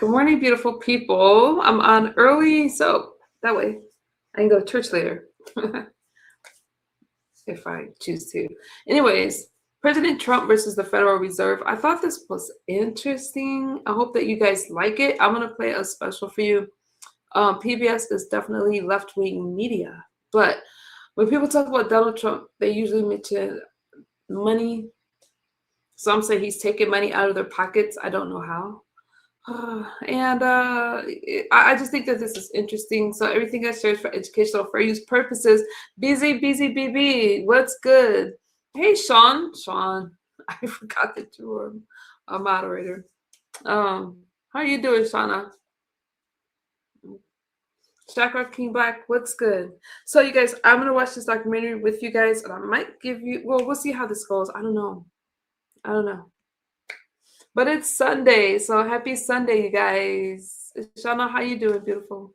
Good morning, beautiful people. I'm on early, so that way I can go to church later if I choose to. Anyways, President Trump versus the Federal Reserve. I thought this was interesting. I hope that you guys like it. I'm going to play a special for you. PBS is definitely left-wing media, but when people talk about Donald Trump, they usually mention money. Some say he's taking money out of their pockets. I don't know how. I just think that this is interesting. So everything I share is for educational, fair use purposes. Busy BB, what's good? Hey, Sean, I forgot that you were a moderator. How are you doing, Shauna? Shackrock King Black, what's good? So you guys, I'm gonna watch this documentary with you guys, and I might give you. Well, we'll see how this goes. I don't know. But it's Sunday, so happy Sunday, you guys. Shauna, how you doing, beautiful?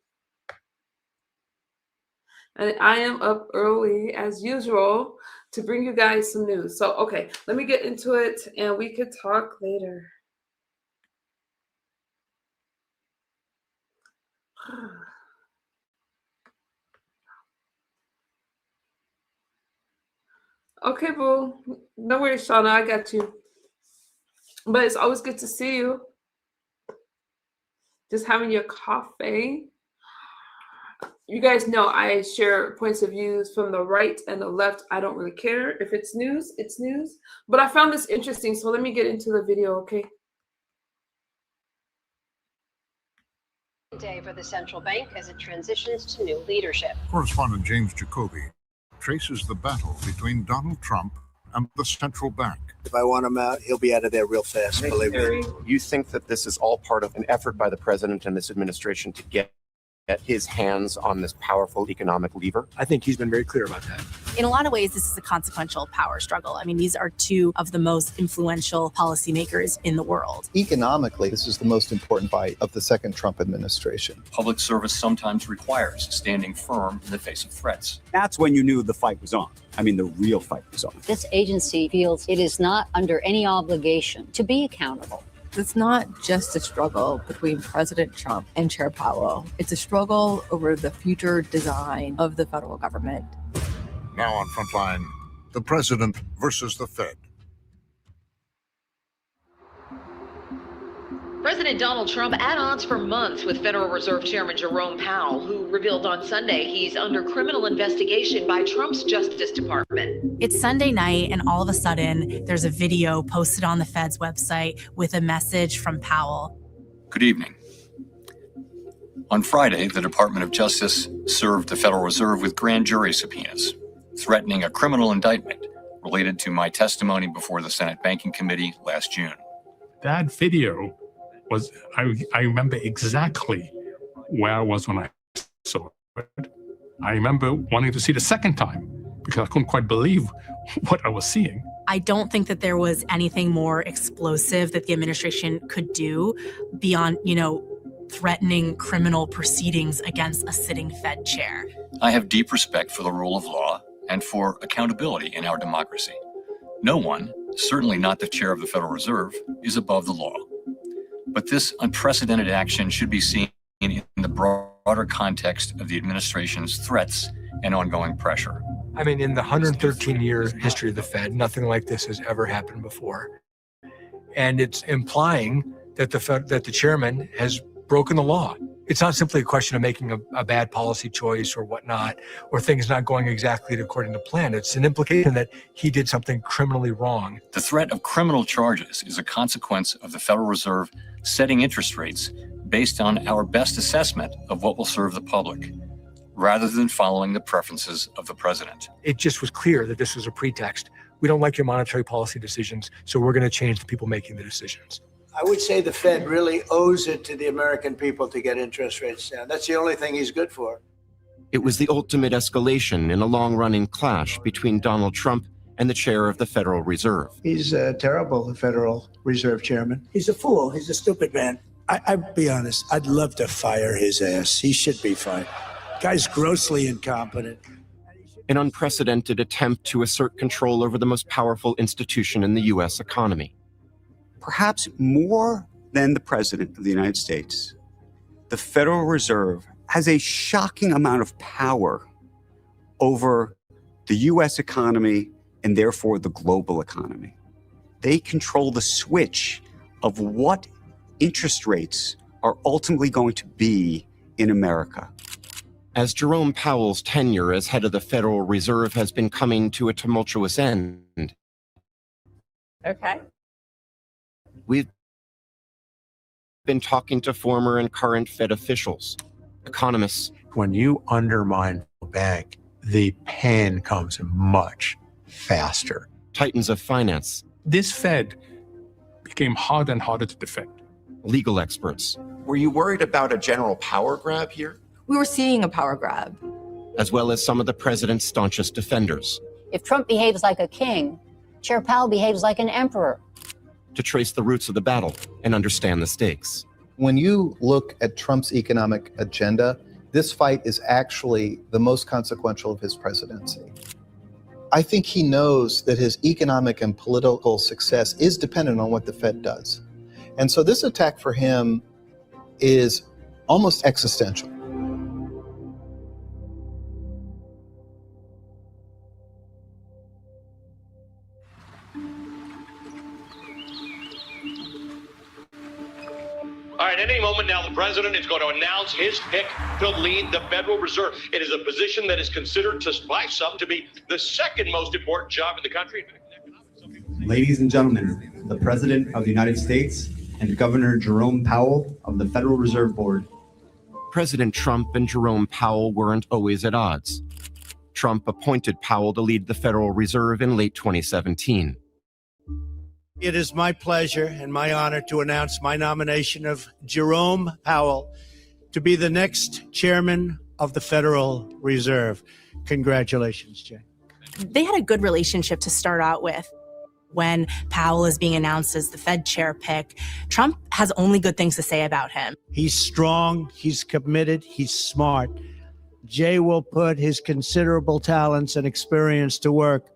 And I am up early, as usual, to bring you guys some news. So, okay, let me get into it, and we could talk later. Okay, boo. No worries, Shauna, I got you. But it's always good to see you. Just having your coffee. You guys know I share points of views from the right and the left. I don't really care. If it's news, it's news. But I found this interesting, so let me get into the video, okay? Day for the central bank as it transitions to new leadership. Correspondent James Jacoby traces the battle between Donald Trump and the central bank. If I want him out, he'll be out of there real fast, believe me. You think that this is all part of an effort by the president and this administration to get his hands on this powerful economic lever? I think he's been very clear about that. In a lot of ways, this is a consequential power struggle. I mean, these are two of the most influential policymakers in the world. Economically, this is the most important fight of the second Trump administration. Public service sometimes requires standing firm in the face of threats. That's when you knew the fight was on. I mean, the real fight was on. This agency feels it is not under any obligation to be accountable. It's not just a struggle between President Trump and Chair Powell. It's a struggle over the future design of the federal government. Now on Frontline, the president versus the Fed. President Donald Trump at odds for months with Federal Reserve Chairman Jerome Powell, who revealed on Sunday he's under criminal investigation by Trump's Justice Department. It's Sunday night, and all of a sudden, there's a video posted on the Fed's website with a message from Powell. Good evening. On Friday, the Department of Justice served the Federal Reserve with grand jury subpoenas, threatening a criminal indictment related to my testimony before the Senate Banking Committee last June. That video was, I remember exactly where I was when I saw it. I remember wanting to see it a second time because I couldn't quite believe what I was seeing. I don't think that there was anything more explosive that the administration could do beyond, threatening criminal proceedings against a sitting Fed chair. I have deep respect for the rule of law and for accountability in our democracy. No one, certainly not the chair of the Federal Reserve, is above the law. But this unprecedented action should be seen in the broader context of the administration's threats and ongoing pressure. I mean, in the 113-year history of the Fed, nothing like this has ever happened before. And it's implying that the chairman has broken the law. It's not simply a question of making a bad policy choice or whatnot, or things not going exactly according to plan. It's an implication that he did something criminally wrong. The threat of criminal charges is a consequence of the Federal Reserve setting interest rates based on our best assessment of what will serve the public, rather than following the preferences of the president. It just was clear that this was a pretext. We don't like your monetary policy decisions, so we're going to change the people making the decisions. I would say the Fed really owes it to the American people to get interest rates down. That's the only thing he's good for. It was the ultimate escalation in a long-running clash between Donald Trump and the chair of the Federal Reserve. He's terrible, the Federal Reserve Chairman. He's a fool. He's a stupid man. I'd be honest. I'd love to fire his ass. He should be fired. Guy's grossly incompetent. An unprecedented attempt to assert control over the most powerful institution in the U.S. economy. Perhaps more than the President of the United States, the Federal Reserve has a shocking amount of power over the U.S. economy and therefore the global economy. They control the switch of what interest rates are ultimately going to be in America. As Jerome Powell's tenure as head of the Federal Reserve has been coming to a tumultuous end, Okay. we've been talking to former and current Fed officials, economists. When you undermine a bank, the pain comes much faster. Titans of finance. This Fed became harder and harder to defend. Legal experts. Were you worried about a general power grab here? We were seeing a power grab. As well as some of the president's staunchest defenders. If Trump behaves like a king, Chair Powell behaves like an emperor. To trace the roots of the battle and understand the stakes. When you look at Trump's economic agenda, this fight is actually the most consequential of his presidency. I think he knows that his economic and political success is dependent on what the Fed does. And so this attack for him is almost existential. All right, any moment now, the president is going to announce his pick to lead the Federal Reserve. It is a position that is considered by some to be the second most important job in the country. Ladies and gentlemen, the President of the United States and Governor Jerome Powell of the Federal Reserve Board. President Trump and Jerome Powell weren't always at odds. Trump appointed Powell to lead the Federal Reserve in late 2017. It is my pleasure and my honor to announce my nomination of Jerome Powell to be the next chairman of the Federal Reserve. Congratulations, Jay. They had a good relationship to start out with. When Powell is being announced as the Fed chair pick, Trump has only good things to say about him. He's strong, he's committed, he's smart. Jay will put his considerable talents and experience to work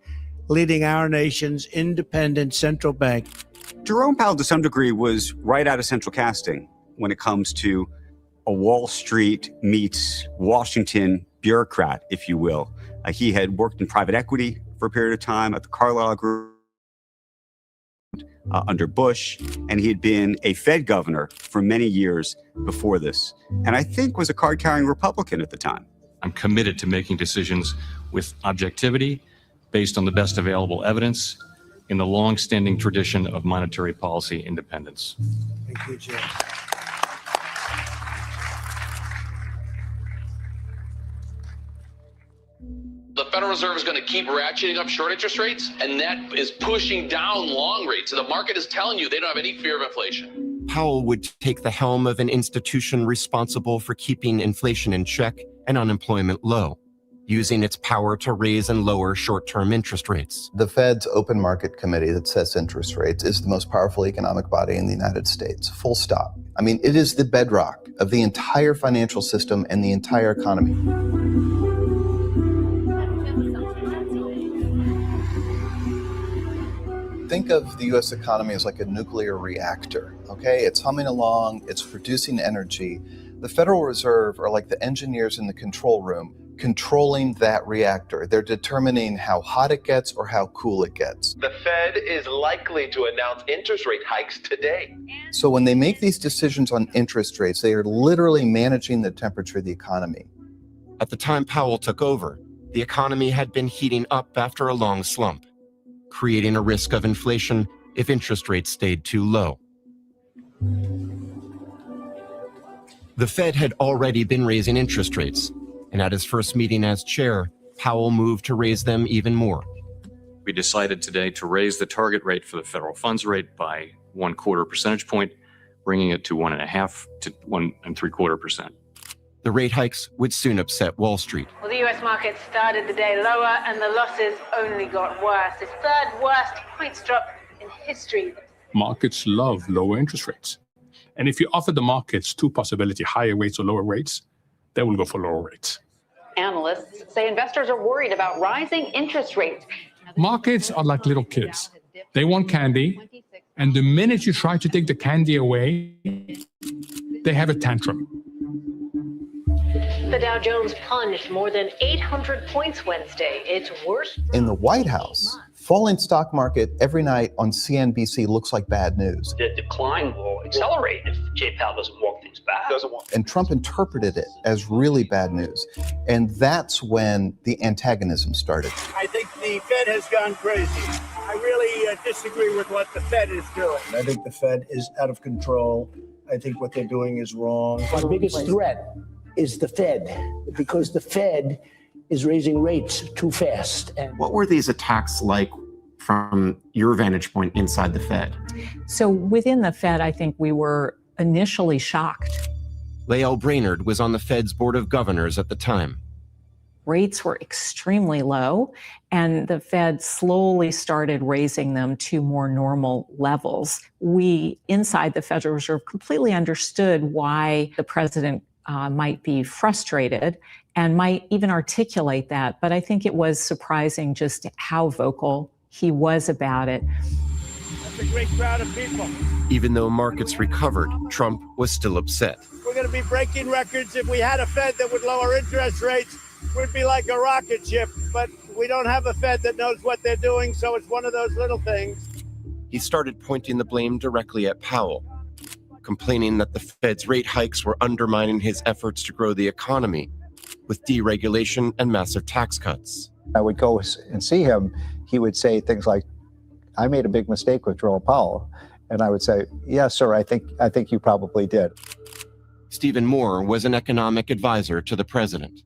leading our nation's independent central bank. Jerome Powell, to some degree, was right out of central casting when it comes to a Wall Street meets Washington bureaucrat, if you will. He had worked in private equity for a period of time at the Carlyle Group under Bush, and he had been a Fed governor for many years before this, and I think was a card-carrying Republican at the time. I'm committed to making decisions with objectivity, based on the best available evidence, in the long-standing tradition of monetary policy independence. Thank you, Jay. The Federal Reserve is going to keep ratcheting up short interest rates, and that is pushing down long rates. And the market is telling you they don't have any fear of inflation. Powell would take the helm of an institution responsible for keeping inflation in check and unemployment low, using its power to raise and lower short-term interest rates. The Fed's open market committee that sets interest rates is the most powerful economic body in the United States, full stop. I mean, it is the bedrock of the entire financial system and the entire economy. Think of the US economy as like a nuclear reactor, okay? It's humming along, it's producing energy. The Federal Reserve are like the engineers in the control room controlling that reactor. They're determining how hot it gets or how cool it gets. The Fed is likely to announce interest rate hikes today. So when they make these decisions on interest rates, they are literally managing the temperature of the economy. At the time Powell took over, the economy had been heating up after a long slump, creating a risk of inflation if interest rates stayed too low. The Fed had already been raising interest rates, and at his first meeting as chair, Powell moved to raise them even more. We decided today to raise the target rate for the federal funds rate by 1/4 percentage point, bringing it to 1.5 to 1.75%. The rate hikes would soon upset Wall Street. Well, the US market started the day lower and the losses only got worse. It's third worst points drop in history. Markets love lower interest rates. And if you offer the markets two possibilities, higher rates or lower rates, they will go for lower rates. Analysts say investors are worried about rising interest rates. Markets are like little kids. They want candy, And the minute you try to take the candy away, they have a tantrum. The Dow Jones plunged more than 800 points Wednesday. Its worst. In the White House, falling stock market every night on CNBC looks like bad news. The decline will accelerate if Jay Powell doesn't walk things back. And Trump interpreted it as really bad news. And that's when the antagonism started. I think the Fed has gone crazy. I really disagree with what the Fed is doing. I think the Fed is out of control. I think what they're doing is wrong. Our biggest threat is the Fed, because the Fed is raising rates too fast. And What were these attacks like from your vantage point inside the Fed? So within the Fed, I think we were initially shocked. Lael Brainerd was on the Fed's Board of Governors at the time. Rates were extremely low, and the Fed slowly started raising them to more normal levels. We, inside the Federal Reserve, completely understood why the president might be frustrated and might even articulate that. But I think it was surprising just how vocal he was about it. That's a great crowd of people. Even though markets recovered, Trump was still upset. We're going to be breaking records. If we had a Fed that would lower interest rates, we'd be like a rocket ship. But we don't have a Fed that knows what they're doing, so it's one of those little things. He started pointing the blame directly at Powell, complaining that the Fed's rate hikes were undermining his efforts to grow the economy with deregulation and massive tax cuts. I would go and see him. He would say things like, I made a big mistake with Jerome Powell. And I would say, yes, sir, I think you probably did. Stephen Moore was an economic advisor to the president.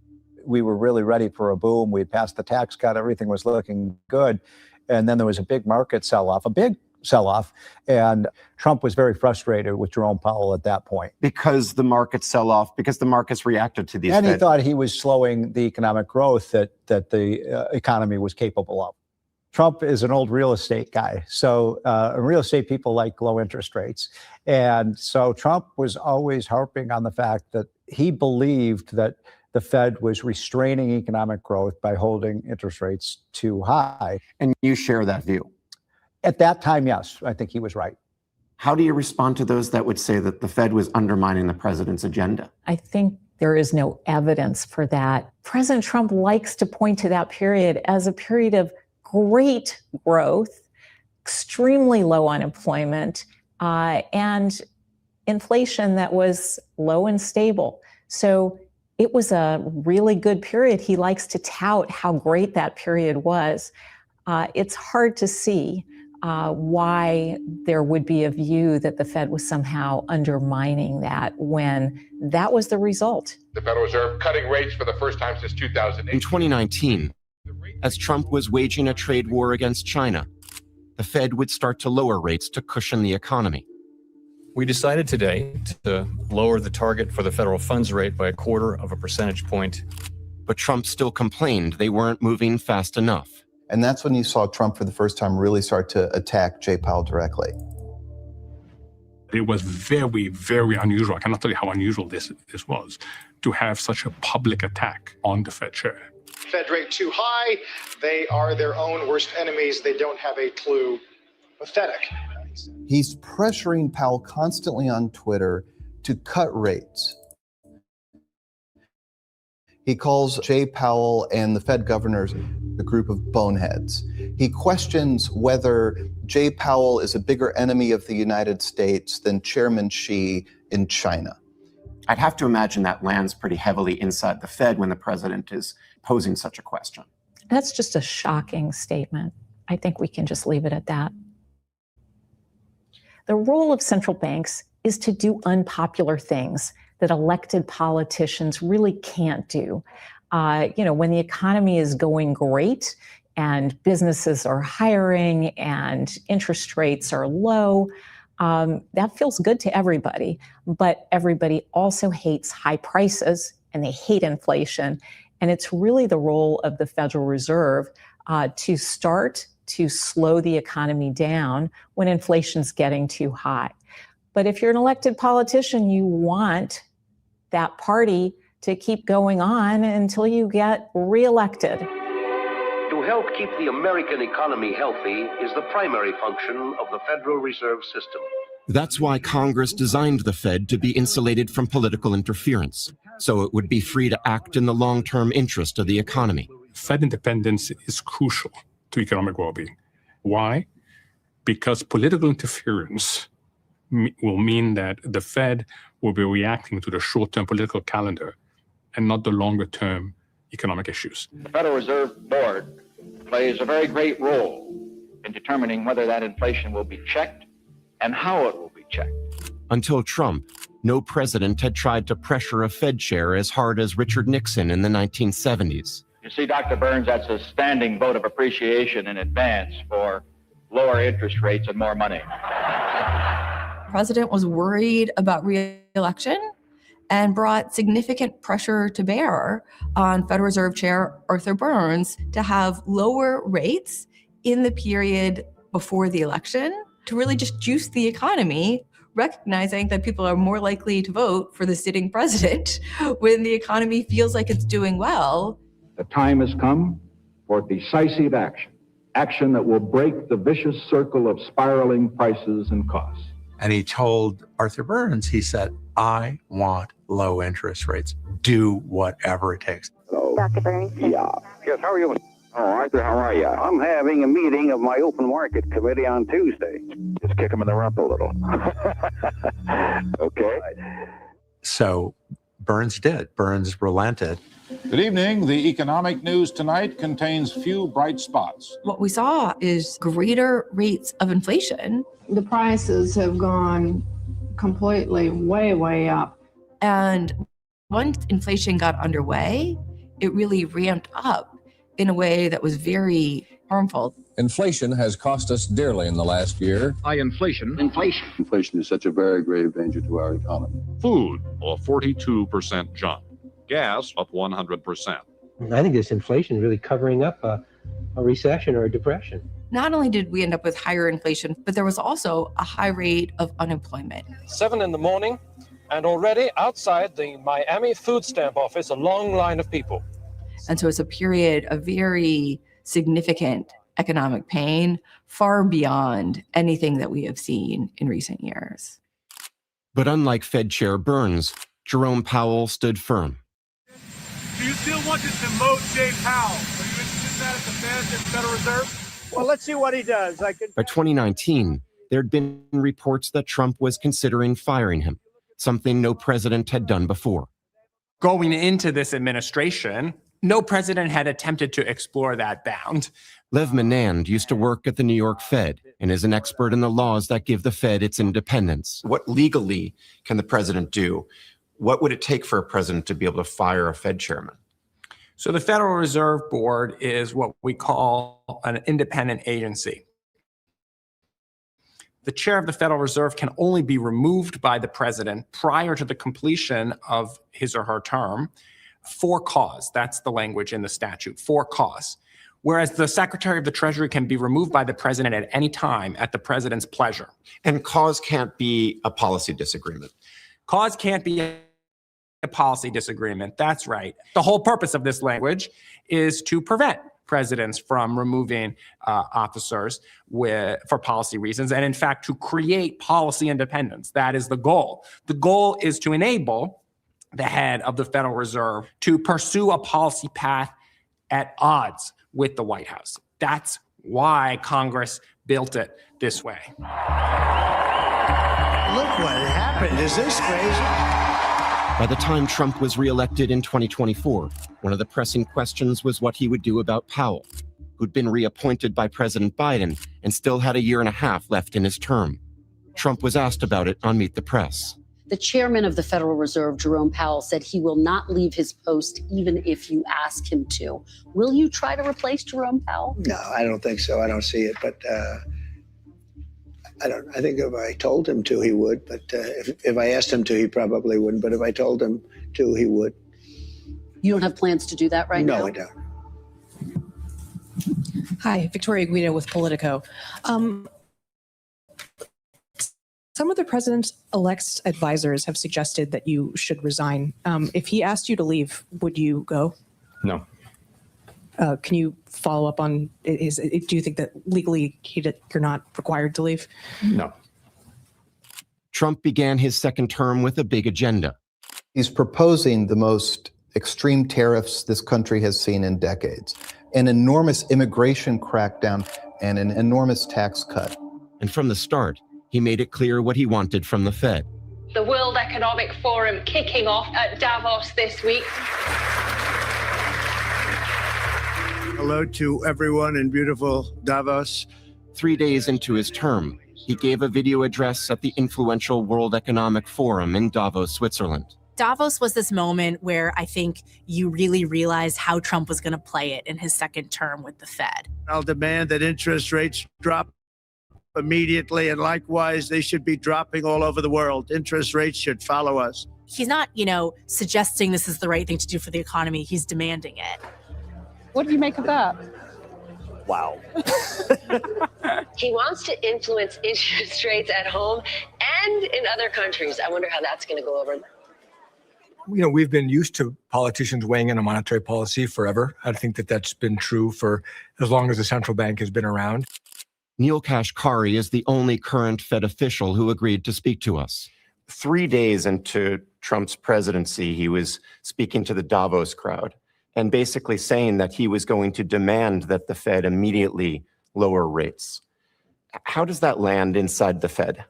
We were really ready for a boom. We'd passed the tax cut. Everything was looking good. And then there was a big market sell-off, and Trump was very frustrated with Jerome Powell at that point. Because the markets sell off, because the markets reacted to these. And he thought he was slowing the economic growth that the economy was capable of. Trump is an old real estate guy. So real estate people like low interest rates. And so Trump was always harping on the fact that he believed that the Fed was restraining economic growth by holding interest rates too high. And you share that view? At that time, yes, I think he was right. How do you respond to those that would say that the Fed was undermining the president's agenda? I think there is no evidence for that. President Trump likes to point to that period as a period of great growth, extremely low unemployment, and inflation that was low and stable. So it was a really good period. He likes to tout how great that period was. It's hard to see why there would be a view that the Fed was somehow undermining that when that was the result. The Federal Reserve cutting rates for the first time since 2008. In 2019, as Trump was waging a trade war against China, the Fed would start to lower rates to cushion the economy. We decided today to lower the target for the federal funds rate by 0.25 percentage point. But Trump still complained they weren't moving fast enough. And that's when you saw Trump for the first time really start to attack Jay Powell directly. It was very, very unusual. I cannot tell you how unusual this was, to have such a public attack on the Fed chair. Fed rate too high. They are their own worst enemies. They don't have a clue. Pathetic. He's pressuring Powell constantly on Twitter to cut rates. He calls Jay Powell and the Fed governors a group of boneheads. He questions whether Jay Powell is a bigger enemy of the United States than Chairman Xi in China. I'd have to imagine that lands pretty heavily inside the Fed when the president is posing such a question. That's just a shocking statement. I think we can just leave it at that. The role of central banks is to do unpopular things that elected politicians really can't do. When the economy is going great and businesses are hiring and interest rates are low, that feels good to everybody. But everybody also hates high prices and they hate inflation. And it's really the role of the Federal Reserve to start to slow the economy down when inflation's getting too high. But if you're an elected politician, you want that party to keep going on until you get reelected. To help keep the American economy healthy is the primary function of the Federal Reserve System. That's why Congress designed the Fed to be insulated from political interference, so it would be free to act in the long-term interest of the economy. Fed independence is crucial to economic well-being. Why? Because political interference will mean that the Fed will be reacting to the short-term political calendar and not the longer-term economic issues. The Federal Reserve Board plays a very great role in determining whether that inflation will be checked and how it will be checked. Until Trump, no president had tried to pressure a Fed chair as hard as Richard Nixon in the 1970s. You see, Dr. Burns, that's a standing vote of appreciation in advance for lower interest rates and more money. The president was worried about re-election and brought significant pressure to bear on Federal Reserve Chair Arthur Burns to have lower rates in the period before the election to really just juice the economy, recognizing that people are more likely to vote for the sitting president when the economy feels like it's doing well. The time has come for decisive action, action that will break the vicious circle of spiraling prices and costs. And he told Arthur Burns, he said, I want low interest rates. Do whatever it takes. Hello. Dr. Burns. Yeah. Yes, how are you? Oh, Arthur, how are you? I'm having a meeting of my open market committee on Tuesday. Just kick him in the rump a little. Okay. So Burns did. Burns relented. Good evening. The economic news tonight contains few bright spots. What we saw is greater rates of inflation. The prices have gone completely way up. And once inflation got underway, it really ramped up in a way that was very harmful. Inflation has cost us dearly in the last year. High inflation. Inflation is such a very grave danger to our economy. Food, a 42% jump. Gas, up 100%. I think this inflation is really covering up a recession or a depression. Not only did we end up with higher inflation, but there was also a high rate of unemployment. 7 a.m, and already outside the Miami food stamp office, a long line of people. And so it's a period of very significant economic pain, far beyond anything that we have seen in recent years. But unlike Fed Chair Burns, Jerome Powell stood firm. Do you still want to demote Jay Powell? Are you interested in that at the Fed and Federal Reserve? Well, let's see what he does. By 2019, there had been reports that Trump was considering firing him, something no president had done before. Going into this administration, no president had attempted to explore that bound. Lev Menand used to work at the New York Fed and is an expert in the laws that give the Fed its independence. What legally can the president do? What would it take for a president to be able to fire a Fed chairman? So the Federal Reserve Board is what we call an independent agency. The chair of the Federal Reserve can only be removed by the president prior to the completion of his or her term for cause. That's the language in the statute, for cause. Whereas the Secretary of the Treasury can be removed by the president at any time at the president's pleasure. And cause can't be a policy disagreement. Cause can't be a policy disagreement. That's right. The whole purpose of this language is to prevent presidents from removing officers for policy reasons, and in fact, to create policy independence. That is the goal. The goal is to enable the head of the Federal Reserve to pursue a policy path at odds with the White House. That's why Congress built it this way. Look what happened. Is this crazy? By the time Trump was reelected in 2024, one of the pressing questions was what he would do about Powell, who'd been reappointed by President Biden and still had a year and a half left in his term. Trump was asked about it on Meet the Press. The chairman of the Federal Reserve, Jerome Powell, said he will not leave his post even if you ask him to. Will you try to replace Jerome Powell? No, I don't think so. I don't see it. But I think if I told him to, he would. But if I asked him to, he probably wouldn't. But if I told him to, he would. You don't have plans to do that right now? No, I don't. Hi, Victoria Guido with Politico. Some of the president-elect's advisors have suggested that you should resign. If he asked you to leave, would you go? No. Can you follow up on, do you think that legally you're not required to leave? No. Trump began his second term with a big agenda. He's proposing the most extreme tariffs this country has seen in decades, an enormous immigration crackdown, and an enormous tax cut. And from the start, he made it clear what he wanted from the Fed. The World Economic Forum kicking off at Davos this week. Hello to everyone in beautiful Davos. 3 days into his term, he gave a video address at the influential World Economic Forum in Davos, Switzerland. Davos was this moment where I think you really realized how Trump was going to play it in his second term with the Fed. I'll demand that interest rates drop immediately, and likewise, they should be dropping all over the world. Interest rates should follow us. He's not, suggesting this is the right thing to do for the economy. He's demanding it. What do you make of that? Wow. He wants to influence interest rates at home and in other countries. I wonder how that's going to go over. We've been used to politicians weighing in on monetary policy forever. I think that that's been true for as long as the central bank has been around. Neel Kashkari is the only current Fed official who agreed to speak to us. 3 days into Trump's presidency, he was speaking to the Davos crowd and basically saying that he was going to demand that the Fed immediately lower rates. How does that land inside the Fed?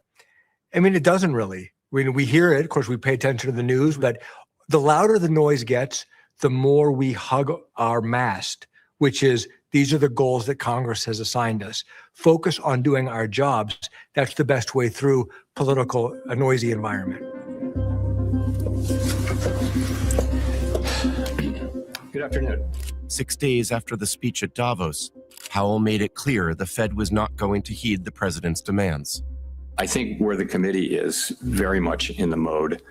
It doesn't really. We hear it. Of course, we pay attention to the news, but the louder the noise gets, the more we hug our mast, which is these are the goals that Congress has assigned us. Focus on doing our jobs. That's the best way through a noisy environment. Good afternoon. 6 days after the speech at Davos, Powell made it clear the Fed was not going to heed the president's demands. I think where the committee is very much in the mode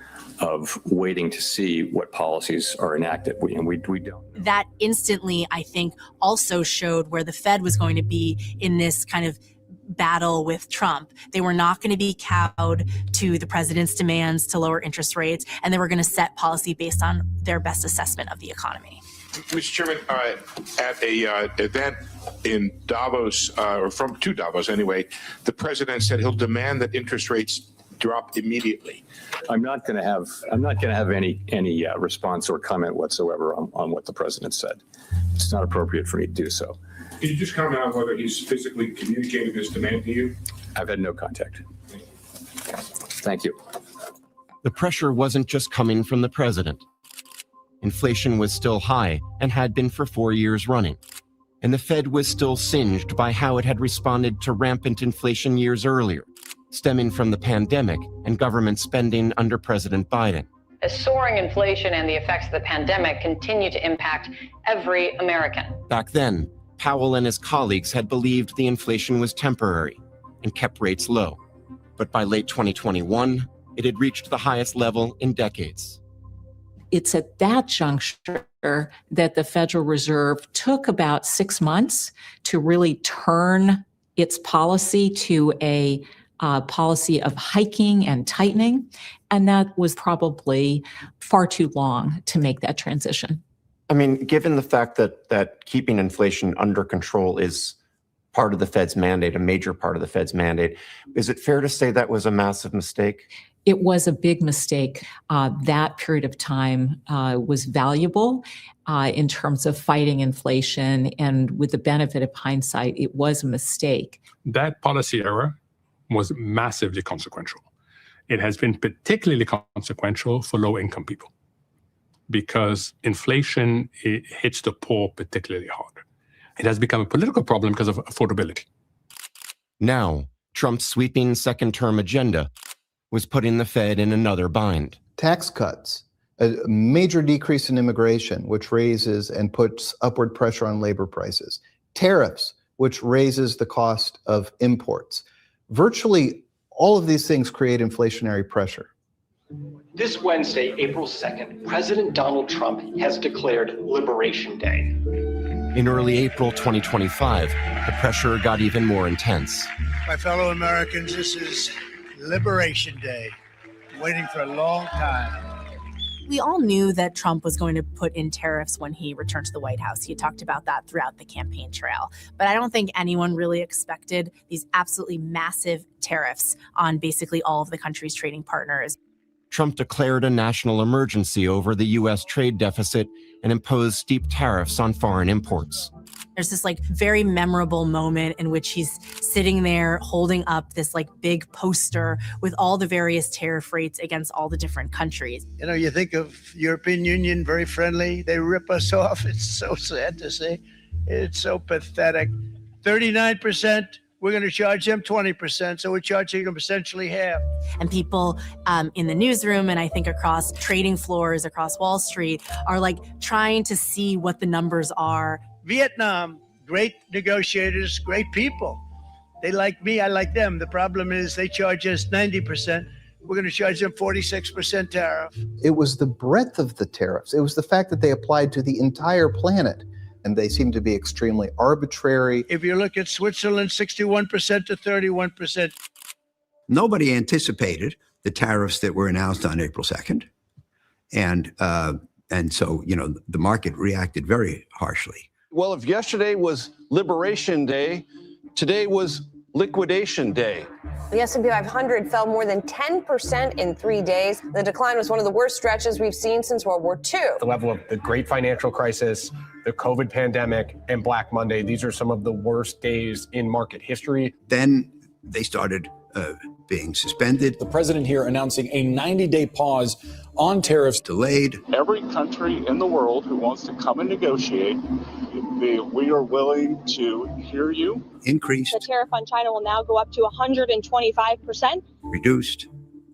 of waiting to see what policies are enacted. We don't. That instantly, I think, also showed where the Fed was going to be in this kind of battle with Trump. They were not going to be cowed to the president's demands to lower interest rates, and they were going to set policy based on their best assessment of the economy. Mr. Chairman, at a event in Davos, or to Davos anyway, the president said he'll demand that interest rates drop immediately. I'm not going to have any response or comment whatsoever on what the president said. It's not appropriate for me to do so. Can you just comment on whether he's physically communicated this demand to you? I've had no contact. Thank you. The pressure wasn't just coming from the president. Inflation was still high and had been for 4 years running. And the Fed was still singed by how it had responded to rampant inflation years earlier, stemming from the pandemic and government spending under President Biden. As soaring inflation and the effects of the pandemic continue to impact every American. Back then, Powell and his colleagues had believed the inflation was temporary and kept rates low. But by late 2021, it had reached the highest level in decades. It's at that juncture that the Federal Reserve took about 6 months to really turn its policy to a policy of hiking and tightening. And that was probably far too long to make that transition. Given the fact that keeping inflation under control is part of the Fed's mandate, a major part of the Fed's mandate, is it fair to say that was a massive mistake? It was a big mistake. That period of time was valuable in terms of fighting inflation. And with the benefit of hindsight, it was a mistake. That policy error was massively consequential. It has been particularly consequential for low-income people because inflation hits the poor particularly hard. It has become a political problem because of affordability. Now, Trump's sweeping second-term agenda was putting the Fed in another bind. Tax cuts, a major decrease in immigration, which raises and puts upward pressure on labor prices. Tariffs, which raises the cost of imports. Virtually all of these things create inflationary pressure. This Wednesday, April 2nd, President Donald Trump has declared Liberation Day. In early April 2025, the pressure got even more intense. My fellow Americans, this is Liberation Day. Waiting for a long time. We all knew that Trump was going to put in tariffs when he returned to the White House. He talked about that throughout the campaign trail. But I don't think anyone really expected these absolutely massive tariffs on basically all of the country's trading partners. Trump declared a national emergency over the U.S. trade deficit and imposed steep tariffs on foreign imports. There's this very memorable moment in which he's sitting there holding up this big poster with all the various tariff rates against all the different countries. You know, you think of European Union, very friendly. They rip us off. It's so sad to see. It's so pathetic. 39%. We're going to charge them 20%, so we're charging them essentially half. And people in the newsroom and I think across trading floors, across Wall Street, are trying to see what the numbers are. Vietnam, great negotiators, great people. They like me, I like them. The problem is they charge us 90%. We're going to charge them 46% tariff. It was the breadth of the tariffs. It was the fact that they applied to the entire planet. And they seem to be extremely arbitrary. If you look at Switzerland, 61% to 31%. Nobody anticipated the tariffs that were announced on April 2nd. And so, the market reacted very harshly. Well, if yesterday was Liberation Day, today was Liquidation Day. The S&P 500 fell more than 10% in 3 days. The decline was one of the worst stretches we've seen since World War II. The level of the great financial crisis, the COVID pandemic, and Black Monday, these are some of the worst days in market history. Then they started being suspended. The president here announcing a 90-day pause on tariffs. Delayed. Every country in the world who wants to come and negotiate, we are willing to hear you. Increased. The tariff on China will now go up to 125%. Reduced,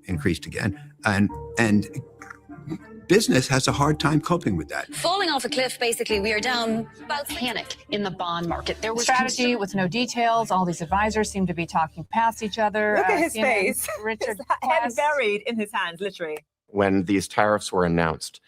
increased again. And business has a hard time coping with that. Falling off a cliff, basically, we are down about panic in the bond market. There was strategy with no details. All these advisors seem to be talking past each other. Look at his face. Richard his head buried in his hands, literally. When these tariffs were announced,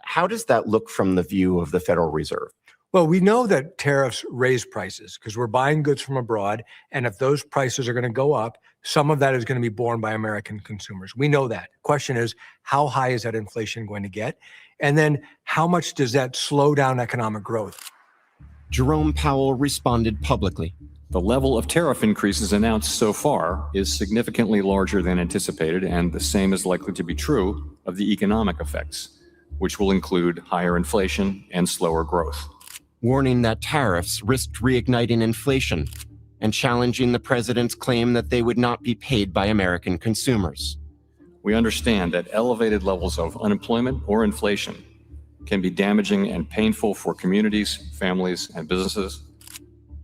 how does that look from the view of the Federal Reserve? Well, we know that tariffs raise prices because we're buying goods from abroad. And if those prices are going to go up, some of that is going to be borne by American consumers. We know that. Question is, how high is that inflation going to get? And then how much does that slow down economic growth? Jerome Powell responded publicly. The level of tariff increases announced so far is significantly larger than anticipated, and the same is likely to be true of the economic effects, which will include higher inflation and slower growth. Warning that tariffs risked reigniting inflation and challenging the president's claim that they would not be paid by American consumers. We understand that elevated levels of unemployment or inflation can be damaging and painful for communities, families, and businesses.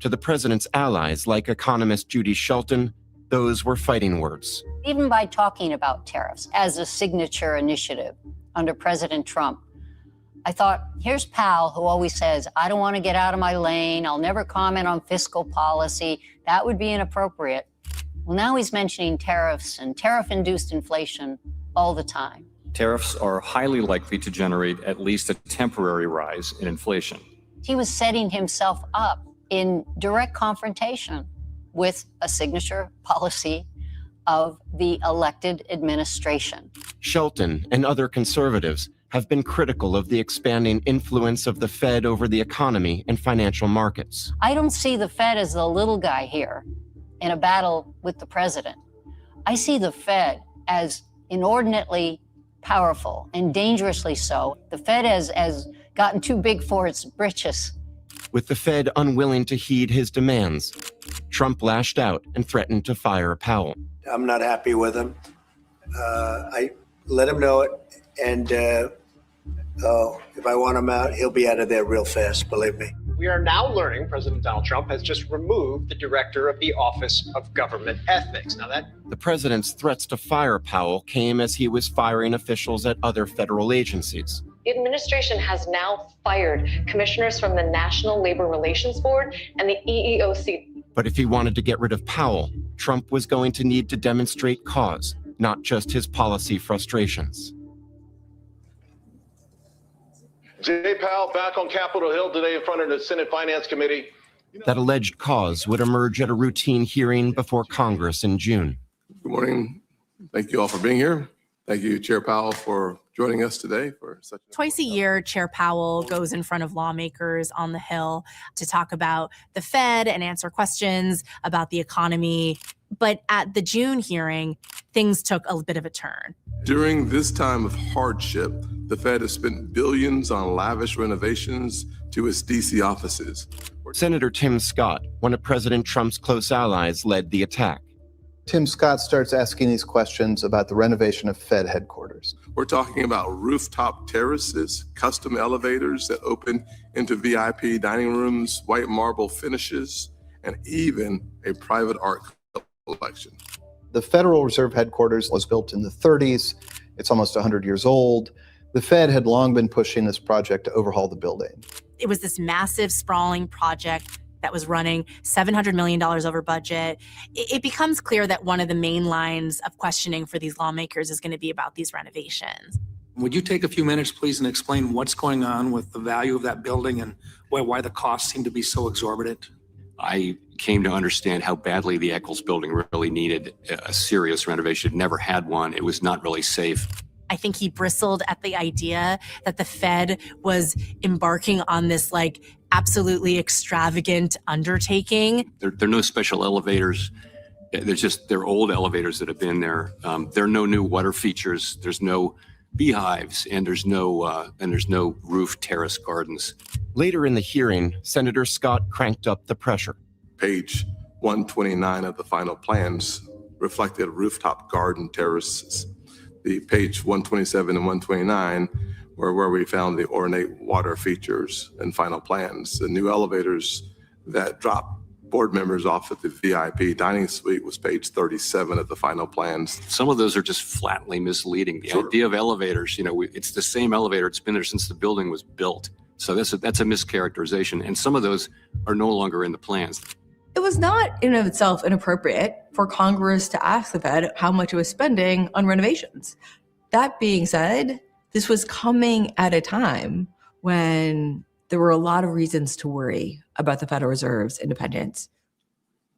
To the president's allies, like economist Judy Shelton, those were fighting words. Even by talking about tariffs as a signature initiative under President Trump, I thought, here's Powell, who always says, I don't want to get out of my lane. I'll never comment on fiscal policy. That would be inappropriate. Well, now he's mentioning tariffs and tariff-induced inflation all the time. Tariffs are highly likely to generate at least a temporary rise in inflation. He was setting himself up in direct confrontation with a signature policy of the elected administration. Shelton and other conservatives have been critical of the expanding influence of the Fed over the economy and financial markets. I don't see the Fed as the little guy here in a battle with the president. I see the Fed as inordinately powerful and dangerously so. The Fed has gotten too big for its britches. With the Fed unwilling to heed his demands, Trump lashed out and threatened to fire Powell. I'm not happy with him. I let him know it. And if I want him out, he'll be out of there real fast, believe me. We are now learning President Donald Trump has just removed the director of the Office of Government Ethics. Now The president's threats to fire Powell came as he was firing officials at other federal agencies. The administration has now fired commissioners from the National Labor Relations Board and the EEOC. But if he wanted to get rid of Powell, Trump was going to need to demonstrate cause, not just his policy frustrations. Jay Powell back on Capitol Hill today in front of the Senate Finance Committee. That alleged cause would emerge at a routine hearing before Congress in June. Good morning. Thank you all for being here. Thank you, Chair Powell, for joining us today for such Twice a year, Chair Powell goes in front of lawmakers on the Hill to talk about the Fed and answer questions about the economy. But at the June hearing, things took a bit of a turn. During this time of hardship, the Fed has spent billions on lavish renovations to its DC offices. Senator Tim Scott, one of President Trump's close allies, led the attack. Tim Scott starts asking these questions about the renovation of Fed headquarters. We're talking about rooftop terraces, custom elevators that open into VIP dining rooms, white marble finishes, and even a private art collection. The Federal Reserve headquarters was built in the 30s. It's almost 100 years old. The Fed had long been pushing this project to overhaul the building. It was this massive, sprawling project that was running $700 million over budget. It becomes clear that one of the main lines of questioning for these lawmakers is going to be about these renovations. Would you take a few minutes, please, and explain what's going on with the value of that building and why the costs seem to be so exorbitant? I came to understand how badly the Eccles building really needed a serious renovation. It never had one. It was not really safe. I think he bristled at the idea that the Fed was embarking on this absolutely extravagant undertaking. There are no special elevators. They're old elevators that have been there. There are no new water features. There's no beehives, and there's no roof terrace gardens. Later in the hearing, Senator Scott cranked up the pressure. Page 129 of the final plans reflected rooftop garden terraces. The page 127 and 129 were where we found the ornate water features and final plans. The new elevators that drop board members off at the VIP dining suite was page 37 of the final plans. Some of those are just flatly misleading. The idea of elevators, it's the same elevator. It's been there since the building was built. So that's a mischaracterization. And some of those are no longer in the plans. It was not in and of itself inappropriate for Congress to ask the Fed how much it was spending on renovations. That being said, this was coming at a time when there were a lot of reasons to worry about the Federal Reserve's independence.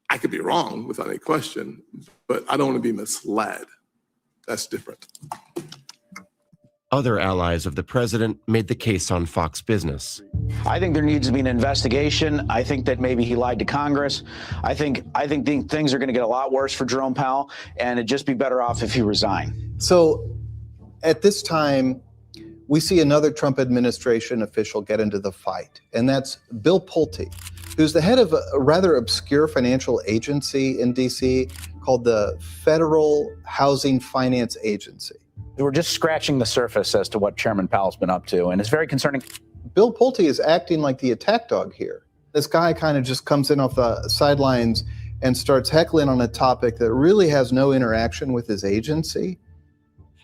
I could be wrong without any question, but I don't want to be misled. That's different. Other allies of the president made the case on Fox Business. I think there needs to be an investigation. I think that maybe he lied to Congress. I think things are going to get a lot worse for Jerome Powell, and it'd just be better off if he resigned. So at this time, we see another Trump administration official get into the fight, and that's Bill Pulte, who's the head of a rather obscure financial agency in DC called the Federal Housing Finance Agency. We're just scratching the surface as to what Chairman Powell's been up to, and it's very concerning. Bill Pulte is acting like the attack dog here. This guy kind of just comes in off the sidelines and starts heckling on a topic that really has no interaction with his agency.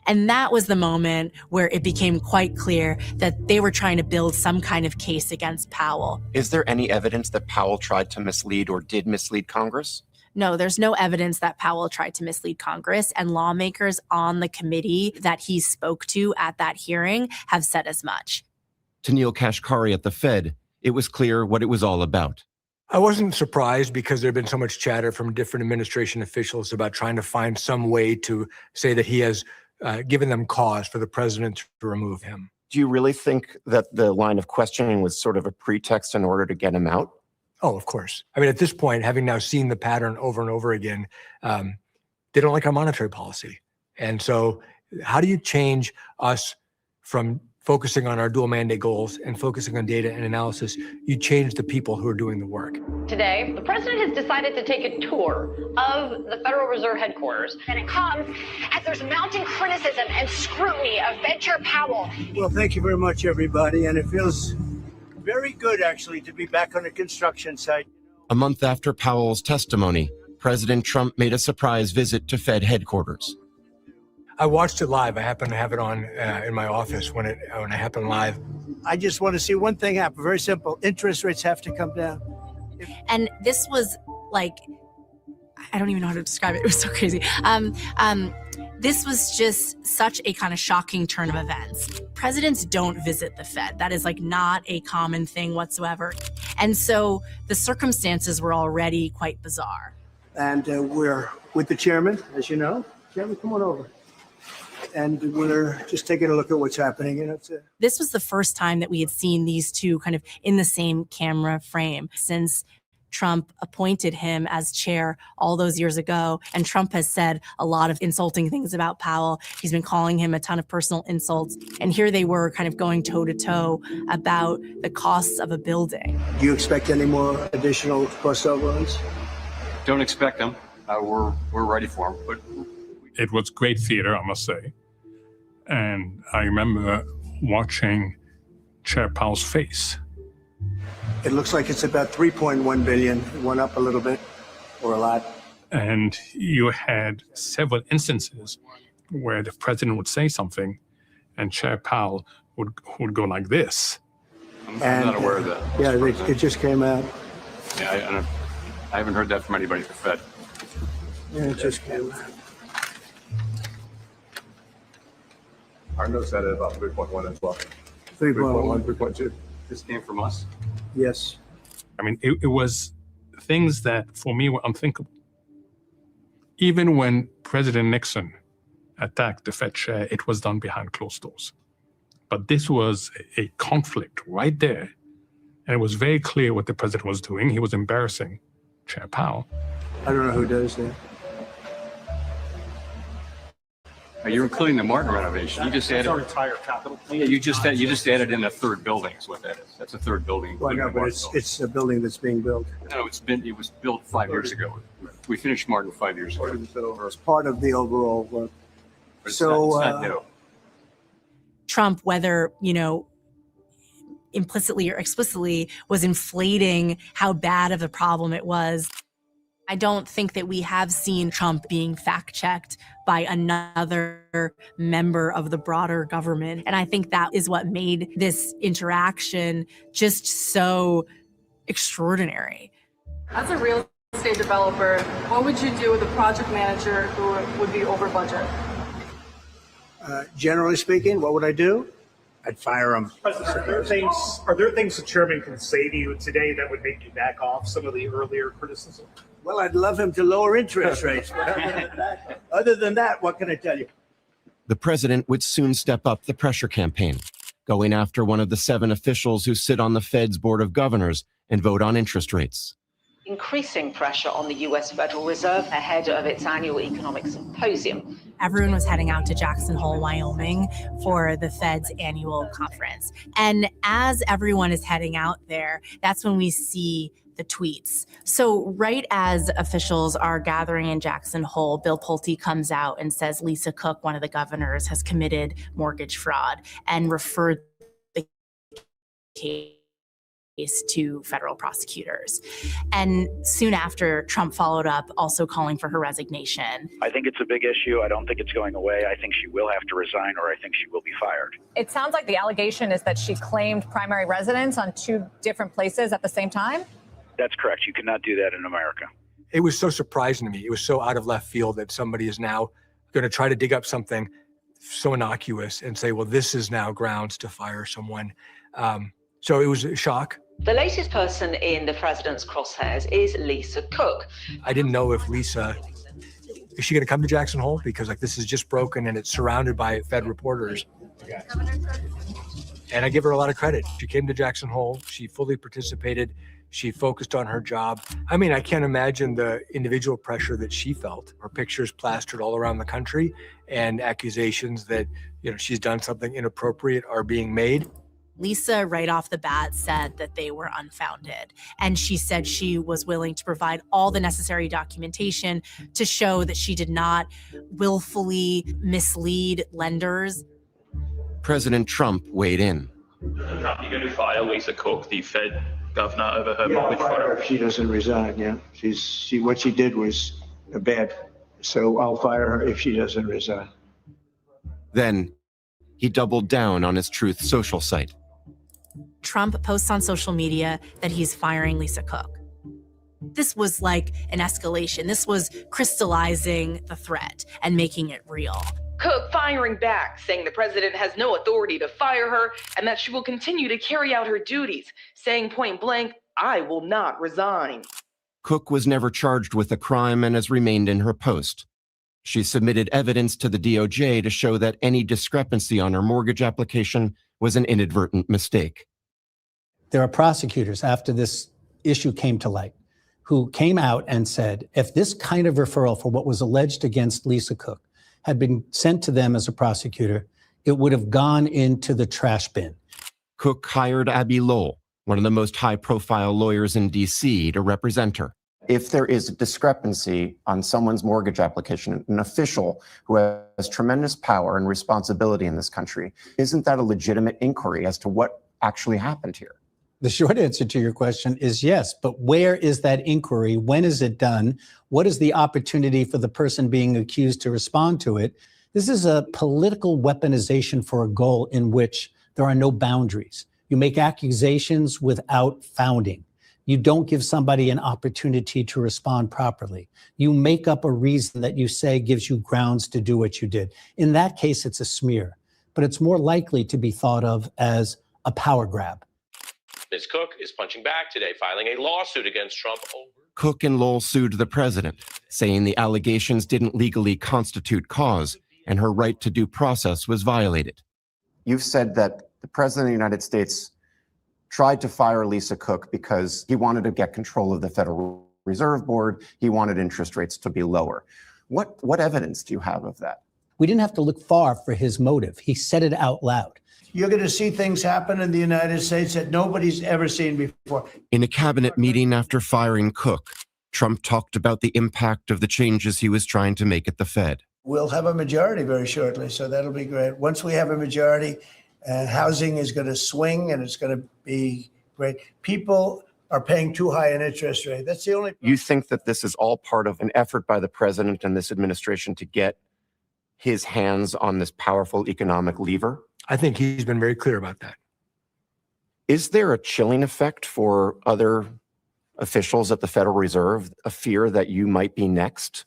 And that was the moment where it became quite clear that they were trying to build some kind of case against Powell. Is there any evidence that Powell tried to mislead or did mislead Congress? No, there's no evidence that Powell tried to mislead Congress, and lawmakers on the committee that he spoke to at that hearing have said as much. To Neil Kashkari at the Fed, it was clear what it was all about. I wasn't surprised because there had been so much chatter from different administration officials about trying to find some way to say that he has given them cause for the president to remove him. Do you really think that the line of questioning was sort of a pretext in order to get him out? Oh, of course. I mean, at this point, having now seen the pattern over and over again, they don't like our monetary policy. And so how do you change us from focusing on our dual mandate goals and focusing on data and analysis? You change the people who are doing the work. Today, the president has decided to take a tour of the Federal Reserve headquarters, and it comes as there's mounting criticism and scrutiny of Fed Chair Powell. Well, thank you very much, everybody, and it feels very good, actually, to be back on the construction site. A month after Powell's testimony, President Trump made a surprise visit to Fed headquarters. I watched it live. I happened to have it on in my office when it happened live. I just want to see one thing happen. Very simple. Interest rates have to come down. And this was I don't even know how to describe it. It was so crazy. This was just such a kind of shocking turn of events. Presidents don't visit the Fed. That is not a common thing whatsoever. And so the circumstances were already quite bizarre. And we're with the chairman, as you know. Chairman, come on over. and we're just taking a look at what's happening. And This was the first time that we had seen these two kind of in the same camera frame since Trump appointed him as chair all those years ago. And Trump has said a lot of insulting things about Powell. He's been calling him a ton of personal insults. And here they were kind of going toe to toe about the costs of a building. do you expect any more additional cost overruns? Don't expect them. We're ready for them. But it was great theater, I must say. And I remember watching Chair Powell's face. It looks like it's about 3.1 billion. It went up a little bit, or a lot. And you had several instances where the president would say something and Chair Powell would go like this. I'm not aware of that. Yeah, it just came out. Yeah, I haven't heard that from anybody at the Fed. Yeah, it just came out. Our notes had it about 3.1 as well. 3.1, 3.2. This came from us? Yes. I mean, it was things that for me were unthinkable. Even when President Nixon attacked the Fed chair, it was done behind closed doors. But this was a conflict right there. And it was very clear what the president was doing. He was embarrassing Chair Powell. I don't know who does that. You're including the Martin renovation. You just added our entire capital plan. Yeah, you just added in a third building is what that is. That's a third building. Well, no, but it's a building that's being built. No, it was built 5 years ago. We finished Martin 5 years ago. It's part of the overall work. But it's So, not new. Trump, whether, implicitly or explicitly, was inflating how bad of a problem it was. I don't think that we have seen Trump being fact-checked by another member of the broader government. And I think that is what made this interaction just so extraordinary. As a real estate developer, what would you do with a project manager who would be over budget? Generally speaking, what would I do? I'd fire him. President, are there things the chairman can say to you today that would make you back off some of the earlier criticism? Well, I'd love him to lower interest rates. But other than that, what can I tell you? The president would soon step up the pressure campaign, going after one of the 7 officials who sit on the Fed's Board of Governors and vote on interest rates. Increasing pressure on the U.S. Federal Reserve ahead of its annual economic symposium. Everyone was heading out to Jackson Hole, Wyoming for the Fed's annual conference. And as everyone is heading out there, that's when we see the tweets. So right as officials are gathering in Jackson Hole, Bill Pulte comes out and says Lisa Cook, one of the governors, has committed mortgage fraud and referred the case to federal prosecutors. And soon after, Trump followed up, also calling for her resignation. I think it's a big issue. I don't think it's going away. I think she will have to resign, or I think she will be fired. It sounds like the allegation is that she claimed primary residence on 2 different places at the same time. That's correct. You cannot do that in America. It was so surprising to me. It was so out of left field that somebody is now going to try to dig up something so innocuous and say, well, this is now grounds to fire someone. So it was a shock. The latest person in the president's crosshairs is Lisa Cook. I didn't know if Lisa, is she going to come to Jackson Hole? Because this is just broken and it's surrounded by Fed reporters. And I give her a lot of credit. She came to Jackson Hole. She fully participated. She focused on her job. I mean, I can't imagine the individual pressure that she felt. Her pictures plastered all around the country and accusations that, she's done something inappropriate are being made. Lisa, right off the bat, said that they were unfounded. And she said she was willing to provide all the necessary documentation to show that she did not willfully mislead lenders. President Trump weighed in. You're going to fire Lisa Cook, the Fed governor, over her mortgage Fire her fraud? if she doesn't resign, yeah. What she did was bad. So I'll fire her if she doesn't resign. Then he doubled down on his Truth Social site. Trump posts on social media that he's firing Lisa Cook. This was like an escalation. This was crystallizing the threat and making it real. Cook firing back, saying the president has no authority to fire her and that she will continue to carry out her duties, saying point blank, I will not resign. Cook was never charged with a crime and has remained in her post. She submitted evidence to the DOJ to show that any discrepancy on her mortgage application was an inadvertent mistake. There are prosecutors after this issue came to light who came out and said, if this kind of referral for what was alleged against Lisa Cook had been sent to them as a prosecutor, it would have gone into the trash bin. Cook hired Abby Lowell, one of the most high-profile lawyers in D.C., to represent her. If there is a discrepancy on someone's mortgage application, an official who has tremendous power and responsibility in this country, isn't that a legitimate inquiry as to what actually happened here? The short answer to your question is yes, but where is that inquiry? When is it done? What is the opportunity for the person being accused to respond to it? This is a political weaponization for a goal in which there are no boundaries. You make accusations without founding. You don't give somebody an opportunity to respond properly. You make up a reason that you say gives you grounds to do what you did. In that case, it's a smear, but it's more likely to be thought of as a power grab. Ms. Cook is punching back today, filing a lawsuit against Trump. Cook and Lowell sued the president, saying the allegations didn't legally constitute cause and her right to due process was violated. You've said that the president of the United States tried to fire Lisa Cook because he wanted to get control of the Federal Reserve Board. He wanted interest rates to be lower. What evidence do you have of that? We didn't have to look far for his motive. He said it out loud. You're going to see things happen in the United States that nobody's ever seen before. In a cabinet meeting after firing Cook, Trump talked about the impact of the changes he was trying to make at the Fed. We'll have a majority very shortly, so that'll be great. Once we have a majority, housing is going to swing and it's going to be great. People are paying too high an interest rate. That's the only. You think that this is all part of an effort by the president and this administration to get his hands on this powerful economic lever? I think he's been very clear about that. Is there a chilling effect for other officials at the Federal Reserve, a fear that you might be next?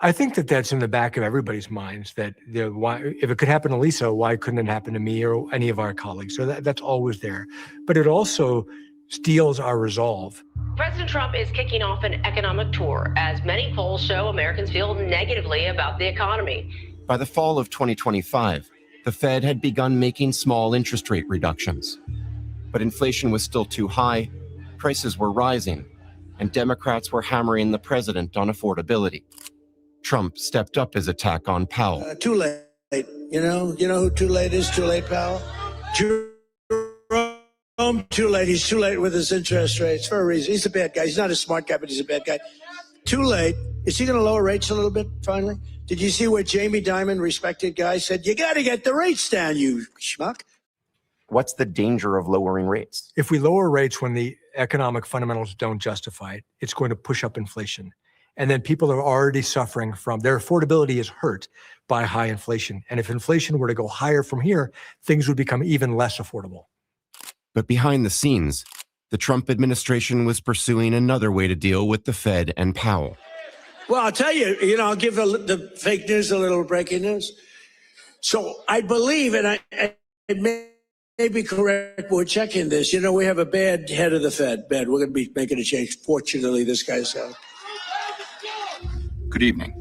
I think that that's in the back of everybody's minds, that why, if it could happen to Lisa, why couldn't it happen to me or any of our colleagues? So that's always there. But it also steals our resolve. President Trump is kicking off an economic tour as many polls show Americans feel negatively about the economy. By the fall of 2025, the Fed had begun making small interest rate reductions. But inflation was still too high, prices were rising, and Democrats were hammering the president on affordability. Trump stepped up his attack on Powell. Too late. You know who too late is? Too late, Powell. Jerome, too late. He's too late with his interest rates for a reason. He's a bad guy. He's not a smart guy, but he's a bad guy. Too late. Is he going to lower rates a little bit finally? Did you see what Jamie Dimon, respected guy, said? You got to get the rates down, you schmuck. What's the danger of lowering rates? If we lower rates when the economic fundamentals don't justify it, it's going to push up inflation. And then people are already suffering from, their affordability is hurt by high inflation. And if inflation were to go higher from here, things would become even less affordable. But behind the scenes, the Trump administration was pursuing another way to deal with the Fed and Powell. Well, I'll tell you, I'll give the fake news a little breaking news. So I believe, and it may be correct, but we're checking this. We have a bad head of the Fed. Bad. We're going to be making a change. Fortunately, this guy's out. Good evening.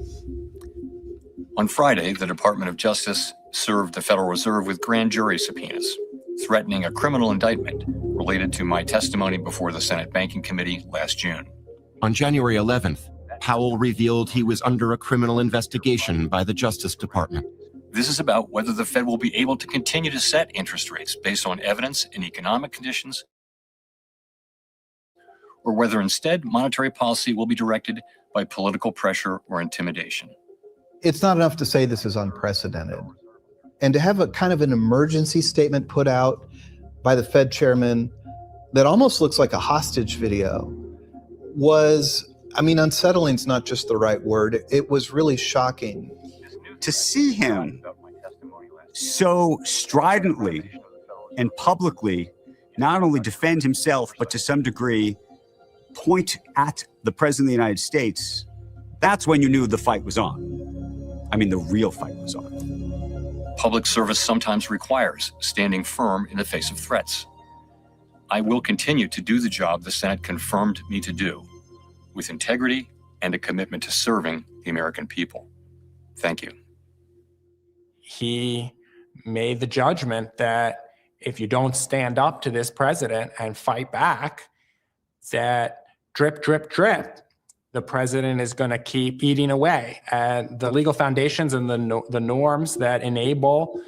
On Friday, the Department of Justice served the Federal Reserve with grand jury subpoenas, threatening a criminal indictment related to my testimony before the Senate Banking Committee last June. On January 11th, Powell revealed he was under a criminal investigation by the Justice Department. This is about whether the Fed will be able to continue to set interest rates based on evidence and economic conditions, or whether instead monetary policy will be directed by political pressure or intimidation. It's not enough to say this is unprecedented. And to have a kind of an emergency statement put out by the Fed chairman that almost looks like a hostage video was, unsettling is not just the right word. It was really shocking. To see him so stridently and publicly not only defend himself, but to some degree point at the president of the United States, that's when you knew the fight was on. The real fight was on. Public service sometimes requires standing firm in the face of threats. I will continue to do the job the Senate confirmed me to do, with integrity and a commitment to serving the American people. Thank you. He made the judgment that if you don't stand up to this president and fight back, that drip, drip, drip, the president is going to keep eating away at the legal foundations and the norms that enable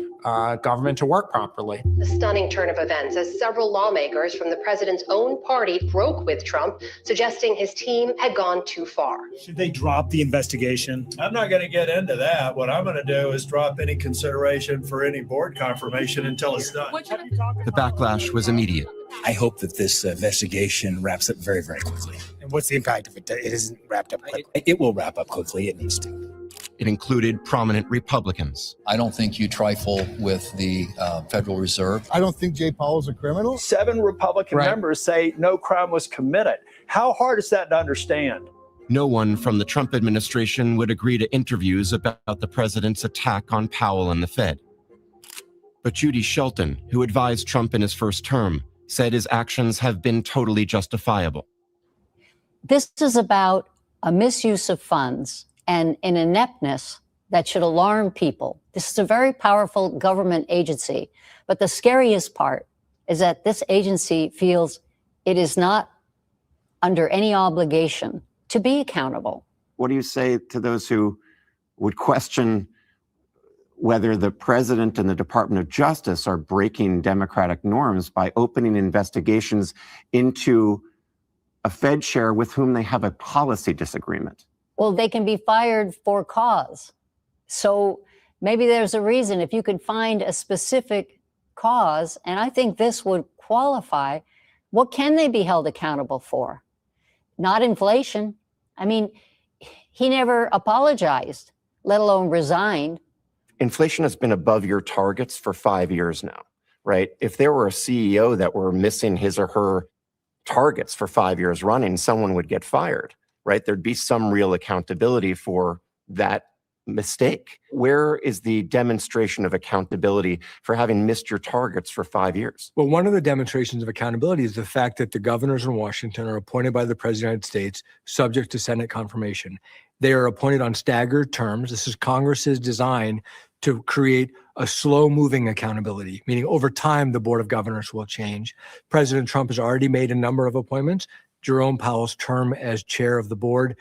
government to work properly. The stunning turn of events as several lawmakers from the president's own party broke with Trump, suggesting his team had gone too far. Should they drop the investigation? I'm not going to get into that. What I'm going to do is drop any consideration for any board confirmation until it's done. The backlash was immediate. I hope that this investigation wraps up very, very quickly. And what's the impact if it isn't wrapped up quickly? It will wrap up quickly. It needs to. It included prominent Republicans. I don't think you trifle with the Federal Reserve. I don't think Jay Powell's a criminal. 7 Republican members say no crime was committed. How hard is that to understand? No one from the Trump administration would agree to interviews about the president's attack on Powell and the Fed. But Judy Shelton, who advised Trump in his first term, said his actions have been totally justifiable. This is about a misuse of funds and an ineptness that should alarm people. This is a very powerful government agency, but the scariest part is that this agency feels it is not under any obligation to be accountable. What do you say to those who would question whether the president and the Department of Justice are breaking democratic norms by opening investigations into a Fed chair with whom they have a policy disagreement? Well, they can be fired for cause. So maybe there's a reason if you could find a specific cause, and I think this would qualify, what can they be held accountable for? Not inflation. I mean, he never apologized, let alone resigned. Inflation has been above your targets for 5 years now, right? If there were a CEO that were missing his or her targets for 5 years running, someone would get fired, right? There'd be some real accountability for that mistake. Where is the demonstration of accountability for having missed your targets for 5 years? Well, one of the demonstrations of accountability is the fact that the governors in Washington are appointed by the President of the United States, subject to Senate confirmation. They are appointed on staggered terms. This is Congress's design to create a slow-moving accountability, meaning over time, the Board of Governors will change. President Trump has already made a number of appointments. Jerome Powell's term as chair of the board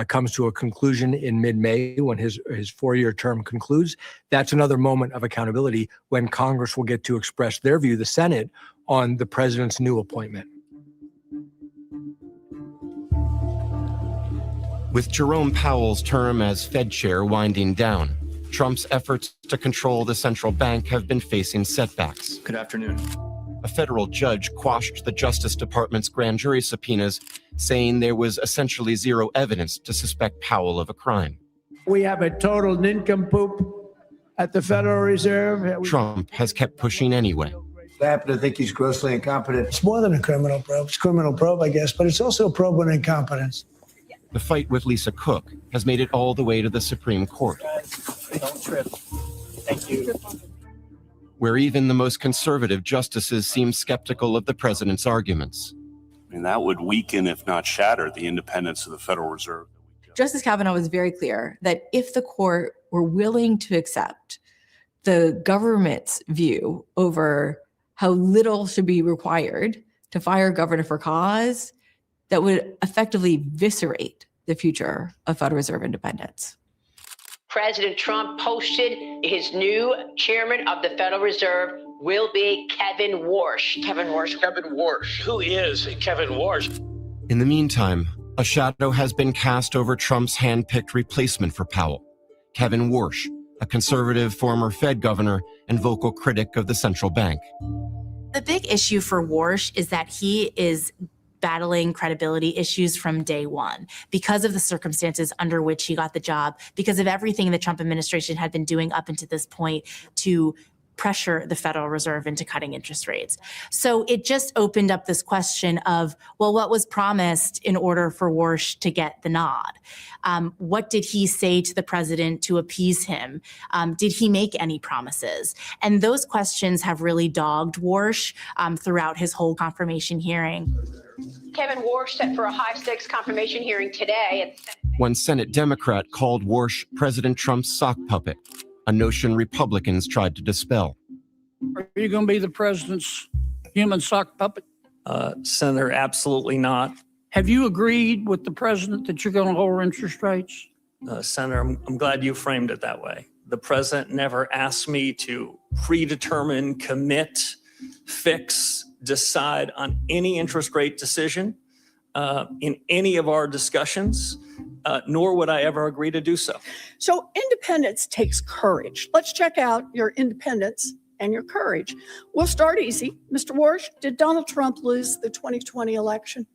comes to a conclusion in mid-May when his 4-year term concludes. That's another moment of accountability when Congress will get to express their view, the Senate, on the president's new appointment. With Jerome Powell's term as Fed chair winding down, Trump's efforts to control the central bank have been facing setbacks. Good afternoon. A federal judge quashed the Justice Department's grand jury subpoenas, saying there was essentially zero evidence to suspect Powell of a crime. We have a total nincompoop at the Federal Reserve. Trump has kept pushing anyway. I happen to think he's grossly incompetent. It's more than a criminal probe. It's a criminal probe, I guess, but it's also a probe on incompetence. The fight with Lisa Cook has made it all the way to the Supreme Court. Don't trip. Thank you. Where even the most conservative justices seem skeptical of the president's arguments. I mean, that would weaken, if not shatter, the independence of the Federal Reserve. Justice Kavanaugh was very clear that if the court were willing to accept the government's view over how little should be required to fire a governor for cause, that would effectively eviscerate the future of Federal Reserve independence. President Trump posted his new chairman of the Federal Reserve will be Kevin Warsh. Kevin Warsh. Kevin Warsh. Who is Kevin Warsh? In the meantime, a shadow has been cast over Trump's hand-picked replacement for Powell, Kevin Warsh, a conservative former Fed governor and vocal critic of the central bank. The big issue for Warsh is that he is battling credibility issues from day one because of the circumstances under which he got the job, because of everything the Trump administration had been doing up until this point to pressure the Federal Reserve into cutting interest rates. So it just opened up this question of, well, what was promised in order for Warsh to get the nod? What did he say to the president to appease him? Did he make any promises? And those questions have really dogged Warsh throughout his whole confirmation hearing. Kevin Warsh set for a high-stakes confirmation hearing today at the Senate. One Senate Democrat called Warsh President Trump's sock puppet, a notion Republicans tried to dispel. Are you going to be the president's human sock puppet? Senator, absolutely not. Have you agreed with the president that you're going to lower interest rates? Senator, I'm glad you framed it that way. The president never asked me to predetermine, commit, fix, decide on any interest rate decision in any of our discussions, nor would I ever agree to do so. So independence takes courage. Let's check out your independence and your courage. We'll start easy. Mr. Warsh, did Donald Trump lose the 2020 election?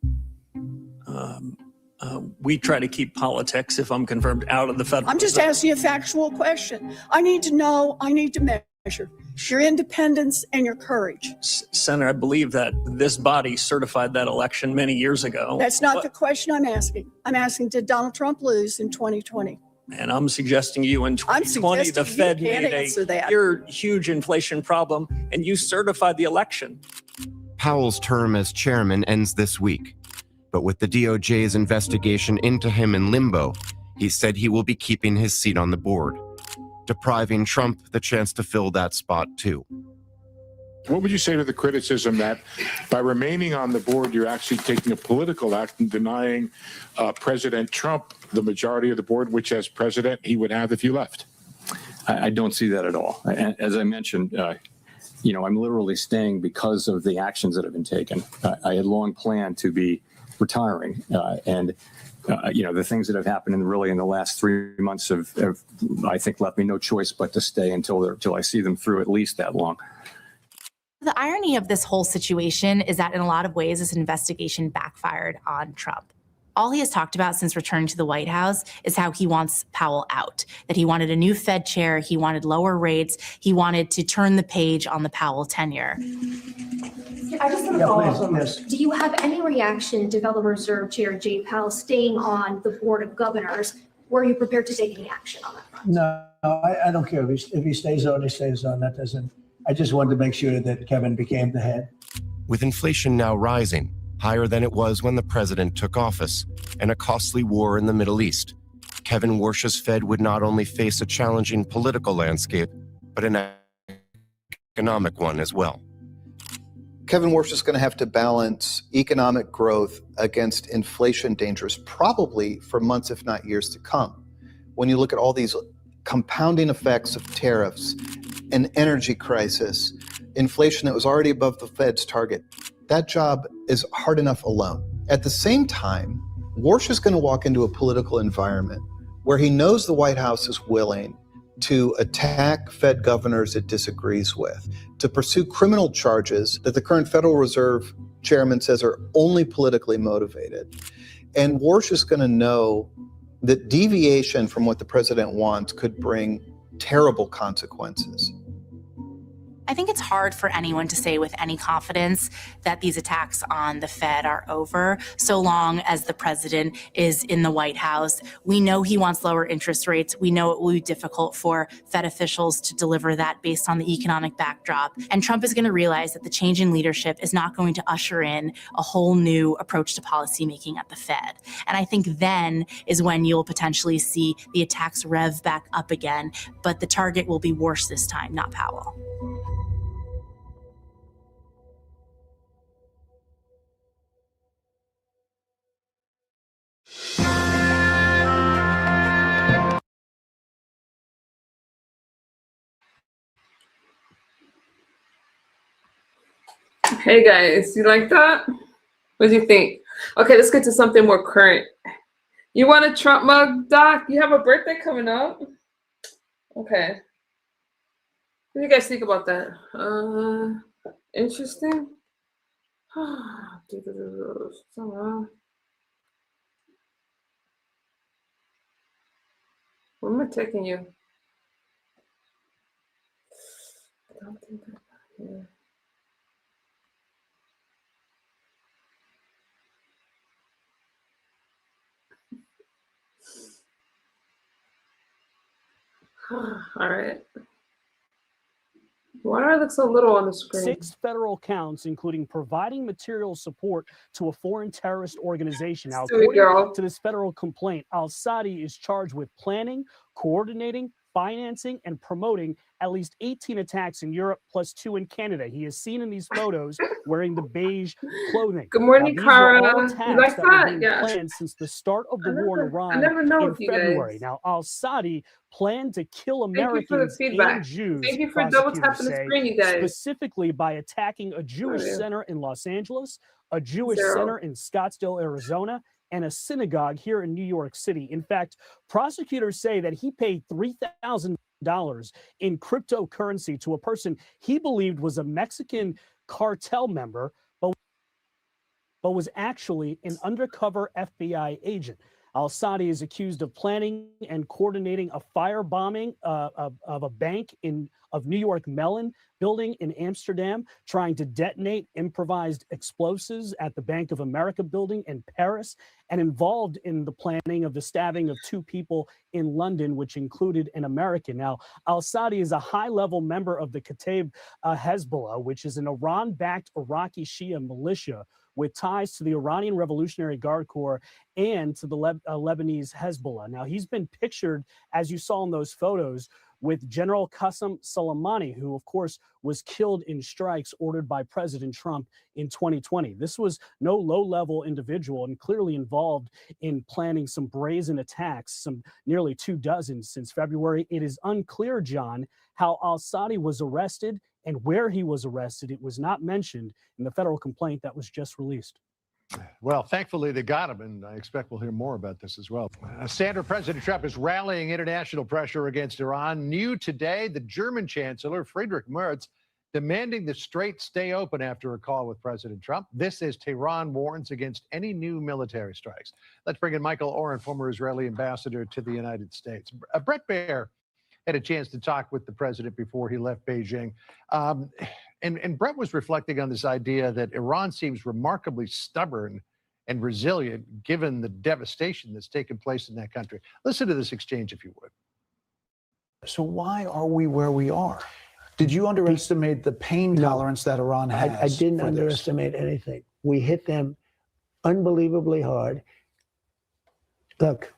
We try to keep politics, if I'm confirmed, out of the federal. I'm just asking a factual question. I need to know, I need to measure your independence and your courage. Senator, I believe that this body certified that election many years ago. That's not the question I'm asking. I'm asking, did Donald Trump lose in 2020? And I'm suggesting you in 2020, the Fed made a huge inflation problem, and you certified the election. Powell's term as chairman ends this week. But with the DOJ's investigation into him in limbo, he said he will be keeping his seat on the board, depriving Trump the chance to fill that spot too. What would you say to the criticism that by remaining on the board, you're actually taking a political act and denying President Trump the majority of the board, which as president he would have if you left? I don't see that at all. As I mentioned, I'm literally staying because of the actions that have been taken. I had long planned to be retiring, and the things that have happened in the last 3 months have I think left me no choice but to stay until I see them through at least that long. The irony of this whole situation is that in a lot of ways, this investigation backfired on Trump. All he has talked about since returning to the White House is how he wants Powell out, that he wanted a new Fed chair, he wanted lower rates, he wanted to turn the page on the Powell tenure. I just want to follow up on this. Do you have any reaction to Federal Reserve Chair Jay Powell staying on the Board of Governors? Were you prepared to take any action on that front? No, I don't care if he stays on, he stays on. That doesn't. I just wanted to make sure that Kevin became the head. With inflation now rising, higher than it was when the president took office, and a costly war in the Middle East, Kevin Warsh's Fed would not only face a challenging political landscape, but an economic one as well. Kevin Warsh is going to have to balance economic growth against inflation dangers, probably for months, if not years to come. When you look at all these compounding effects of tariffs, an energy crisis, inflation that was already above the Fed's target, that job is hard enough alone. At the same time, Warsh is going to walk into a political environment where he knows the White House is willing to attack Fed governors it disagrees with, to pursue criminal charges that the current Federal Reserve chairman says are only politically motivated. And Warsh is going to know that deviation from what the president wants could bring terrible consequences. I think it's hard for anyone to say with any confidence that these attacks on the Fed are over, so long as the president is in the White House. We know he wants lower interest rates. We know it will be difficult for Fed officials to deliver that based on the economic backdrop. And Trump is going to realize that the change in leadership is not going to usher in a whole new approach to policymaking at the Fed. And I think then is when you'll potentially see the attacks rev back up again, but the target will be Warsh this time, not Powell. Hey guys, you like that? What do you think? Okay, let's get to something more current. You want a Trump mug, Doc? You have a birthday coming up? Okay. What do you guys think about that? Interesting. Where am I taking you? I don't think I'm here. All right. Wow. Why do I look so little on the screen? 6 federal counts, including providing material support to a foreign terrorist organization. Now, according to this federal complaint, al-Sadi is charged with planning, coordinating, financing, and promoting at least 18 attacks in Europe plus 2 in Canada. He is seen in these photos wearing the beige clothing. Good morning, now, these were all Cara. attacks You like that were that? being Yeah. planned since the start of the war in Iran never know in with you February. guys. Now, al-Sadi planned to kill Thank you for the Americans feedback. and Jews, Thank you for double prosecutors tapping the say, screen, you guys. specifically by attacking a Jewish yeah. center in Los Angeles, a Jewish 0. center in Scottsdale, Arizona, and a synagogue here in New York City. In fact, prosecutors say that he paid $3,000 in cryptocurrency to a person he believed was a Mexican cartel member, but was actually an undercover FBI agent. Al-Sadi is accused of planning and coordinating a firebombing of a bank of New York Mellon building in Amsterdam, trying to detonate improvised explosives at the Bank of America building in Paris, and involved in the planning of the stabbing of 2 people in London, which included an American. Now, al-Sadi is a high-level member of the Kataib Hezbollah, which is an Iran-backed Iraqi Shia militia with ties to the Iranian Revolutionary Guard Corps and to the Lebanese Hezbollah. Now, he's been pictured, as you saw in those photos, with General Qasem Soleimani, who, of course, was killed in strikes ordered by President Trump in 2020. This was no low-level individual and clearly involved in planning some brazen attacks, some nearly 2 dozen since February. It is unclear, John, how al-Sadi was arrested and where he was arrested. It was not mentioned in the federal complaint that was just released. Well, thankfully they got him, and I expect we'll hear more about this as well. Sandra, President Trump is rallying international pressure against Iran. New today, the German Chancellor, Friedrich Merz, demanding the Strait stay open after a call with President Trump. This as Tehran warns against any new military strikes. Let's bring in Michael Oren, former Israeli ambassador to the United States. Bret Baier had a chance to talk with the president before he left Beijing. And Bret was reflecting on this idea that Iran seems remarkably stubborn and resilient given the devastation that's taken place in that country. Listen to this exchange, if you would. So why are we where we are? Did you underestimate the pain tolerance that Iran has? I didn't for this? underestimate anything. We hit them unbelievably hard. Look,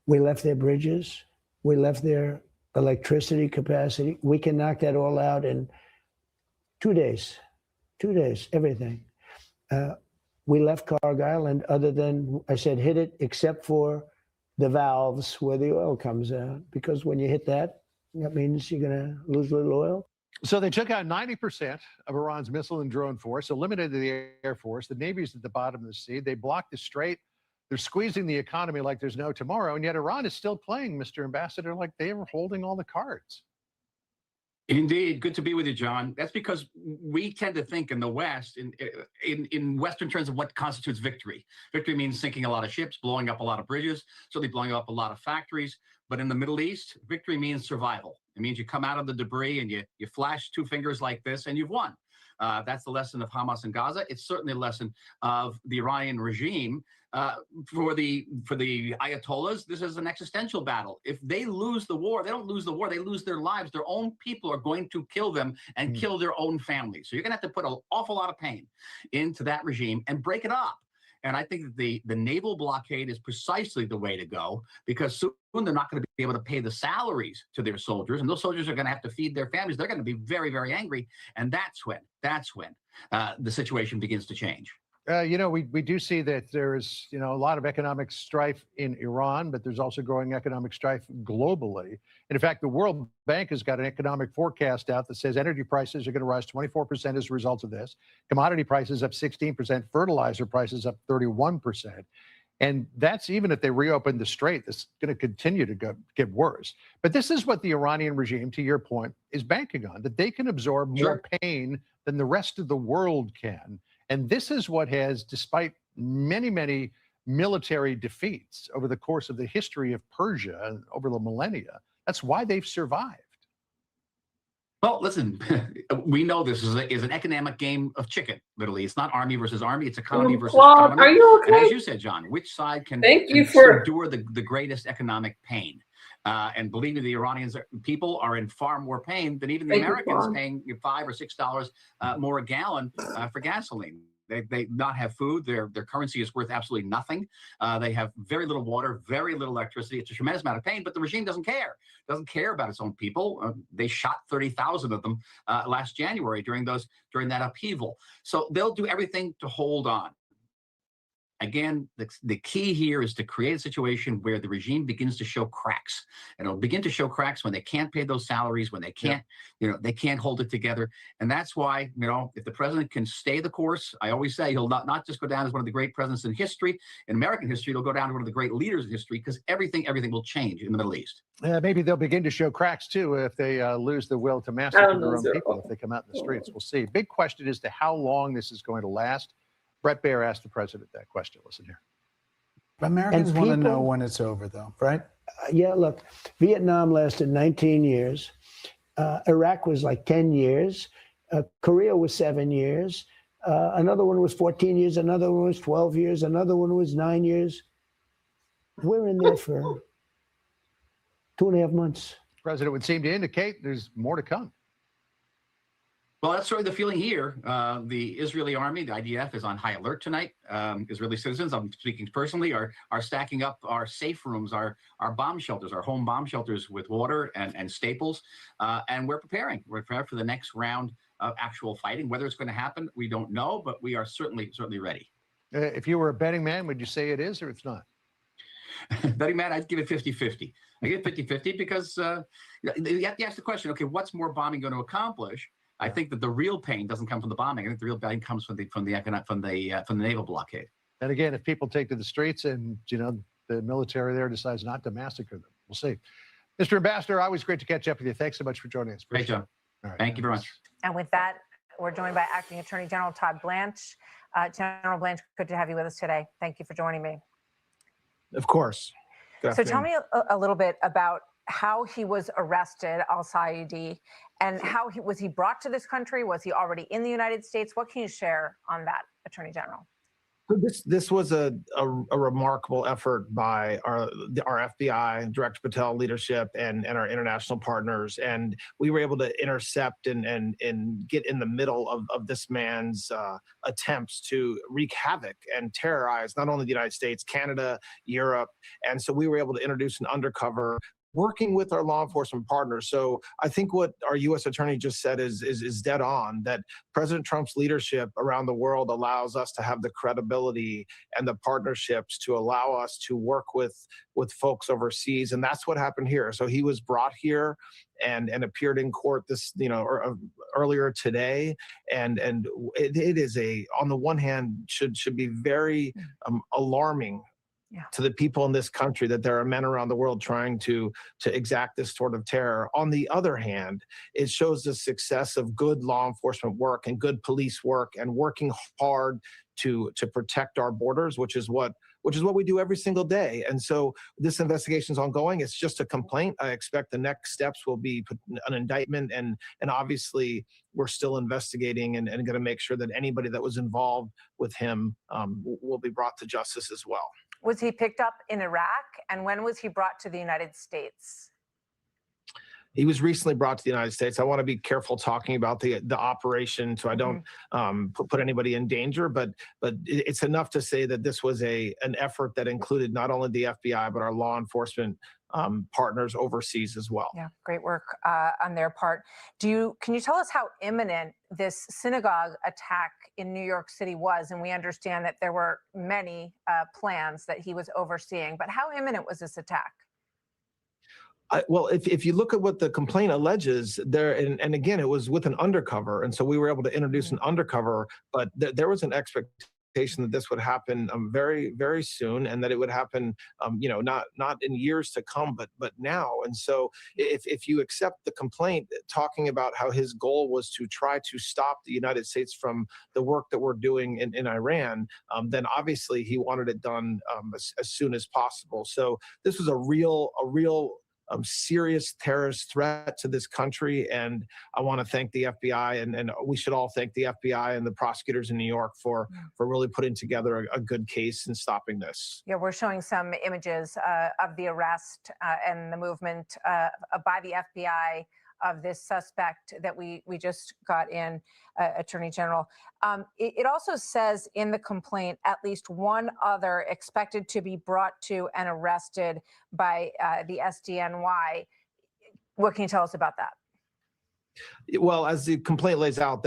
we left their bridges. We left their electricity capacity. We can knock that all out in 2 days. 2 days, everything. We left Cargill, and other than, I said, hit it, except for the valves where the oil comes out. Because when you hit that, that means you're going to lose a little oil. So they took out 90% of Iran's missile and drone force, eliminated the Air Force. The Navy's at the bottom of the sea. They blocked the Strait. They're squeezing the economy like there's no tomorrow. And yet Iran is still playing, Mr. Ambassador, like they were holding all the cards. Indeed. Good to be with you, John. That's because we tend to think in the West, in Western terms of what constitutes victory. Victory means sinking a lot of ships, blowing up a lot of bridges, certainly blowing up a lot of factories. But in the Middle East, victory means survival. It means you come out of the debris and you flash 2 fingers like this and you've won. That's the lesson of Hamas and Gaza. It's certainly a lesson of the Iranian regime. For the Ayatollahs, this is an existential battle. If they lose the war, they don't lose the war, they lose their lives. Their own people are going to kill them and kill their own families. So you're going to have to put an awful lot of pain into that regime and break it up. And I think that the naval blockade is precisely the way to go, because soon they're not going to be able to pay the salaries to their soldiers, and those soldiers are going to have to feed their families. They're going to be very, very angry, and that's when the situation begins to change. We do see that there is, a lot of economic strife in Iran, but there's also growing economic strife globally. And in fact, the World Bank has got an economic forecast out that says energy prices are going to rise 24% as a result of this. Commodity prices up 16%, fertilizer prices up 31%. And that's even if they reopen the Strait, that's going to continue to get worse. But this is what the Iranian regime, to your point, is banking on, that they can absorb more pain than the rest of the world can. And this is what has, despite many, many military defeats over the course of the history of Persia and over the millennia, that's why they've survived. Well, listen, we know this is an economic game of chicken, literally. It's not army versus army, it's economy versus economy. Are you okay? And as you said, John, which side can endure the greatest economic pain? And believe me, the Iranians people are in far more pain than even the Thank you, Americans, Juan. paying $5 or $6 more a gallon for gasoline. They not have food. Their currency is worth absolutely nothing. They have very little water, very little electricity. It's a tremendous amount of pain, but the regime doesn't care. Doesn't care about its own people. They shot 30,000 of them last January during that upheaval. So they'll do everything to hold on. Again, the key here is to create a situation where the regime begins to show cracks, and it'll begin to show cracks when they can't pay those salaries, when they can't, they can't hold it together. And that's why, if the president can stay the course, I always say he'll not just go down as one of the great presidents in history, in American history, he'll go down as one of the great leaders in history, because everything will change in the Middle East. Maybe they'll begin to show cracks too if they lose the will to massacre their own people, if they come out in the streets. We'll see. Big question as to how long this is going to last. Brett Baer asked the president that question. Listen here. Americans want to know when it's over, though, right? Yeah, look, Vietnam lasted 19 years. Iraq was like 10 years. Korea was 7 years. Another one was 14 years. Another one was 12 years. Another one was 9 years. We're in there for 2.5 months. The president would seem to indicate there's more to come. Well, that's sort of the feeling here. The Israeli army, the IDF, is on high alert tonight. Israeli citizens, I'm speaking personally, are stacking up our safe rooms, our bomb shelters, our home bomb shelters with water and staples. And we're preparing. We're prepared for the next round of actual fighting. Whether it's going to happen, we don't know, but we are certainly ready. If you were a betting man, would you say it is or it's not? Betting man, I'd give it 50-50. I give it 50-50 because you have to ask the question, okay, what's more bombing going to accomplish? I think that the real pain doesn't come from the bombing. I think the real pain comes from the naval blockade. And again, if people take to the streets and the military there decides not to massacre them, we'll see. Mr. Ambassador, always great to catch up with you. Thanks so much for joining us. Great, John. Thank you very much. And with that, we're joined by Acting Attorney General Todd Blanche. General Blanche, good to have you with us today. Thank you for joining me. Of course. So tell me a little bit about how he was arrested, al-Saidi, and how was he brought to this country? Was he already in the United States? What can you share on that, Attorney General? This was a remarkable effort by our FBI, Director Patel leadership, and our international partners. And we were able to intercept and get in the middle of this man's attempts to wreak havoc and terrorize not only the United States, Canada, Europe. And so we were able to introduce an undercover working with our law enforcement partners. So I think what our U.S. attorney just said is dead on, that President Trump's leadership around the world allows us to have the credibility and the partnerships to allow us to work with folks overseas. And that's what happened here. So he was brought here and appeared in court earlier today. And it is on the one hand, should be very alarming to the people in this country that there are men around the world trying to exact this sort of terror. On the other hand, it shows the success of good law enforcement work and good police work and working hard to protect our borders, which is what we do every single day. And so this investigation is ongoing. It's just a complaint. I expect the next steps will be an indictment, and obviously we're still investigating and going to make sure that anybody that was involved with him will be brought to justice as well. Was he picked up in Iraq, and when was he brought to the United States? He was recently brought to the United States. I want to be careful talking about the operation so I don't put anybody in danger, but it's enough to say that this was an effort that included not only the FBI, but our law enforcement partners overseas as well. Yeah, great work on their part. Can you tell us how imminent this synagogue attack in New York City was? And we understand that there were many plans that he was overseeing, but how imminent was this attack? Well, if you look at what the complaint alleges there, and again, it was with an undercover. And so we were able to introduce an undercover, but there was an expectation that this would happen very, very soon, and that it would happen, not in years to come, but now. And so if you accept the complaint talking about how his goal was to try to stop the United States from the work that we're doing in Iran, then obviously he wanted it done as soon as possible. So this was a real serious terrorist threat to this country. And I want to thank the FBI, and we should all thank the FBI and the prosecutors in New York for really putting together a good case and stopping this. Yeah, we're showing some images of the arrest and the movement by the FBI of this suspect that we just got in, Attorney General. It also says in the complaint at least one other expected to be brought to and arrested by the SDNY. What can you tell us about that? Well, as the complaint lays out,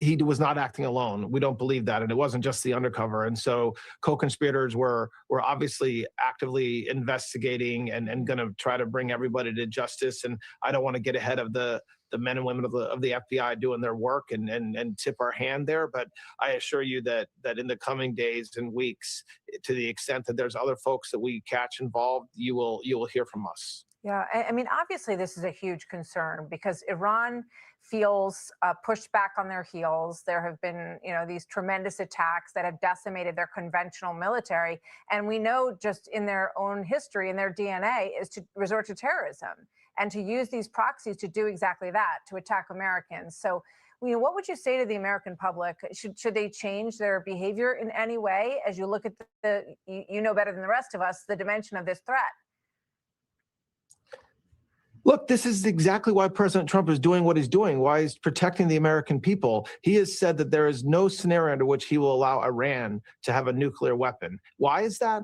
he was not acting alone. We don't believe that, and it wasn't just the undercover. And so co-conspirators were obviously actively investigating and going to try to bring everybody to justice. And I don't want to get ahead of the men and women of the FBI doing their work and tip our hand there. But I assure you that in the coming days and weeks, to the extent that there's other folks that we catch involved, you will hear from us. Yeah, I mean, obviously this is a huge concern because Iran feels pushed back on their heels. There have been, these tremendous attacks that have decimated their conventional military. And we know just in their own history and their DNA is to resort to terrorism and to use these proxies to do exactly that, to attack Americans. So, what would you say to the American public? Should they change their behavior in any way as you look at you know better than the rest of us, the dimension of this threat? Look, this is exactly why President Trump is doing what he's doing, why he's protecting the American people. He has said that there is no scenario under which he will allow Iran to have a nuclear weapon. Why is that?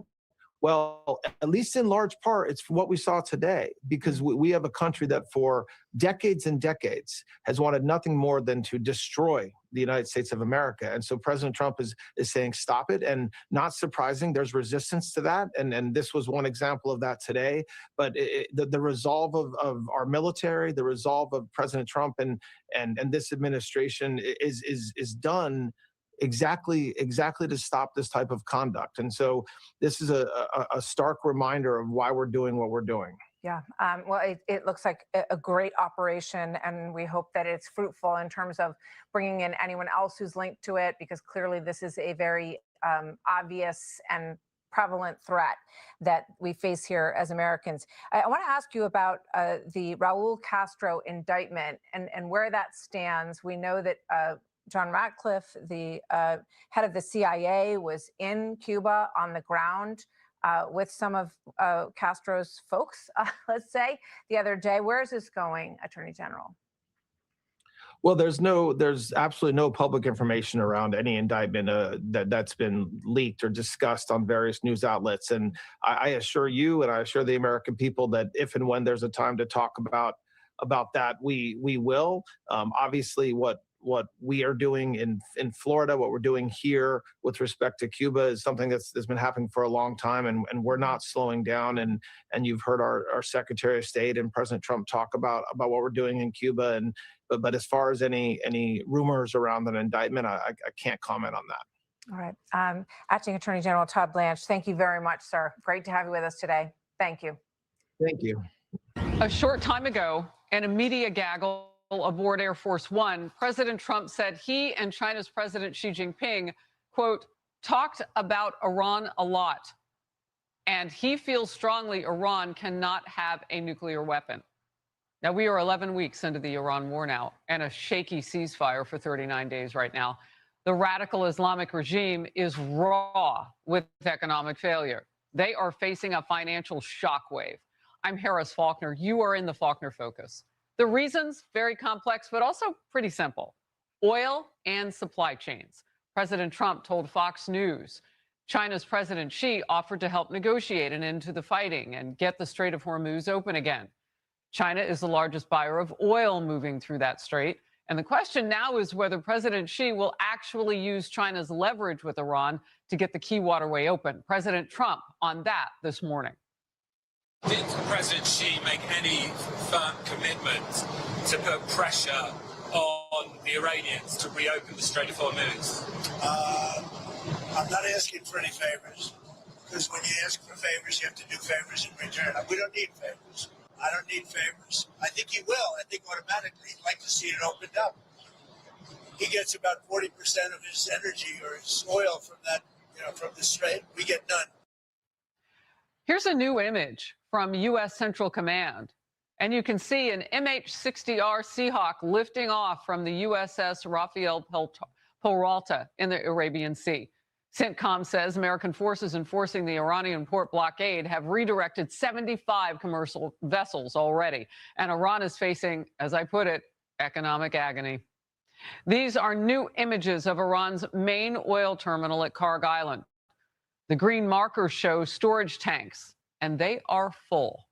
Well, at least in large part, it's what we saw today, because we have a country that for decades and decades has wanted nothing more than to destroy the United States of America. And so President Trump is saying, stop it. And not surprising, there's resistance to that. And this was one example of that today. But the resolve of our military, the resolve of President Trump and this administration is done exactly to stop this type of conduct. And so this is a stark reminder of why we're doing what we're doing. Yeah, well, it looks like a great operation, and we hope that it's fruitful in terms of bringing in anyone else who's linked to it, because clearly this is a very obvious and prevalent threat that we face here as Americans. I want to ask you about the Raul Castro indictment and where that stands. We know that John Ratcliffe, the head of the CIA, was in Cuba on the ground with some of Castro's folks, let's say, the other day. Where is this going, Attorney General? Well, there's absolutely no public information around any indictment that's been leaked or discussed on various news outlets. And I assure you, and I assure the American people, that if and when there's a time to talk about that, we will. Obviously, what we are doing in Florida, what we're doing here with respect to Cuba is something that's been happening for a long time, and we're not slowing down. And you've heard our Secretary of State and President Trump talk about what we're doing in Cuba. But as far as any rumors around an indictment, I can't comment on that. All right. Acting Attorney General Todd Blanche, thank you very much, sir. Great to have you with us today. Thank you. Thank you. A short time ago, in a media gaggle aboard Air Force One, President Trump said he and China's President Xi Jinping, quote, talked about Iran a lot, and he feels strongly Iran cannot have a nuclear weapon. Now, we are 11 weeks into the Iran war now, and a shaky ceasefire for 39 days right now. The radical Islamic regime is raw with economic failure. They are facing a financial shockwave. I'm Harris Faulkner. You are in the Faulkner Focus. The reasons, very complex, but also pretty simple. Oil and supply chains. President Trump told Fox News China's President Xi offered to help negotiate an end to the fighting and get the Strait of Hormuz open again. China is the largest buyer of oil moving through that strait. And the question now is whether President Xi will actually use China's leverage with Iran to get the key waterway open. President Trump on that this morning. Did President Xi make any firm commitment to put pressure on the Iranians to reopen the Strait of Hormuz? I'm not asking for any favors, because when you ask for favors, you have to do favors in return. We don't need favors. I don't need favors. I think he will. I think automatically he'd like to see it opened up. He gets about 40% of his energy or his oil from that, from the strait. We get none. Here's a new image from U.S. Central Command. And you can see an MH-60R Seahawk lifting off from the USS Rafael Peralta in the Arabian Sea. CENTCOM says American forces enforcing the Iranian port blockade have redirected 75 commercial vessels already. And Iran is facing, as I put it, economic agony. These are new images of Iran's main oil terminal at Karg Island. The green markers show storage tanks, and they are full.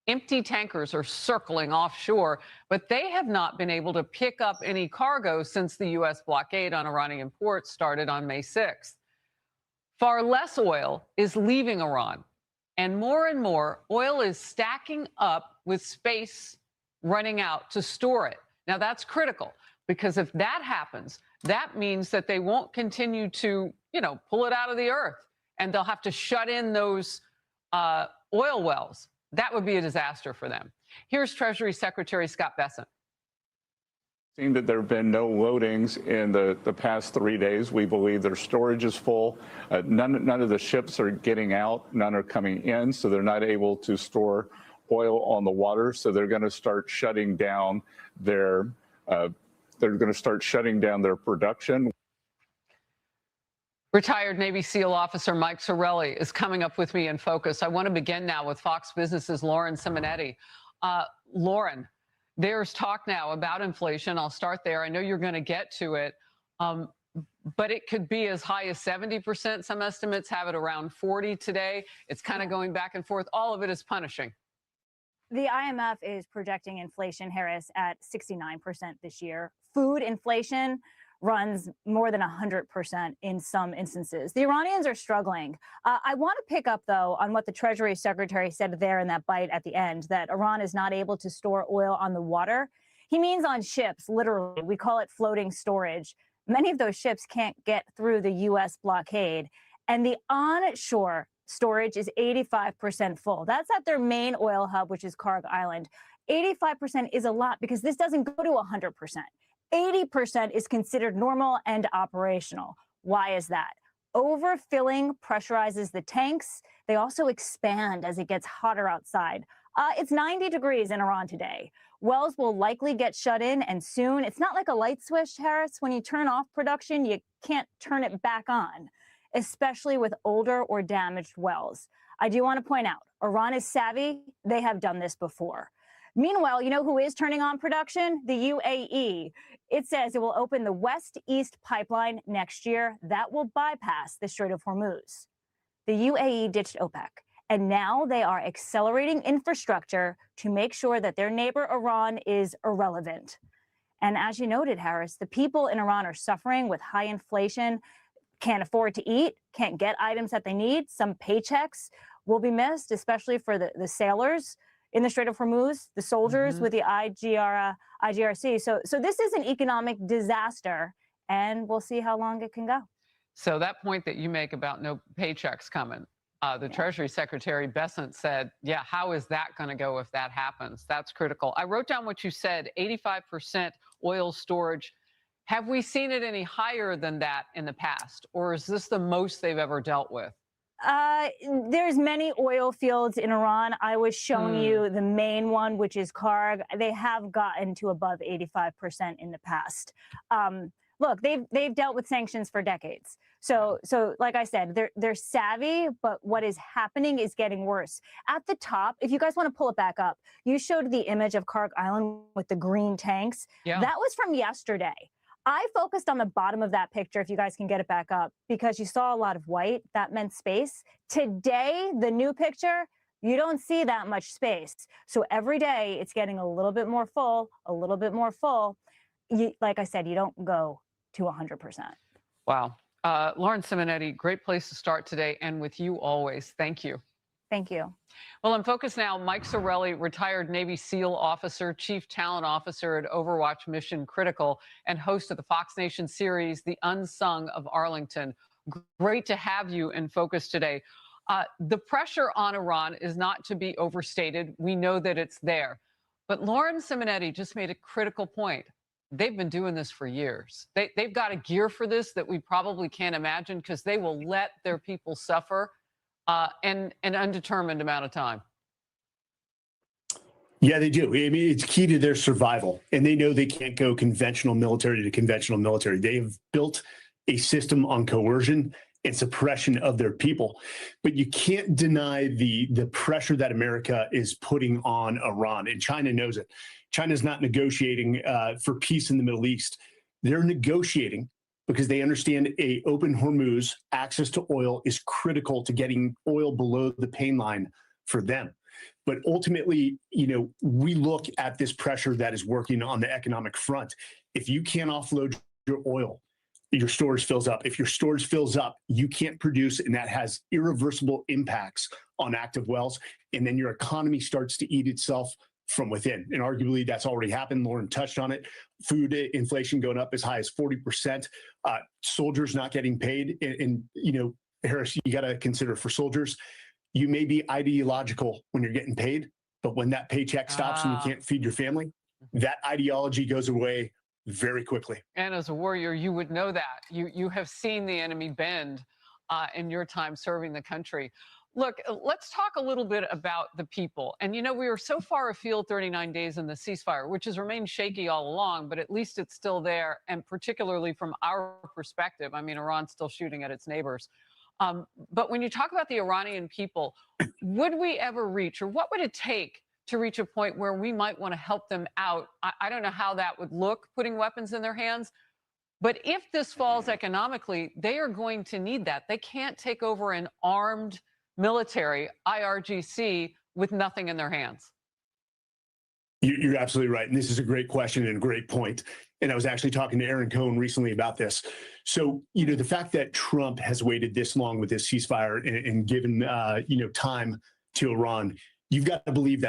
Empty tankers are circling offshore, but they have not been able to pick up any cargo since the U.S. blockade on Iranian ports started on May 6th. Far less oil is leaving Iran, and more oil is stacking up with space running out to store it. Now, that's critical, because if that happens, that means that they won't continue to, pull it out of the earth, and they'll have to shut in those oil wells. That would be a disaster for them. Here's Treasury Secretary Scott Bessent. Seeing that there have been no loadings in the past 3 days, we believe their storage is full. None of the ships are getting out. None are coming in, so they're not able to store oil on the water. So they're going to start shutting down their production. Retired Navy SEAL officer Mike Sorelli is coming up with me in focus. I want to begin now with Fox Business's Lauren Simonetti. Lauren, there's talk now about inflation. I'll start there. I know you're going to get to it, but it could be as high as 70%. Some estimates have it around 40 today. It's kind of going back and forth. All of it is punishing. The IMF is projecting inflation, Harris, at 69% this year. Food inflation runs more than 100% in some instances. The Iranians are struggling. I want to pick up, though, on what the Treasury Secretary said there in that bite at the end, that Iran is not able to store oil on the water. He means on ships, literally. We call it floating storage. Many of those ships can't get through the U.S. blockade, and the onshore storage is 85% full. That's at their main oil hub, which is Karg Island. 85% is a lot because this doesn't go to 100%. 80% is considered normal and operational. Why is that? Overfilling pressurizes the tanks. They also expand as it gets hotter outside. It's 90 degrees in Iran today. Wells will likely get shut in, and soon. It's not like a light switch, Harris. When you turn off production, you can't turn it back on, especially with older or damaged wells. I do want to point out, Iran is savvy. They have done this before. Meanwhile, you know who is turning on production? The UAE. It says it will open the West-East pipeline next year. That will bypass the Strait of Hormuz. The UAE ditched OPEC, and now they are accelerating infrastructure to make sure that their neighbor Iran is irrelevant. And as you noted, Harris, the people in Iran are suffering with high inflation, can't afford to eat, can't get items that they need. Some paychecks will be missed, especially for the sailors in the Strait of Hormuz, the soldiers with the IGRC. So this is an economic disaster, and we'll see how long it can go. So that point that you make about no paychecks coming, the Treasury Secretary Bessent said, yeah, how is that going to go if that happens? That's critical. I wrote down what you said, 85% oil storage. Have we seen it any higher than that in the past, or is this the most they've ever dealt with? There's many oil fields in Iran. I was showing you the main one, which is Karg. They have gotten to above 85% in the past. Look, they've dealt with sanctions for decades. So like I said, they're savvy, but what is happening is getting worse. At the top, if you guys want to pull it back up, you showed the image of Karg Island with the green tanks. Yeah. That was from yesterday. I focused on the bottom of that picture, if you guys can get it back up, because you saw a lot of white. That meant space. Today, the new picture, you don't see that much space. So every day, it's getting a little bit more full, a little bit more full. Like I said, you don't go to 100%. Wow. Lauren Simonetti, great place to start today, and with you always. Thank you. Thank you. Well, in focus now, Mike Sorelli, retired Navy SEAL officer, chief talent officer at Overwatch Mission Critical, and host of the Fox Nation series, The Unsung of Arlington. Great to have you in focus today. The pressure on Iran is not to be overstated. We know that it's there. But Lauren Simonetti just made a critical point. They've been doing this for years. They've got a gear for this that we probably can't imagine, because they will let their people suffer in an undetermined amount of time. Yeah, they do. I mean, it's key to their survival, and they know they can't go conventional military to conventional military. They have built a system on coercion and suppression of their people. But you can't deny the pressure that America is putting on Iran, and China knows it. China's not negotiating for peace in the Middle East. They're negotiating because they understand a open Hormuz, access to oil is critical to getting oil below the pain line for them. But ultimately, we look at this pressure that is working on the economic front. If you can't offload your oil, your storage fills up. If your storage fills up, you can't produce, and that has irreversible impacts on active wells. And then your economy starts to eat itself from within. And arguably, that's already happened. Lauren touched on it. Food inflation going up as high as 40%. Soldiers not getting paid. And Harris, you got to consider for soldiers, you may be ideological when you're getting paid, but when that paycheck stops and you can't feed your family, that ideology goes away very quickly. And as a warrior, you would know that. You have seen the enemy bend in your time serving the country. Look, let's talk a little bit about the people. And we were so far afield 39 days in the ceasefire, which has remained shaky all along, but at least it's still there. And particularly from our perspective, I mean, Iran's still shooting at its neighbors. But when you talk about the Iranian people, would we ever reach, or what would it take to reach a point where we might want to help them out? I don't know how that would look, putting weapons in their hands. But if this falls economically, they are going to need that. They can't take over an armed military, IRGC, with nothing in their hands. You're absolutely right. And this is a great question and a great point. And I was actually talking to Aaron Cohen recently about this. So, the fact that Trump has waited this long with this ceasefire and given, time to Iran, you've got to believe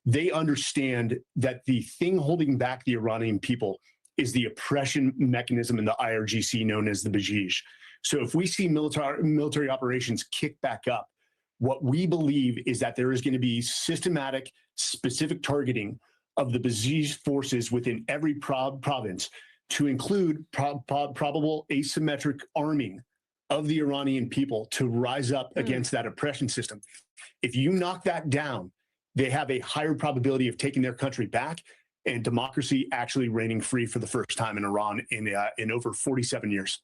they understand that the thing holding back the Iranian people is the oppression mechanism in the IRGC known as the Basij. So if we see military operations kick back up, what we believe is that there is going to be systematic, specific targeting of the Basij forces within every province to include probable asymmetric arming of the Iranian people to rise up against that oppression system. If you knock that down, they have a higher probability of taking their country back and democracy actually reigning free for the first time in Iran in over 47 years.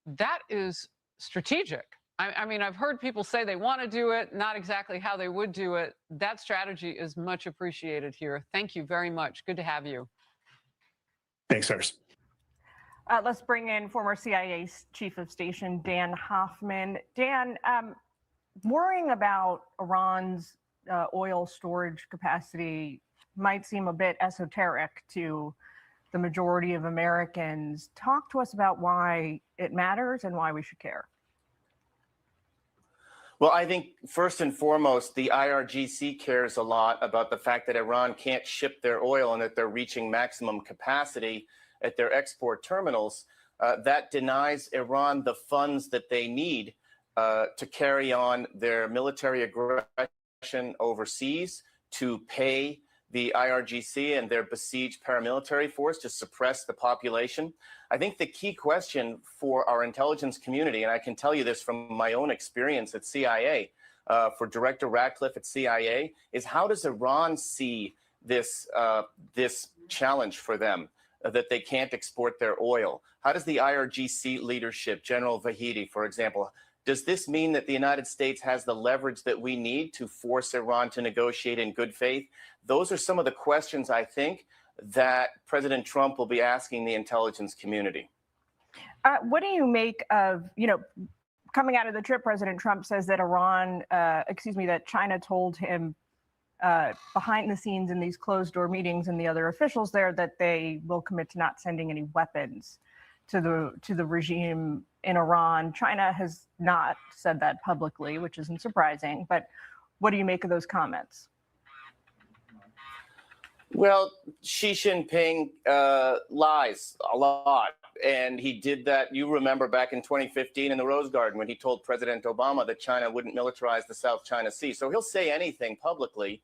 That is strategic. I mean, I've heard people say they want to do it, not exactly how they would do it. That strategy is much appreciated here. Thank you very much. Good to have you. Thanks, Harris. Let's bring in former CIA Chief of Station Dan Hoffman. Dan, worrying about Iran's oil storage capacity might seem a bit esoteric to the majority of Americans. Talk to us about why it matters and why we should care. Well, I think first and foremost, the IRGC cares a lot about the fact that Iran can't ship their oil and that they're reaching maximum capacity at their export terminals. That denies Iran the funds that they need to carry on their military aggression overseas, to pay the IRGC and their besieged paramilitary force to suppress the population. I think the key question for our intelligence community, and I can tell you this from my own experience at CIA, for Director Ratcliffe at CIA, is how does Iran see this challenge for them, that they can't export their oil? How does the IRGC leadership, General Vahidi, for example, does this mean that the United States has the leverage that we need to force Iran to negotiate in good faith? Those are some of the questions, I think, that President Trump will be asking the intelligence community. What do you make of, coming out of the trip, President Trump says that that China told him behind the scenes in these closed door meetings and the other officials there that they will commit to not sending any weapons to the regime in Iran. China has not said that publicly, which isn't surprising, but what do you make of those comments? Well, Xi Jinping lies a lot, and he did that, you remember, back in 2015 in the Rose Garden when he told President Obama that China wouldn't militarize the South China Sea. So he'll say anything publicly.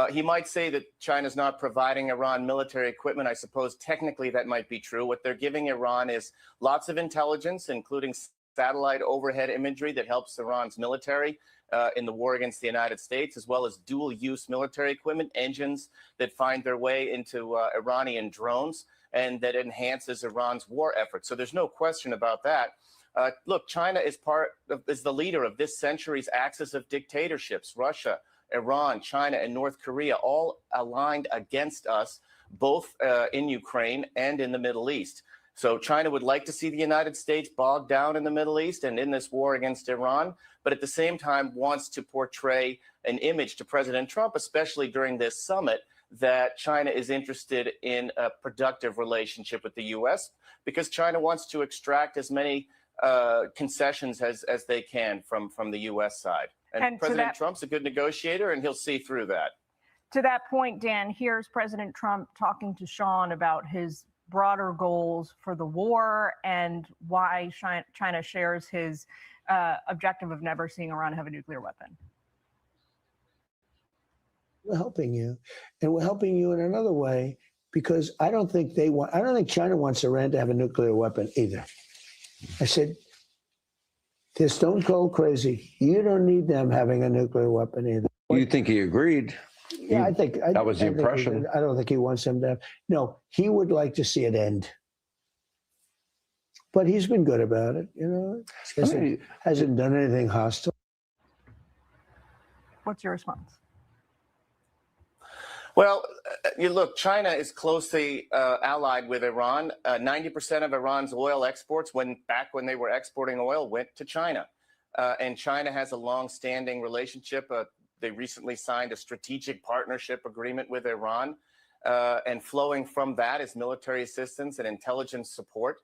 He might say that China's not providing Iran military equipment. I suppose technically that might be true. What they're giving Iran is lots of intelligence, including satellite overhead imagery that helps Iran's military in the war against the United States, as well as dual-use military equipment, engines that find their way into Iranian drones, and that enhances Iran's war effort. So there's no question about that. Look, China is the leader of this century's axis of dictatorships. Russia, Iran, China, and North Korea all aligned against us, both in Ukraine and in the Middle East. So China would like to see the United States bogged down in the Middle East and in this war against Iran, but at the same time wants to portray an image to President Trump, especially during this summit, that China is interested in a productive relationship with the U.S. because China wants to extract as many concessions as they can from the U.S. side. And President Trump's a good negotiator, and he'll see through that. To that point, Dan, here's President Trump talking to Sean about his broader goals for the war and why China shares his objective of never seeing Iran have a nuclear weapon. We're helping you, and we're helping you in another way because I don't think China wants Iran to have a nuclear weapon either. I said, just don't go crazy. You don't need them having a nuclear weapon either. You think he agreed? Yeah, I think that was the impression. I don't think he wants them to have. No, he would like to see it end. But he's been good about it, you know. Hasn't done anything hostile. What's your response? Well, you look, China is closely allied with Iran. 90% of Iran's oil exports, back when they were exporting oil, went to China. And China has a long-standing relationship. They recently signed a strategic partnership agreement with Iran. And flowing from that is military assistance and intelligence support.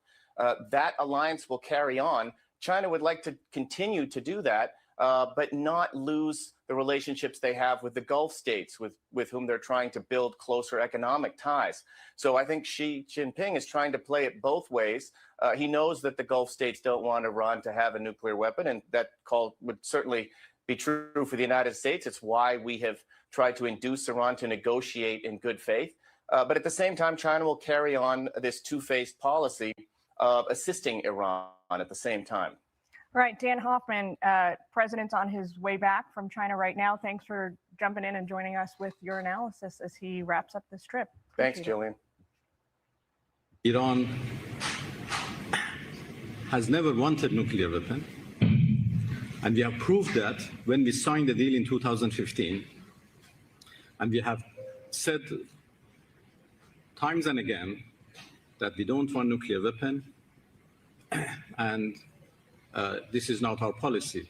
That alliance will carry on. China would like to continue to do that, but not lose the relationships they have with the Gulf states, with whom they're trying to build closer economic ties. So I think Xi Jinping is trying to play it both ways. He knows that the Gulf states don't want Iran to have a nuclear weapon, and that call would certainly be true for the United States. It's why we have tried to induce Iran to negotiate in good faith. But at the same time, China will carry on this two-faced policy of assisting Iran at the same time. All right, Dan Hoffman, President's on his way back from China right now. Thanks for jumping in and joining us with your analysis as he wraps up this trip. Thanks, Jillian. Iran has never wanted nuclear weapon. And we have proved that when we signed the deal in 2015. And we have said times and again that we don't want nuclear weapon. And this is not our policy.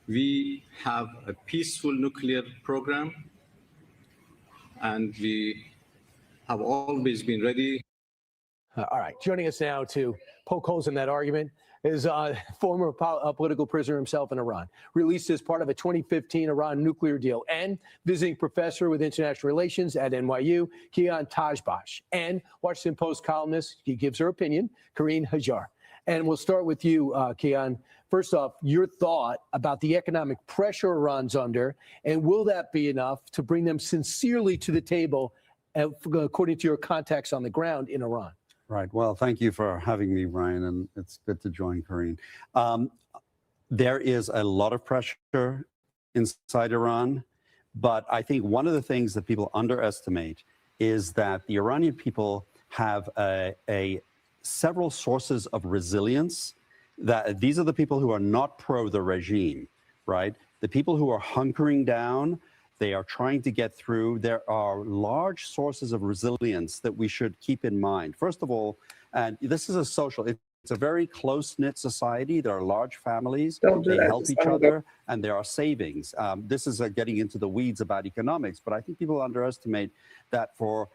We have a peaceful nuclear program, and we have always been ready. All right, joining us now to poke holes in that argument is former political prisoner himself in Iran, released as part of a 2015 Iran nuclear deal, and visiting professor with international relations at NYU, Kian Tajbakhsh, and Washington Post columnist, he gives her opinion, Karine Hajar. And we'll start with you, Kian. First off, your thought about the economic pressure Iran's under, and will that be enough to bring them sincerely to the table, according to your contacts on the ground in Iran? Right. Well, thank you for having me, Ryan, and it's good to join Karine. There is a lot of pressure inside Iran, but I think one of the things that people underestimate is that the Iranian people have several sources of resilience. That these are the people who are not pro the regime, right? The people who are hunkering down, they are trying to get through. There are large sources of resilience that we should keep in mind. First of all, and this is it's a very close-knit society. There are large families, they help each other, and there are savings. This is getting into the weeds about economics, but I think people underestimate that for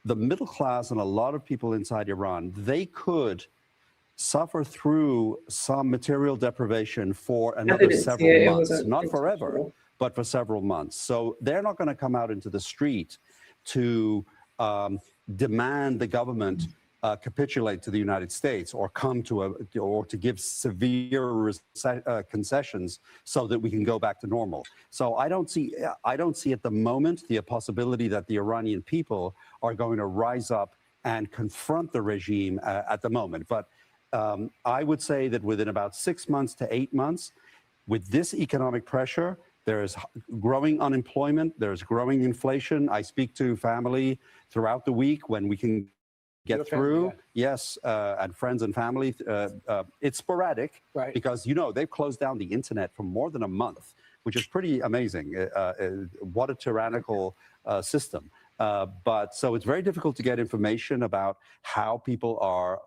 the middle class and a lot of people inside Iran, they could suffer through some material deprivation for another several months, not forever, but for several months. So they're not going to come out into the street to demand the government capitulate to the United States or come to or to give severe concessions so that we can go back to normal. So I don't see at the moment the possibility that the Iranian people are going to rise up and confront the regime at the moment. But I would say that within about 6 months to 8 months, with this economic pressure, there is growing unemployment, there's growing inflation. I speak to family throughout the week when we can get through. Yes, and friends and family. It's sporadic, right? Because, you know, they've closed down the internet for more than a month, which is pretty amazing. What a tyrannical system. But so it's very difficult to get information about how people are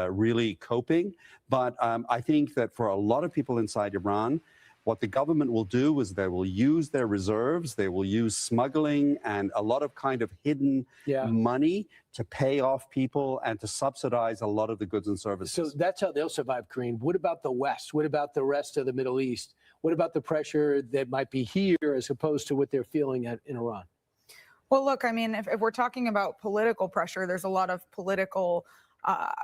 really coping. But I think that for a lot of people inside Iran, what the government will do is they will use their reserves, they will use smuggling and a lot of kind of hidden money to pay off people and to subsidize a lot of the goods and services. So that's how they'll survive, Karine. What about the West? What about the rest of the Middle East? What about the pressure that might be here as opposed to what they're feeling in Iran? Well, look, I mean, if we're talking about political pressure, there's a lot of political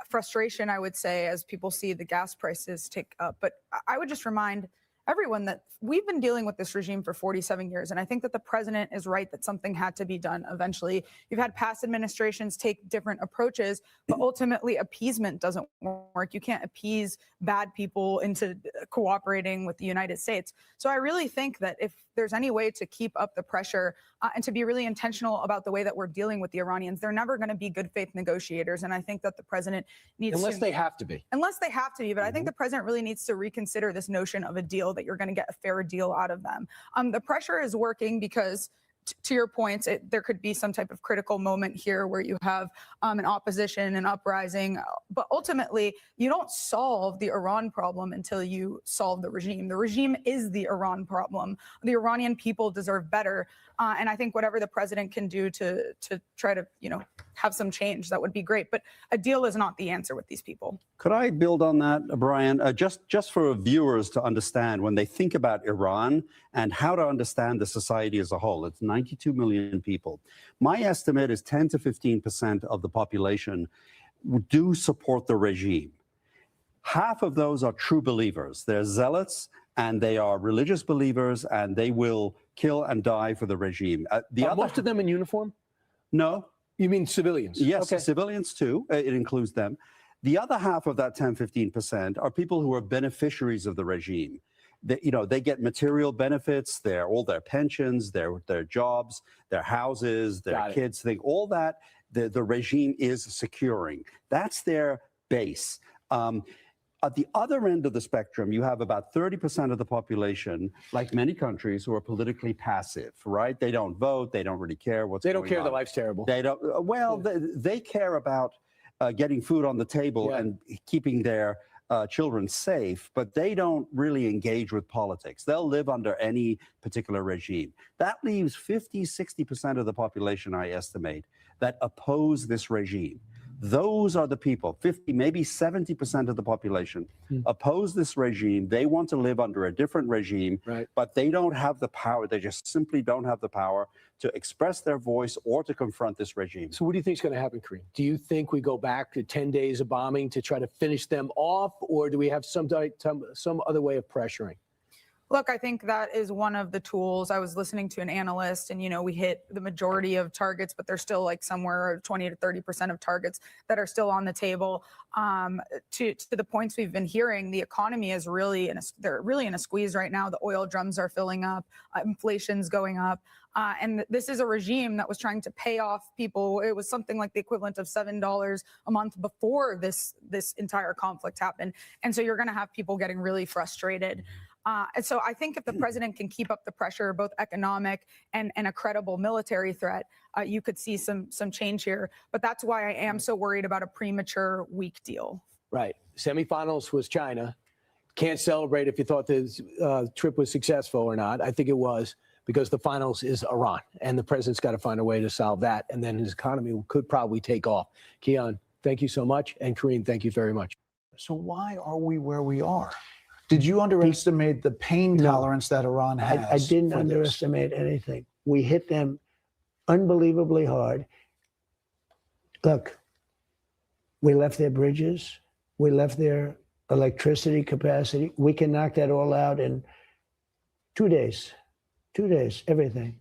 frustration, I would say, as people see the gas prices tick up. But I would just remind everyone that we've been dealing with this regime for 47 years. And I think that the president is right that something had to be done eventually. You've had past administrations take different approaches, but ultimately appeasement doesn't work. You can't appease bad people into cooperating with the United States. So I really think that if there's any way to keep up the pressure and to be really intentional about the way that we're dealing with the Iranians, they're never going to be good faith negotiators. And I think that the president needs Unless they have to be. Unless they have to be. But I think the president really needs to reconsider this notion of a deal, that you're going to get a fair deal out of them. The pressure is working because, to your point, there could be some type of critical moment here where you have an opposition, an uprising. But ultimately, you don't solve the Iran problem until you solve the regime. The regime is the Iran problem. The Iranian people deserve better. And I think whatever the president can do to try to, have some change, that would be great. But a deal is not the answer with these people. Could I build on that, Brian? Just for viewers to understand, when they think about Iran and how to understand the society as a whole, it's 92 million people. My estimate is 10 to 15% of the population do support the regime. Half of those are true believers. They're zealots and they are religious believers, and they will kill and die for the regime. Most of them in uniform? No. You mean civilians? Yes, civilians too. It includes them. The other half of that 10, 15% are people who are beneficiaries of the regime. They get material benefits, all their pensions, their jobs, their houses, their kids, all that the regime is securing. That's their base. At the other end of the spectrum, you have about 30% of the population, like many countries, who are politically passive, right? They don't vote. They don't really care what's going on. They don't care. Their life's terrible. They don't. Well, they care about getting food on the table and keeping their children safe, but they don't really engage with politics. They'll live under any particular regime. That leaves 50, 60% of the population, I estimate, that oppose this regime. Those are the people, 50, maybe 70% of the population oppose this regime. They want to live under a different regime, but they don't have the power. They just simply don't have the power to express their voice or to confront this regime. So what do you think is going to happen, Karine? Do you think we go back to 10 days of bombing to try to finish them off, or do we have some other way of pressuring? Look, I think that is one of the tools. I was listening to an analyst, and we hit the majority of targets, but there's still like somewhere 20 to 30% of targets that are still on the table. To the points we've been hearing, the economy is they're really in a squeeze right now. The oil drums are filling up, inflation's going up. And this is a regime that was trying to pay off people. It was something like the equivalent of $7 a month before this entire conflict happened. And so you're going to have people getting really frustrated. And so I think if the president can keep up the pressure, both economic and a credible military threat, you could see some change here. But that's why I am so worried about a premature, weak deal. Right. Semifinals was China. Can't celebrate if you thought this trip was successful or not. I think it was, because the finals is Iran, and the president's got to find a way to solve that, and then his economy could probably take off. Keon, thank you so much, and Karine, thank you very much. So why are we where we are? Did you underestimate the pain tolerance that Iran has? I didn't underestimate anything. We hit them unbelievably hard. Look, we left their bridges. We left their electricity capacity. We can knock that all out in 2 days. 2 days, everything.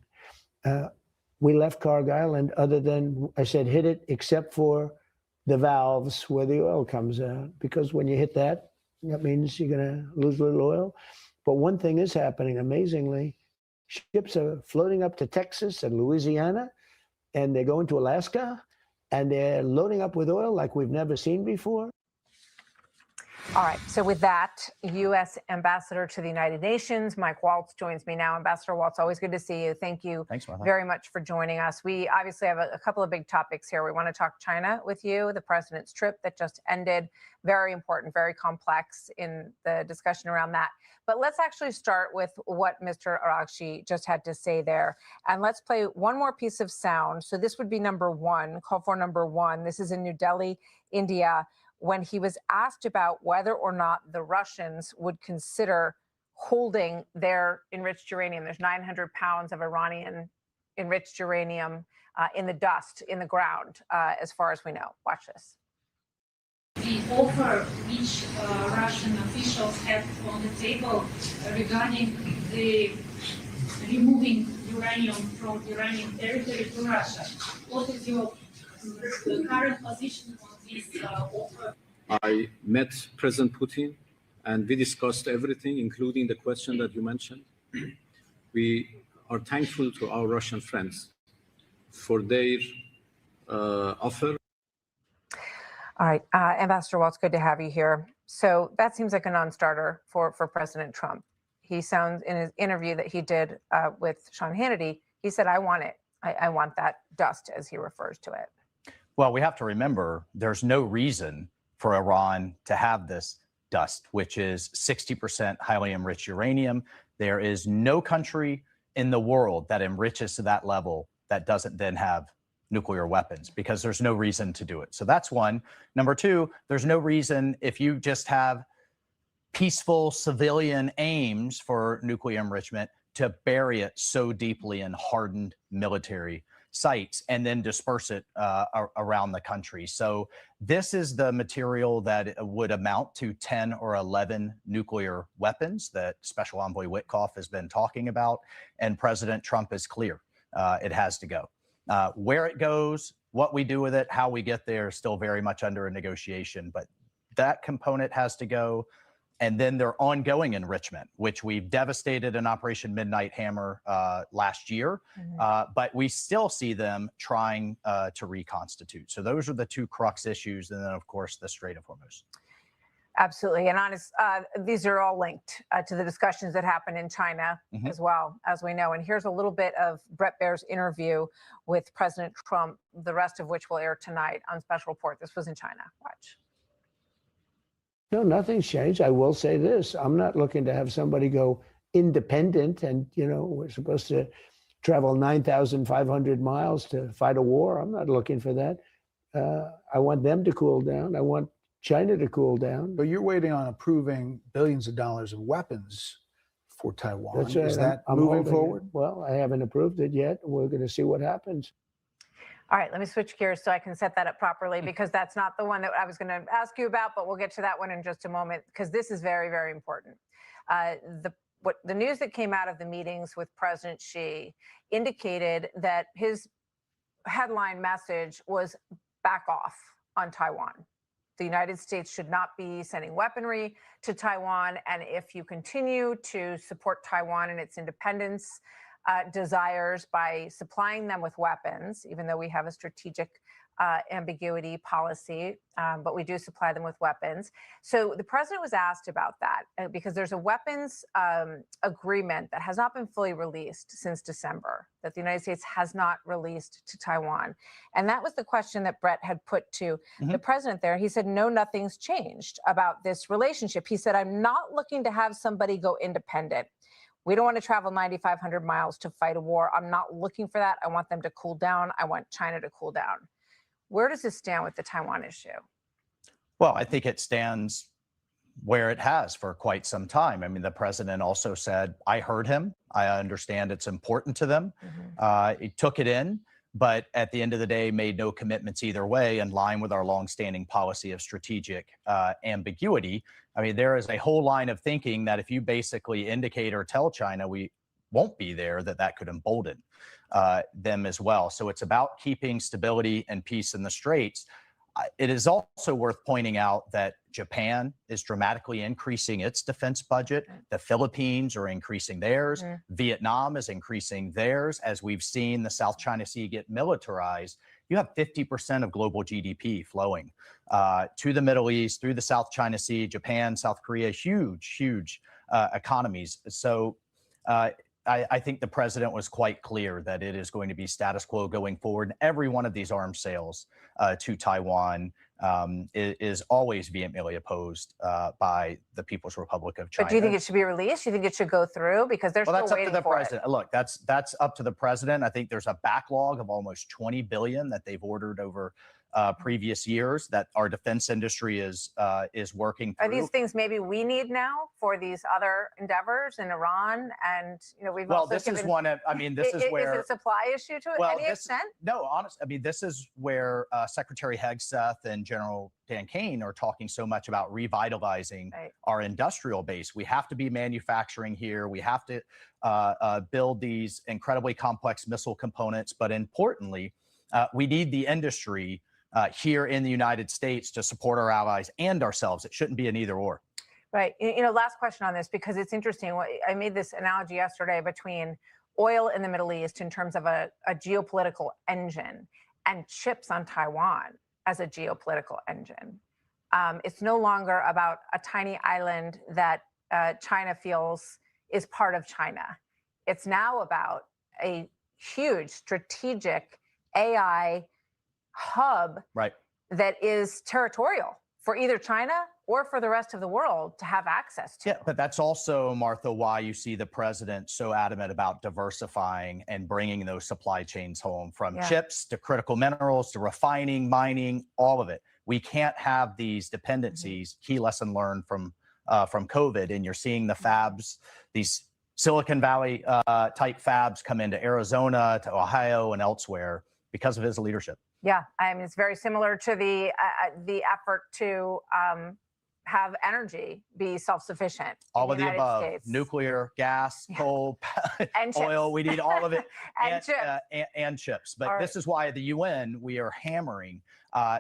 We left Kargil, and other than, I said, hit it, except for the valves where the oil comes out, because when you hit that, that means you're going to lose a little oil. But one thing is happening amazingly. Ships are floating up to Texas and Louisiana, and they're going to Alaska, and they're loading up with oil like we've never seen before. All right. So with that, U.S. Ambassador to the United Nations, Mike Waltz, joins me now. Ambassador Waltz, always good to see you. Thank you very much for joining us. We obviously have a couple of big topics here. We want to talk China with you, the president's trip that just ended. Very important, very complex in the discussion around that. But let's actually start with what Mr. Araghchi just had to say there. And let's play one more piece of sound. So this would be number one, call for number one. This is in New Delhi, India, when he was asked about whether or not the Russians would consider holding their enriched uranium. There's 900 pounds of Iranian enriched uranium in the dust, in the ground, as far as we know. Watch this. The offer which Russian officials have on the table regarding the removing uranium from Iranian territory to Russia. What is your current position on this offer? I met President Putin and we discussed everything, including the question that you mentioned. We are thankful to our Russian friends for their offer. All right, Ambassador Waltz, good to have you here. So that seems like a non-starter for President Trump. He sounds, in his interview that he did with Sean Hannity, he said, I want it. I want that dust, as he refers to it. Well, we have to remember there's no reason for Iran to have this dust, which is 60% highly enriched uranium. There is no country in the world that enriches to that level that doesn't then have nuclear weapons, because there's no reason to do it. So that's one. Number two, there's no reason, if you just have peaceful civilian aims for nuclear enrichment, to bury it so deeply in hardened military sites and then disperse it around the country. So this is the material that would amount to 10 or 11 nuclear weapons that Special Envoy Witkoff has been talking about. And President Trump is clear. It has to go. Where it goes, what we do with it, how we get there is still very much under a negotiation. But that component has to go. And then their ongoing enrichment, which we've devastated in Operation Midnight Hammer last year, but we still see them trying to reconstitute. So those are the two crux issues. And then, of course, the Strait of Hormuz. Absolutely. And honest, these are all linked to the discussions that happen in China as well, as we know. And here's a little bit of Bret Baier's interview with President Trump, the rest of which will air tonight on Special Report. This was in China. Watch. No, nothing's changed. I will say this. I'm not looking to have somebody go independent and, you know, we're supposed to travel 9,500 miles to fight a war. I'm not looking for that. I want them to cool down. I want China to cool down. But you're waiting on approving billions of dollars of weapons for Taiwan. That's right. Is that I'm moving holding it. forward? Well, I haven't approved it yet. We're going to see what happens. All right, let me switch gears so I can set that up properly, because that's not the one that I was going to ask you about, but we'll get to that one in just a moment, because this is very, very important. The news that came out of the meetings with President Xi indicated that his headline message was back off on Taiwan. The United States should not be sending weaponry to Taiwan, and if you continue to support Taiwan and its independence desires by supplying them with weapons, even though we have a strategic ambiguity policy, but we do supply them with weapons. So the president was asked about that because there's a weapons agreement that has not been fully released since December, that the United States has not released to Taiwan. And that was the question that Bret had put to the president there. He said, no, nothing's changed about this relationship. He said, I'm not looking to have somebody go independent. We don't want to travel 9,500 miles to fight a war. I'm not looking for that. I want them to cool down. I want China to cool down. Where does this stand with the Taiwan issue? Well, I think it stands where it has for quite some time. I mean, the president also said, I heard him. I understand it's important to them. He took it in, but at the end of the day, made no commitments either way, in line with our longstanding policy of strategic ambiguity. I mean, there is a whole line of thinking that if you basically indicate or tell China we won't be there, that could embolden them as well. So it's about keeping stability and peace in the Straits. It is also worth pointing out that Japan is dramatically increasing its defense budget. The Philippines are increasing theirs. Vietnam is increasing theirs. As we've seen the South China Sea get militarized, you have 50% of global GDP flowing to the Middle East, through the South China Sea, Japan, South Korea, huge economies. So I think the president was quite clear that it is going to be status quo going forward. And every one of these arms sales to Taiwan is always vehemently opposed by the People's Republic of China. But do you think it should be released? Do you think it should go through? Because they're Well, still that's up to waiting the for president. Look, that's up to the president. I think there's a backlog of almost 20 billion that they've ordered over previous years that our defense industry is working it. through. Are these things maybe we need now for these other endeavors in Iran? And we've Well, also this is given, one of. I mean, this is where is it a supply issue to Well, any extent? No, honestly, I mean, this is where Secretary Hegseth and General Dan Kane are talking so much about revitalizing our industrial base. We have to be manufacturing here. We have to build these incredibly complex missile components. But importantly, we need the industry here in the United States to support our allies and ourselves. It shouldn't be an either or. Right. Last question on this, because it's interesting. I made this analogy yesterday between oil in the Middle East in terms of a geopolitical engine and chips on Taiwan as a geopolitical engine. It's no longer about a tiny island that China feels is part of China. It's now about a huge strategic AI hub that is territorial for either China or for the rest of the world to have access to. Yeah, but that's also, Martha, why you see the president so adamant about diversifying and bringing those supply chains home, from chips to critical minerals to refining, mining, all of it. We can't have these dependencies. Key lesson learned from COVID, and you're seeing the fabs, these Silicon Valley type fabs come into Arizona, to Ohio, and elsewhere because of his leadership. Yeah, I mean, it's very similar to the effort to have energy be self-sufficient. All of the United above: States. nuclear, gas, coal, and oil. We need all of it, and chips. But this is why the UN, we are hammering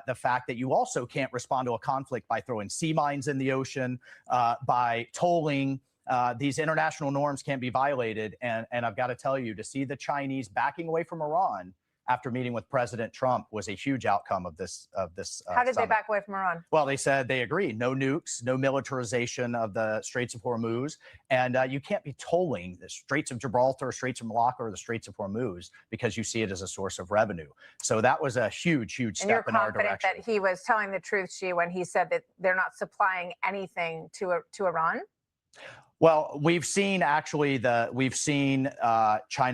the fact that you also can't respond to a conflict by throwing sea mines in the ocean, by tolling. These international norms can't be violated. And I've got to tell you, to see the Chinese backing away from Iran after meeting with President Trump was a huge outcome of this. How did they summit. back away from Iran? Well, they said they agreed: no nukes, no militarization of the Straits of Hormuz, and you can't be tolling the Straits of Gibraltar, Straits of Malacca, or the Straits of Hormuz because you see it as a source of revenue. So that was a huge step in our direction. And you're confident that he was telling the truth, Xi, when he said that they're not supplying anything to Iran? Well, we've seen China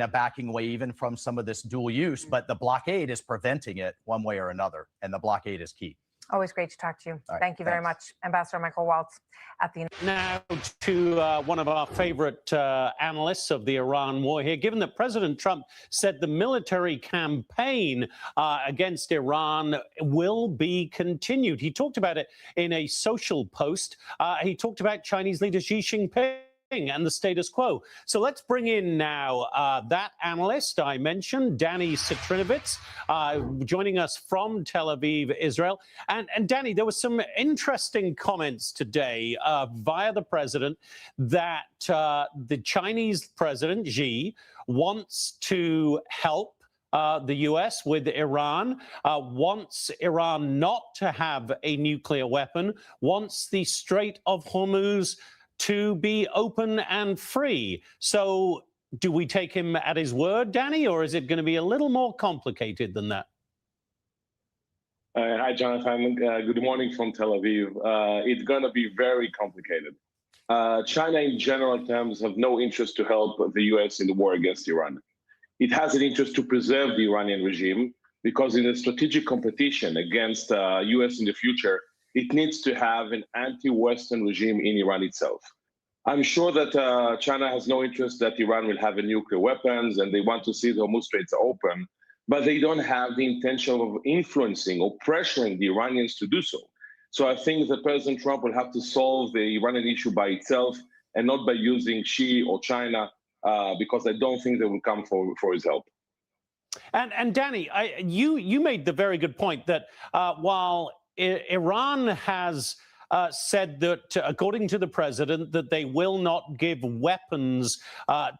backing away even from some of this dual use, but the blockade is preventing it one way or another, and the blockade is key. Always great to talk to you. All right, Thank you very much, Ambassador Michael Waltz at the. Now to one of our favorite analysts of the Iran war here. Given that President Trump said the military campaign against Iran will be continued, he talked about it in a social post. He talked about Chinese leader Xi Jinping and the status quo. So let's bring in now that analyst I mentioned, Danny Citrinowicz, joining us from Tel Aviv, Israel. And Danny, there were some interesting comments today via the president that the Chinese president, Xi, wants to help the U.S. with Iran, wants Iran not to have a nuclear weapon, wants the Strait of Hormuz to be open and free. So do we take him at his word, Danny, or is it going to be a little more complicated than that? Hi, Jonathan. Good morning from Tel Aviv. It's going to be very complicated. China, in general terms, have no interest to help the U.S. in the war against Iran. It has an interest to preserve the Iranian regime because in a strategic competition against U.S. in the future, it needs to have an anti-Western regime in Iran itself. I'm sure that China has no interest that Iran will have nuclear weapons, and they want to see the Hormuz Straits open, but they don't have the intention of influencing or pressuring the Iranians to do so. So I think that President Trump will have to solve the Iranian issue by itself and not by using Xi or China, because I don't think they will come for his help. And Danny, you made the very good point that while Iran has said that, according to the president, that they will not give weapons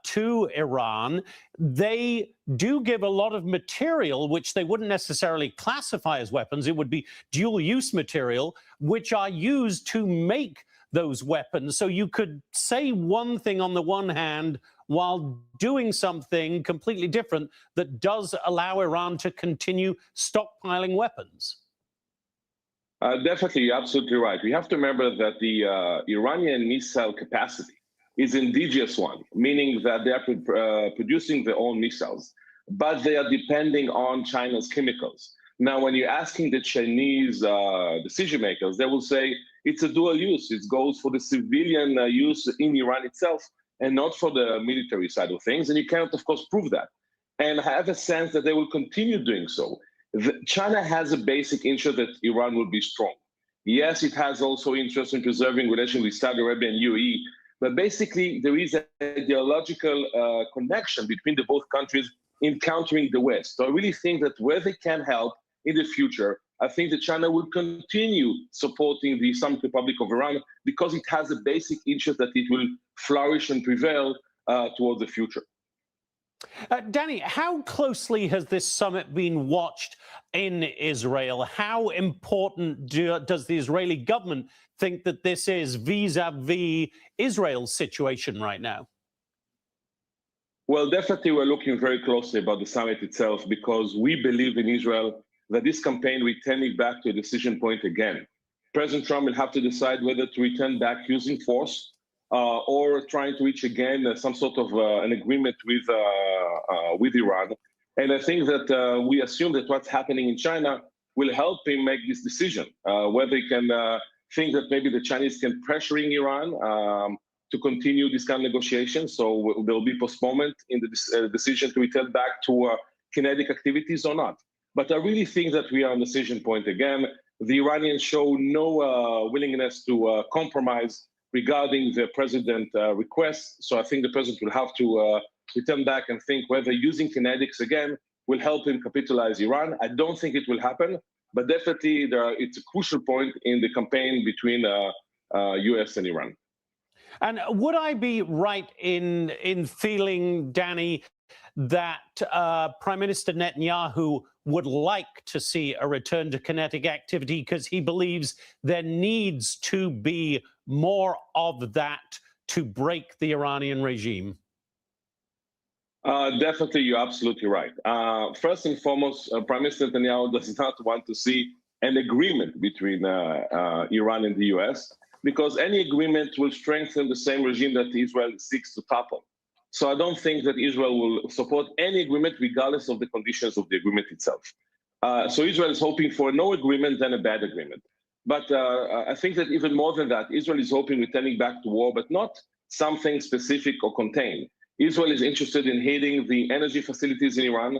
to Iran, they do give a lot of material which they wouldn't necessarily classify as weapons. It would be dual-use material, which are used to make those weapons. So you could say one thing on the one hand while doing something completely different that does allow Iran to continue stockpiling weapons. Definitely, you're absolutely right. We have to remember that the Iranian missile capacity is indigenous one, meaning that they are producing their own missiles, but they are depending on China's chemicals. Now, when you're asking the Chinese decision makers, they will say it's a dual use. It goes for the civilian use in Iran itself and not for the military side of things. And you cannot, of course, prove that. And I have a sense that they will continue doing so. China has a basic interest that Iran will be strong. Yes, it has also interest in preserving relations with Saudi Arabia and UAE, but basically there is an ideological connection between the both countries in countering the West. So I really think that where they can help in the future, I think that China will continue supporting the Islamic Republic of Iran because it has a basic interest that it will flourish and prevail towards the future. Danny, how closely has this summit been watched in Israel? How important does the Israeli government think that this is vis-a-vis Israel's situation right now? Well, definitely we're looking very closely about the summit itself because we believe in Israel that this campaign returning back to a decision point again. President Trump will have to decide whether to return back using force or trying to reach again some sort of an agreement with Iran. And I think that we assume that what's happening in China will help him make this decision, whether he can think that maybe the Chinese can pressuring Iran to continue this kind of negotiation. So there will be postponement in the decision to return back to kinetic activities or not. But I really think that we are on the decision point again. The Iranians show no willingness to compromise regarding the president request. So I think the president will have to return back and think whether using kinetics again will help him capitalize Iran. I don't think it will happen, but definitely it's a crucial point in the campaign between US and Iran. And would I be right in feeling, Danny, that Prime Minister Netanyahu would like to see a return to kinetic activity because he believes there needs to be more of that to break the Iranian regime? Definitely, you're absolutely right. First and foremost, Prime Minister Netanyahu does not want to see an agreement between Iran and the US because any agreement will strengthen the same regime that Israel seeks to topple. So I don't think that Israel will support any agreement regardless of the conditions of the agreement itself. So Israel is hoping for no agreement than a bad agreement. But I think that even more than that, Israel is hoping returning back to war, but not something specific or contained. Israel is interested in hitting the energy facilities in Iran,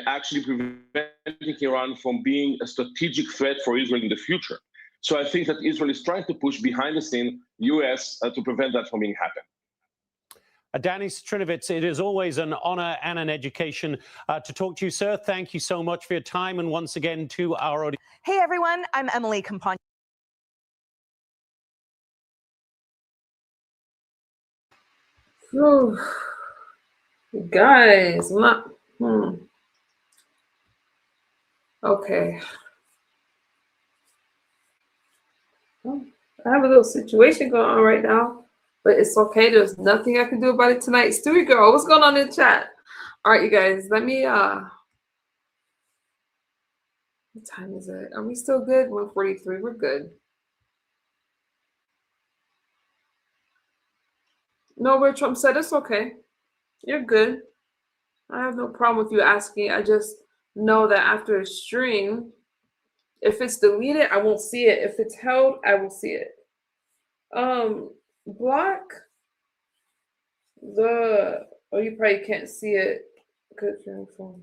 actually preventing Iran from being a strategic threat for Israel in the future. So I think that Israel is trying to push behind the scene US to prevent that from being happen. Danny Citrinowicz, it is always an honor and an education to talk to you, sir. Thank you so much for your time. And once again, to our audience. Hey, everyone. I'm Emily Compagno. Guys, okay. Well, I have a little situation going on right now, but it's okay. There's nothing I can do about it tonight. Stewie girl, what's going on in the chat? All right, you guys, let me, what time is it? Are we still good? 1:43, we're good. No, where Trump said it's okay. You're good. I have no problem with you asking. I just know that after a stream, if it's deleted, I won't see it. If it's held, I will see it. Block the, oh, you probably can't see it because you're on the phone.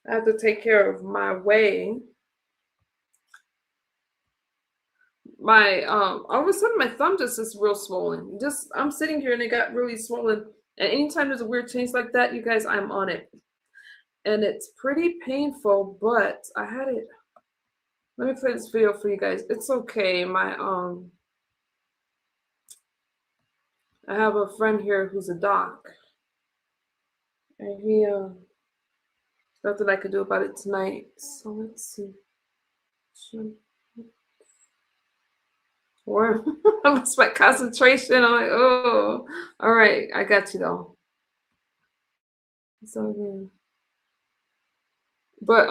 I have to take care of my way. My all of a sudden my thumb just is real swollen. Just I'm sitting here and it got really swollen. And anytime there's a weird change like that, you guys, I'm on it. and it's pretty painful, but I had it. Let me play this video for you guys. It's okay. I have a friend here who's a doc, and he nothing I could do about it tonight. So let's see. Or I lost my concentration. I'm like, oh, all right, I got you though. So yeah. But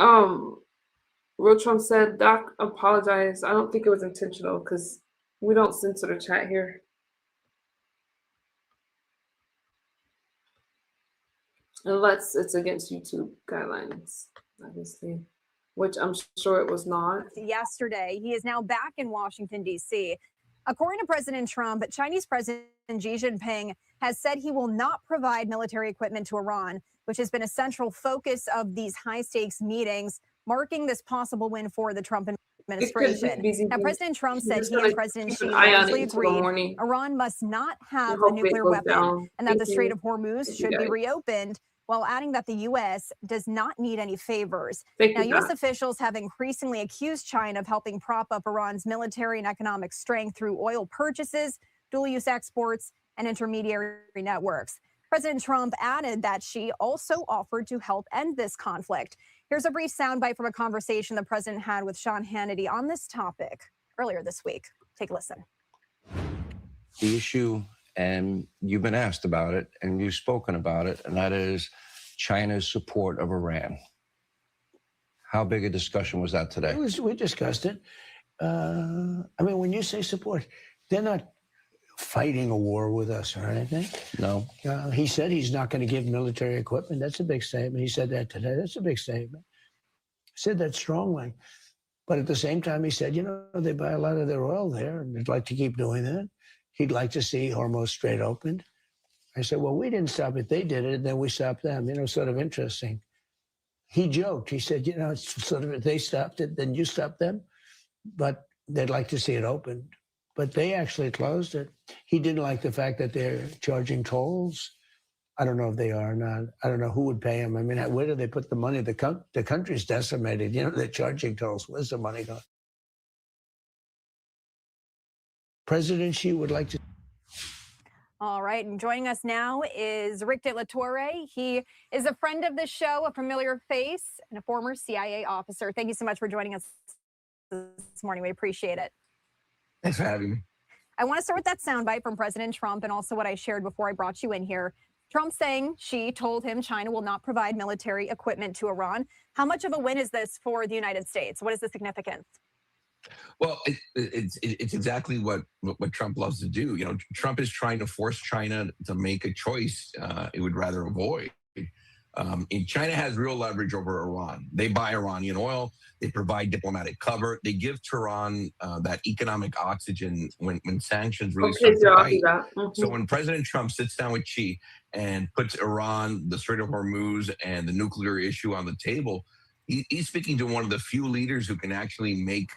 Real Trump said, Doc apologized. I don't think it was intentional because we don't censor the chat here. Unless it's against YouTube guidelines, obviously, which I'm sure it was not. Yesterday, he is now back in Washington, D.C. According to President Trump, Chinese President Xi Jinping has said he will not provide military equipment to Iran, which has been a central focus of these high-stakes meetings, marking this possible win for the Trump administration. Now, President Trump said he and President Xi largely agreed Iran must not have a nuclear weapon and that the Strait of Hormuz should be reopened, while adding that the U.S. does not need any favors. Now, U.S. officials have increasingly accused China of helping prop up Iran's military and economic strength through oil purchases, dual-use exports, and intermediary networks. President Trump added that Xi also offered to help end this conflict. Here's a brief soundbite from a conversation the president had with Sean Hannity on this topic earlier this week. Take a listen. The issue, and you've been asked about it, and you've spoken about it, and that is China's support of Iran. How big a discussion was that today? We discussed it. I mean, when you say support, they're not fighting a war with us or anything. No. He said he's not going to give military equipment. That's a big statement. He said that today. That's a big statement. He said that strongly. But at the same time, he said, you know, they buy a lot of their oil there, and they'd like to keep doing that. He'd like to see Hormuz Strait opened. I said, well, we didn't stop it. They did it, and then we stopped them. You know, sort of interesting. He joked. He said, you know, it's sort of, if they stopped it, then you stopped them. But they'd like to see it opened. But they actually closed it. He didn't like the fact that they're charging tolls. I don't know if they are or not. I don't know who would pay them. I mean, where do they put the money? The country's decimated. You know, they're charging tolls. Where's the money going? President Xi would like to. All right, and joining us now is Rick De La Torre. He is a friend of the show, a familiar face, and a former CIA officer. Thank you so much for joining us this morning. We appreciate it. Thanks for having me. I want to start with that soundbite from President Trump and also what I shared before I brought you in here. Trump saying Xi told him China will not provide military equipment to Iran. How much of a win is this for the United States? What is the significance? Well, it's exactly what Trump loves to do. You know, Trump is trying to force China to make a choice it would rather avoid. And China has real leverage over Iran. They buy Iranian oil. They provide diplomatic cover. They give Tehran that economic oxygen when sanctions really start to bite. So when President Trump sits down with Xi and puts Iran, the Strait of Hormuz, and the nuclear issue on the table, he's speaking to one of the few leaders who can actually make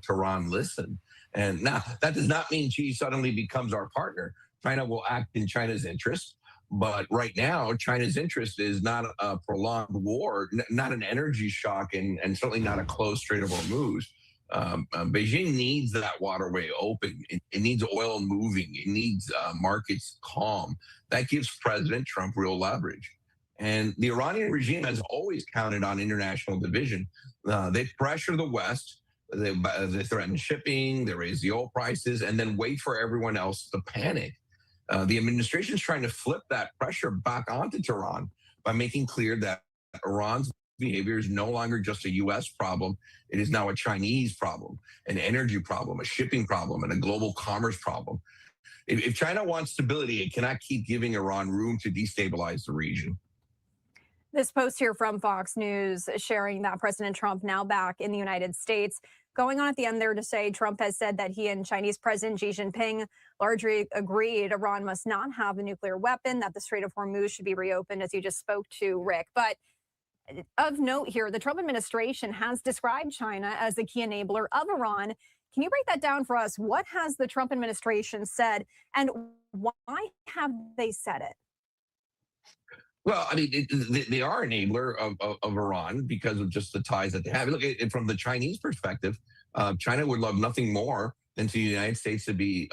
Tehran listen. And now, that does not mean Xi suddenly becomes our partner. China will act in China's interest. But right now, China's interest is not a prolonged war, not an energy shock, and certainly not a closed Strait of Hormuz. Beijing needs that waterway open. It needs oil moving. It needs markets calm. That gives President Trump real leverage. And the Iranian regime has always counted on international division. They pressure the West. They threaten shipping. They raise the oil prices, and then wait for everyone else to panic. The administration is trying to flip that pressure back onto Tehran by making clear that Iran's behavior is no longer just a U.S. problem. It is now a Chinese problem, an energy problem, a shipping problem, and a global commerce problem. If China wants stability, it cannot keep giving Iran room to destabilize the region. This post here from Fox News sharing that President Trump now back in the United States. Going on at the end there to say Trump has said that he and Chinese President Xi Jinping largely agreed Iran must not have a nuclear weapon, that the Strait of Hormuz should be reopened, as you just spoke to, Rick. But of note here, the Trump administration has described China as a key enabler of Iran. Can you break that down for us? What has the Trump administration said, and why have they said it? Well, I mean, they are enabler of Iran because of just the ties that they have. Look, from the Chinese perspective, China would love nothing more than for the United States to be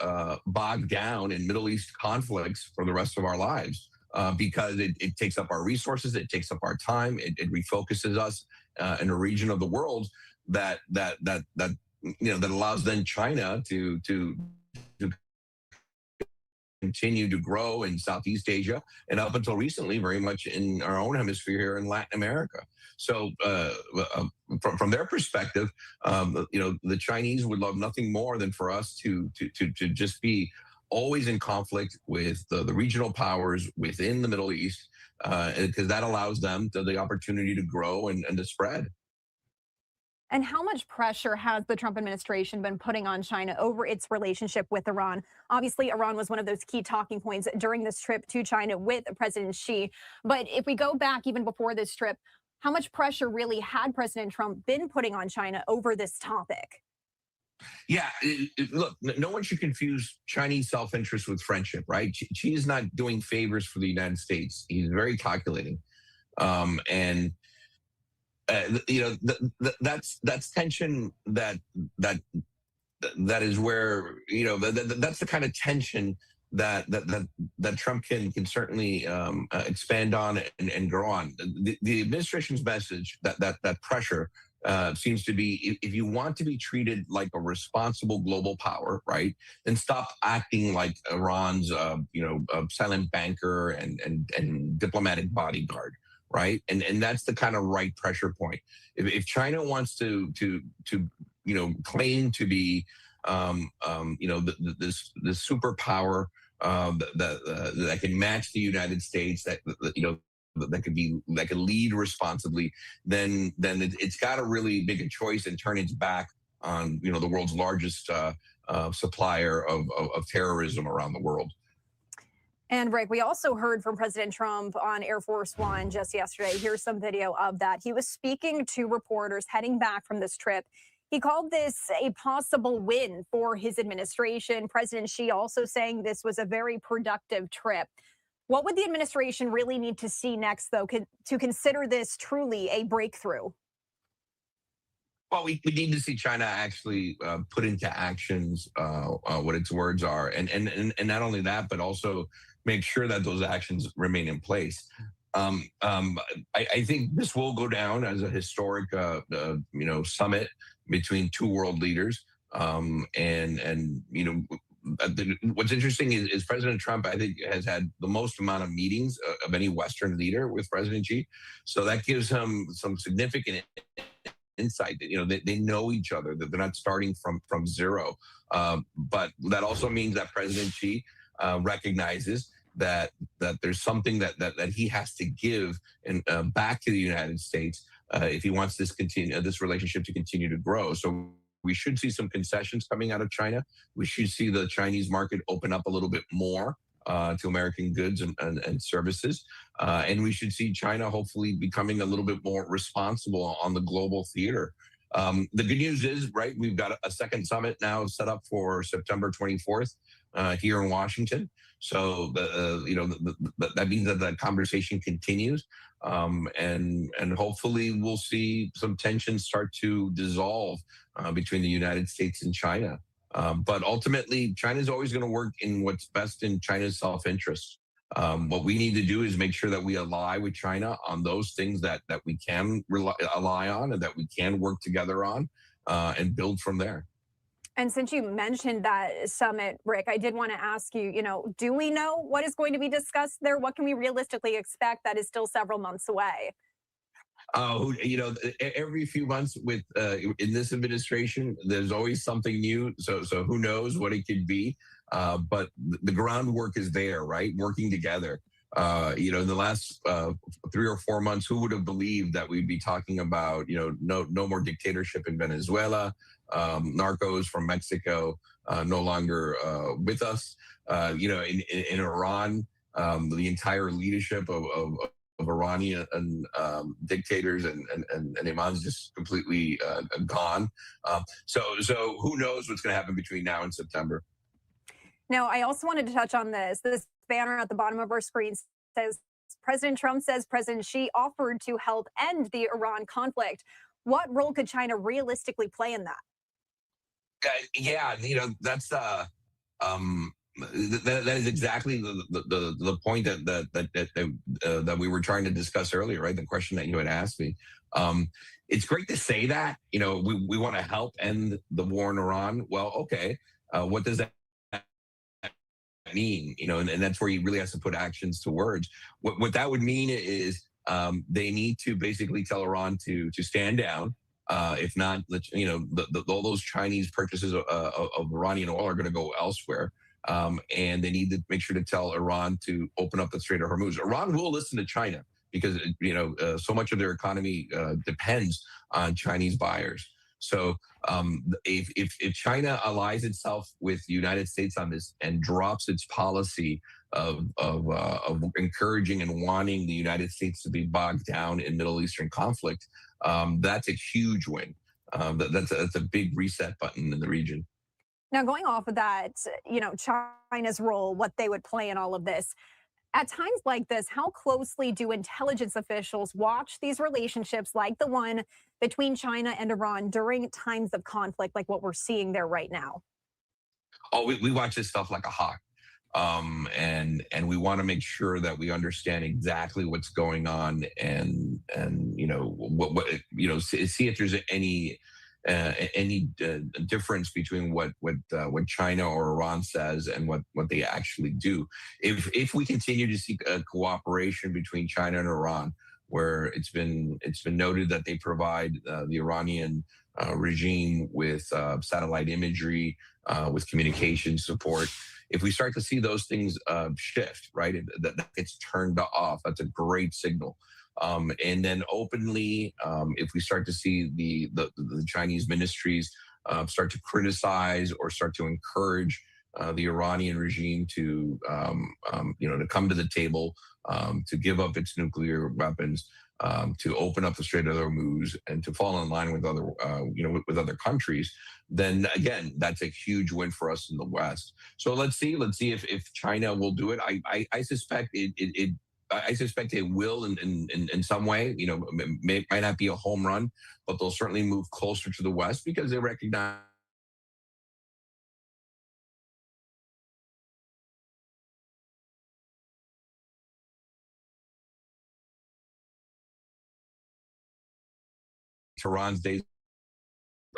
bogged down in Middle East conflicts for the rest of our lives because it takes up our resources, it takes up our time, it refocuses us in a region of the world that allows then China to continue to grow in Southeast Asia and up until recently very much in our own hemisphere here in Latin America. So from their perspective, the Chinese would love nothing more than for us to just be always in conflict with the regional powers within the Middle East, because that allows them the opportunity to grow and to spread. And how much pressure has the Trump administration been putting on China over its relationship with Iran? Obviously, Iran was one of those key talking points during this trip to China with President Xi. But if we go back even before this trip, how much pressure really had President Trump been putting on China over this topic? Yeah, look, no one should confuse Chinese self-interest with friendship, right? Xi is not doing favors for the United States. He's very calculating. That's tension that is where that's the kind of tension that Trump can certainly expand on and grow on. The administration's message that pressure seems to be, if you want to be treated like a responsible global power, right, then stop acting like Iran's silent banker and diplomatic bodyguard. Right. And that's the kind of right pressure point. If China wants to claim to be, this superpower that can match the United States, that can lead responsibly, then it's got to really make a choice and turn its back on, the world's largest supplier of terrorism around the world. And Rick, we also heard from President Trump on Air Force One just yesterday. Here's some video of that. He was speaking to reporters heading back from this trip. He called this a possible win for his administration. President Xi also saying this was a very productive trip. What would the administration really need to see next, though, to consider this truly a breakthrough? Well, we need to see China actually put into actions what its words are, and not only that, but also make sure that those actions remain in place. I think this will go down as a historic, summit between two world leaders. What's interesting is President Trump, I think, has had the most amount of meetings of any Western leader with President Xi. So that gives him some significant insight that they know each other, that they're not starting from zero. But that also means that President Xi recognizes that there's something that he has to give back to the United States if he wants this relationship to continue to grow. So we should see some concessions coming out of China. We should see the Chinese market open up a little bit more to American goods and services. And we should see China hopefully becoming a little bit more responsible on the global theater. The good news is, right, we've got a second summit now set up for September 24th here in Washington. So that means that the conversation continues, and hopefully we'll see some tensions start to dissolve between the United States and China. But ultimately, China is always going to work in what's best in China's self-interest. What we need to do is make sure that we ally with China on those things that we can rely on and that we can work together on and build from there. And since you mentioned that summit, Rick, I did want to ask you, do we know what is going to be discussed there? What can we realistically expect that is still several months away? Every few months in this administration, there's always something new. So who knows what it could be? But the groundwork is there, right? Working together. In the last 3 or 4 months, who would have believed that we'd be talking about, no more dictatorship in Venezuela, narcos from Mexico no longer with us, in Iran, the entire leadership of Iranian dictators and imams just completely gone. So who knows what's going to happen between now and September? Now, I also wanted to touch on this. This banner at the bottom of our screen says President Trump says President Xi offered to help end the Iran conflict. What role could China realistically play in that? Yeah, that's that is exactly the point that we were trying to discuss earlier, right? The question that you had asked me. It's great to say that, we want to help end the war in Iran. Well, okay, what does that mean? And that's where he really has to put actions to words. What that would mean is they need to basically tell Iran to stand down. If not, all those Chinese purchases of Iranian oil are going to go elsewhere. And they need to make sure to tell Iran to open up the Strait of Hormuz. Iran will listen to China because, so much of their economy depends on Chinese buyers. So if China allies itself with the United States on this and drops its policy of encouraging and wanting the United States to be bogged down in Middle Eastern conflict, that's a huge win. That's a big reset button in the region. Now, going off of that, China's role, what they would play in all of this, at times like this, how closely do intelligence officials watch these relationships like the one between China and Iran during times of conflict, like what we're seeing there right now? Oh, we watch this stuff like a hawk. And we want to make sure that we understand exactly what's going on and see if there's any difference between what China or Iran says and what they actually do. If we continue to see a cooperation between China and Iran, where it's been noted that they provide the Iranian regime with satellite imagery, with communication support. If we start to see those things shift, right, that gets turned off, that's a great signal. And then openly, if we start to see the Chinese ministries start to criticize or start to encourage the Iranian regime to come to the table, to give up its nuclear weapons, to open up the Strait of Hormuz, and to fall in line with other countries, then again, that's a huge win for us in the West. So let's see if China will do it. I suspect I suspect it will in some way. Might not be a home run, but they'll certainly move closer to the West because they recognize Tehran's days.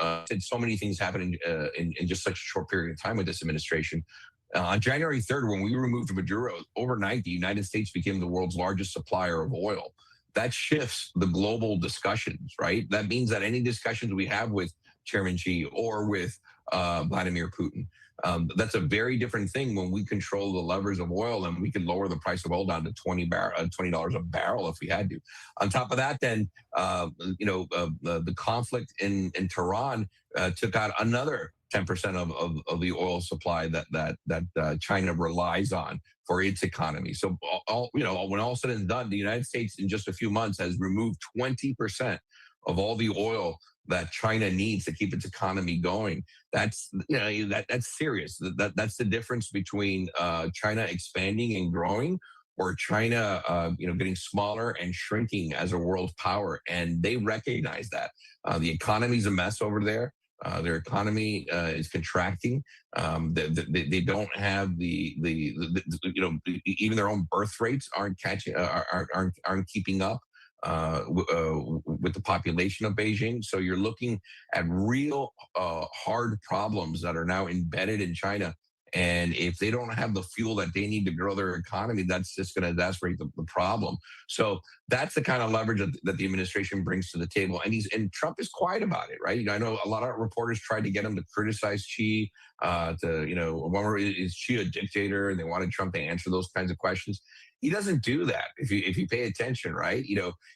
And so many things happening in just such a short period of time with this administration. On January 3rd, when we removed Maduro, overnight, the United States became the world's largest supplier of oil. That shifts the global discussions, right? That means that any discussions we have with Chairman Xi or with Vladimir Putin, that's a very different thing when we control the levers of oil, and we can lower the price of oil down to $20 a barrel if we had to. On top of that, then, the conflict in Tehran took out another 10% of the oil supply that China relies on for its economy. So, when all said and done, the United States in just a few months has removed 20% of all the oil that China needs to keep its economy going. That's that's serious. That's the difference between China expanding and growing, or China getting smaller and shrinking as a world power. And they recognize that. The economy's a mess over there. Their economy is contracting. They don't have even their own birth rates aren't keeping up with the population of Beijing. So you're looking at real hard problems that are now embedded in China. And if they don't have the fuel that they need to grow their economy, that's just going to exacerbate the problem. So that's the kind of leverage that the administration brings to the table. And Trump is quiet about it, right? I know a lot of reporters tried to get him to criticize Xi, is Xi a dictator? And they wanted Trump to answer those kinds of questions. He doesn't do that. If you pay attention, right?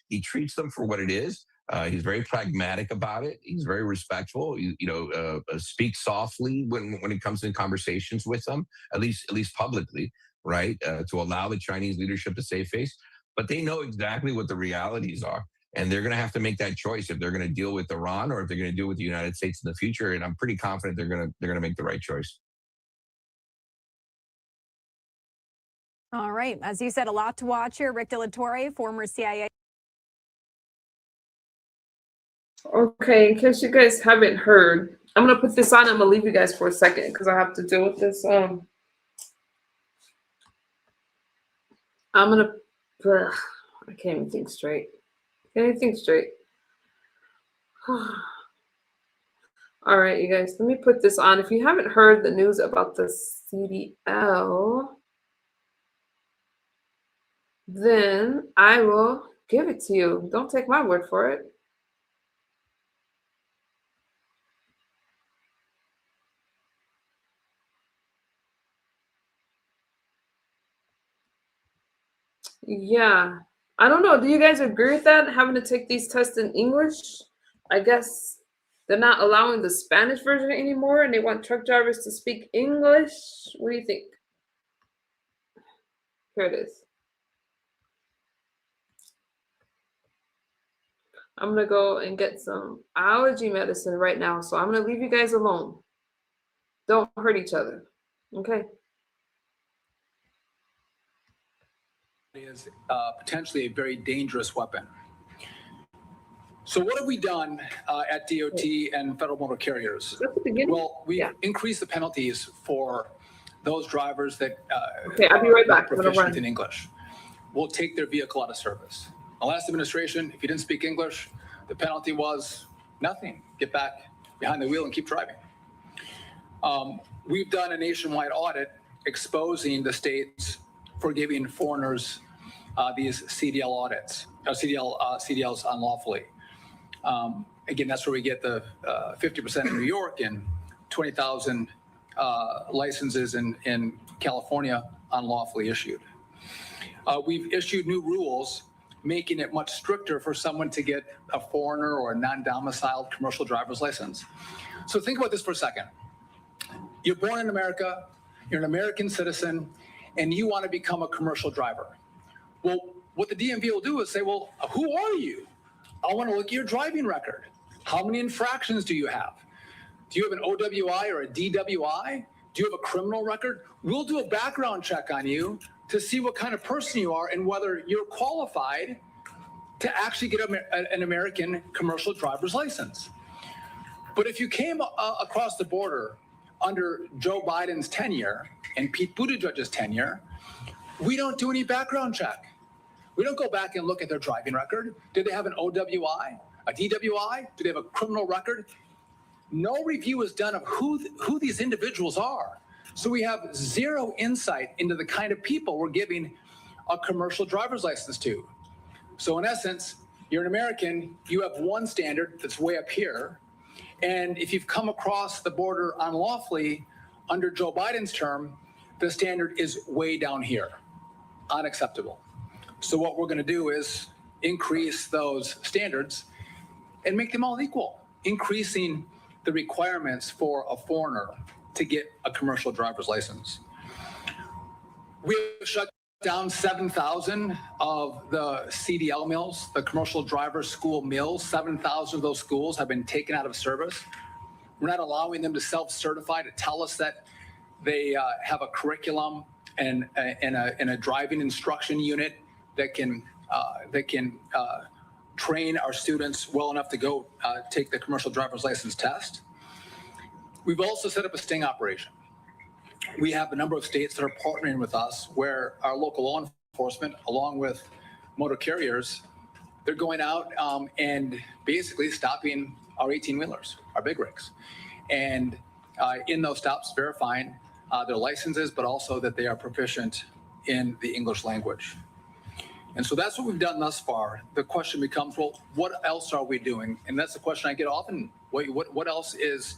He treats them for what it is. He's very pragmatic about it. He's very respectful. Speaks softly when it comes to conversations with them, at least publicly, right? To allow the Chinese leadership to save face. But they know exactly what the realities are, and they're going to have to make that choice if they're going to deal with Iran or if they're going to deal with the United States in the future. And I'm pretty confident they're going to make the right choice. All right. As you said, a lot to watch here. Rick De La Torre, former CIA. Okay, in case you guys haven't heard, I'm gonna put this on. I'm gonna leave you guys for a second because I have to deal with this. I'm gonna. I can't even think straight. Can't even think straight. All right, you guys. Let me put this on. If you haven't heard the news about the CDL, then I will give it to you. Don't take my word for it. Yeah, I don't know. Do you guys agree with that? Having to take these tests in English? I guess they're not allowing the Spanish version anymore and they want truck drivers to speak English. What do you think? Here it is. I'm going to go and get some allergy medicine right now. So I'm going to leave you guys alone. Don't hurt each other. Okay? Is potentially a very dangerous weapon. So what have we done at DOT and federal motor carriers? Well, we increased the penalties for those drivers that okay, I'll be right back. are proficient in English. We'll take their vehicle out of service. The last administration, if you didn't speak English, the penalty was nothing. Get back behind the wheel and keep driving. We've done a nationwide audit exposing the states for giving foreigners these CDL audits, CDLs unlawfully. Again, that's where we get the 50% in New York and 20,000 licenses in California unlawfully issued. We've issued new rules making it much stricter for someone to get a foreigner or a non-domiciled commercial driver's license. So think about this for a second. You're born in America, you're an American citizen, and you want to become a commercial driver. Well, what the DMV will do is say, well, who are you? I want to look at your driving record. How many infractions do you have? Do you have an OWI or a DWI? Do you have a criminal record? We'll do a background check on you to see what kind of person you are and whether you're qualified to actually get an American commercial driver's license. But if you came across the border under Joe Biden's tenure and Pete Buttigieg's tenure, we don't do any background check. We don't go back and look at their driving record. Did they have an OWI, a DWI? Do they have a criminal record? No review is done of who these individuals are. So we have zero insight into the kind of people we're giving a commercial driver's license to. So in essence, you're an American, you have one standard that's way up here. And if you've come across the border unlawfully under Joe Biden's term, the standard is way down here, unacceptable. So what we're going to do is increase those standards and make them all equal, increasing the requirements for a foreigner to get a commercial driver's license. We have shut down 7,000 of the CDL mills, the commercial driver school mills. 7,000 of those schools have been taken out of service. We're not allowing them to self-certify to tell us that they have a curriculum and a driving instruction unit that can train our students well enough to go take the commercial driver's license test. We've also set up a sting operation. We have a number of states that are partnering with us where our local law enforcement, along with motor carriers, they're going out and basically stopping our 18-wheelers, our big rigs. And in those stops, verifying their licenses, but also that they are proficient in the English language. And so that's what we've done thus far. The question becomes, well, what else are we doing? And that's the question I get often. What else is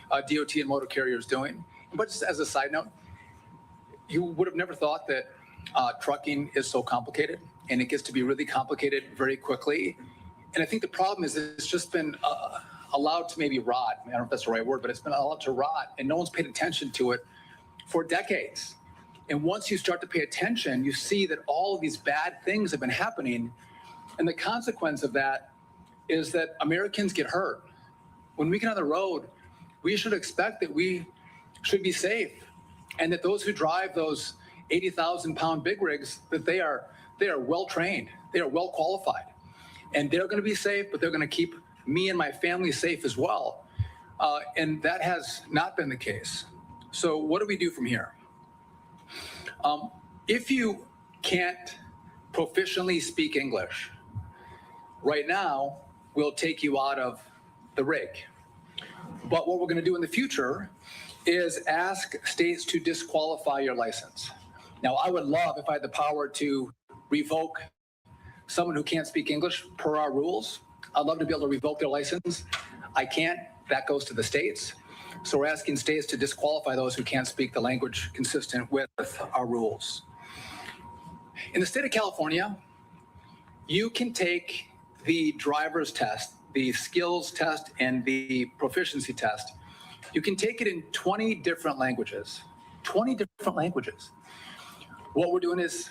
DOT and motor carriers doing? But just as a side note, you would have never thought that trucking is so complicated, and it gets to be really complicated very quickly. And I think the problem is it's just been allowed to maybe rot. I don't know if that's the right word, but it's been allowed to rot, and no one's paid attention to it for decades. And once you start to pay attention, you see that all of these bad things have been happening. And the consequence of that is that Americans get hurt. When we get on the road, we should expect that we should be safe, and that those who drive those 80,000-pound big rigs that they are well trained, they are well qualified, and they're going to be safe, but they're going to keep me and my family safe as well. And that has not been the case. So what do we do from here? If you can't proficiently speak English, right now, we'll take you out of the rig. But what we're going to do in the future is ask states to disqualify your license. Now, I would love if I had the power to revoke someone who can't speak English per our rules. I'd love to be able to revoke their license. I can't. That goes to the states. So we're asking states to disqualify those who can't speak the language consistent with our rules. In the state of California, you can take the driver's test, the skills test, and the proficiency test. You can take it in 20 different languages. 20 different languages. What we're doing is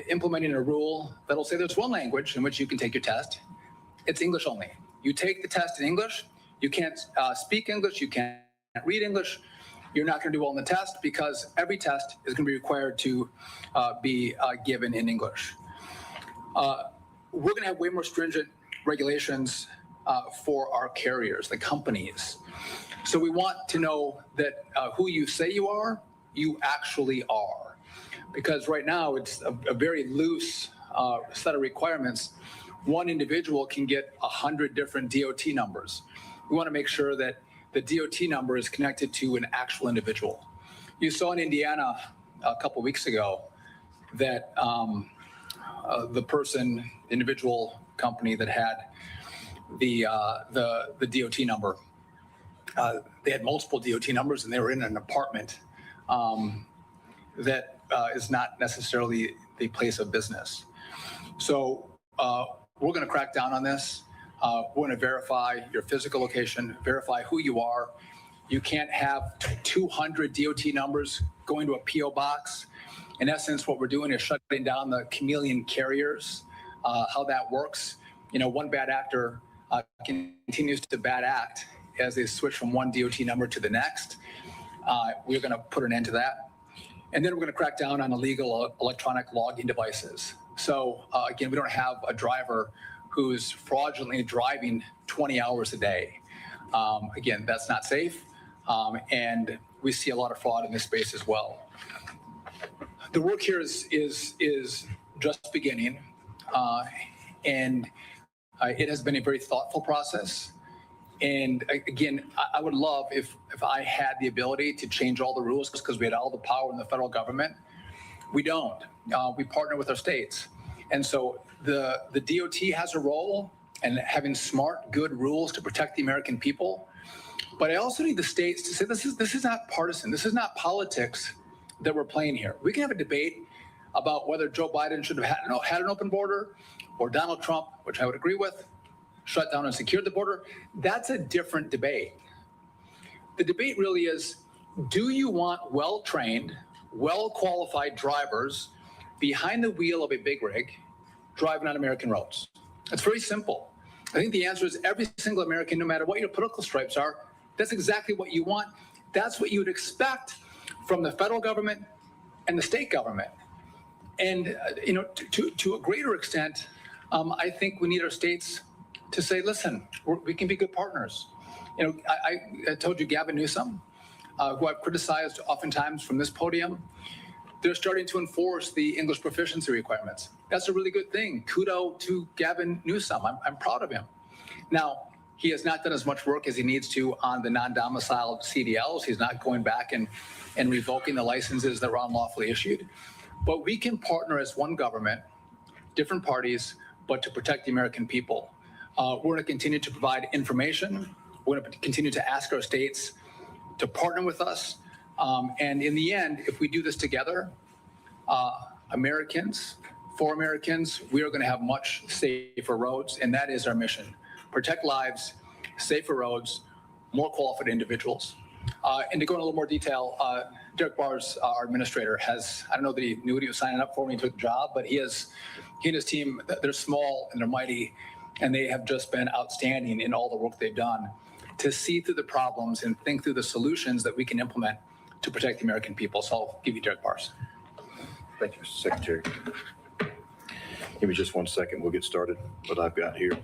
implementing a rule that'll say there's one language in which you can take your test. It's English only. You take the test in English. You can't speak English. You can't read English. You're not going to do well in the test because every test is going to be required to be given in English. We're going to have way more stringent regulations for our carriers, the companies. So we want to know that who you say you are, you actually are. Because right now it's a very loose set of requirements. One individual can get 100 different DOT numbers. We want to make sure that the DOT number is connected to an actual individual. You saw in Indiana a couple weeks ago that the individual company that had the DOT number, they had multiple DOT numbers and they were in an apartment that is not necessarily the place of business. So we're going to crack down on this. We're going to verify your physical location, verify who you are. You can't have 200 DOT numbers going to a PO box. In essence, what we're doing is shutting down the chameleon carriers. How that works, one bad actor continues to bad act as they switch from one DOT number to the next. We're going to put an end to that. And then we're going to crack down on illegal electronic logging devices. So again, we don't have a driver who's fraudulently driving 20 hours a day. Again, that's not safe. And we see a lot of fraud in this space as well. The work here is just beginning. And it has been a very thoughtful process. And again, I would love if I had the ability to change all the rules because we had all the power in the federal government. We don't. We partner with our states. And so the DOT has a role in having smart, good rules to protect the American people. But I also need the states to say this is not partisan. This is not politics that we're playing here. We can have a debate about whether Joe Biden should have had an open border or Donald Trump, which I would agree with, shut down and secured the border. That's a different debate. The debate really is, do you want well-trained, well-qualified drivers behind the wheel of a big rig driving on American roads? It's very simple. I think the answer is every single American, no matter what your political stripes are, that's exactly what you want. That's what you would expect from the federal government and the state government. And to a greater extent, I think we need our states to say, listen, we can be good partners. I told you Gavin Newsom, who I've criticized oftentimes from this podium, they're starting to enforce the English proficiency requirements. That's a really good thing. Kudos to Gavin Newsom. I'm proud of him. Now, he has not done as much work as he needs to on the non-domiciled CDLs. He's not going back and revoking the licenses that were unlawfully issued. But we can partner as one government, different parties, but to protect the American people. We're going to continue to provide information. We're going to continue to ask our states to partner with us. And in the end, if we do this together, Americans, for Americans, we are going to have much safer roads. And that is our mission. Protect lives, safer roads, more qualified individuals. And to go into a little more detail, Derek Bars, our administrator, I don't know that he knew what he was signing up for when he took the job, but he and his team, they're small and they're mighty, and they have just been outstanding in all the work they've done to see through the problems and think through the solutions that we can implement to protect the American people. So I'll give you Derek Bars. Thank you, Mr. Secretary. Give me just 1 second. We'll get started. What I've got here.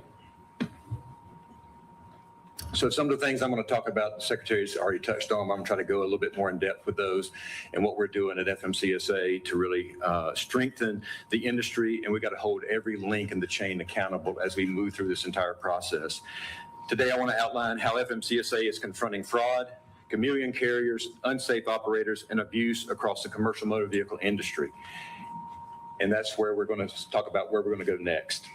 So some of the things I'm going to talk about, the Secretary's already touched on. I'm going to try to go a little bit more in depth with those and what we're doing at FMCSA to really strengthen the industry. And we've got to hold every link in the chain accountable as we move through this entire process. Today, I want to outline how FMCSA is confronting fraud, chameleon carriers, unsafe operators, and abuse across the commercial motor vehicle industry. And that's where we're going to talk about where we're going to go next.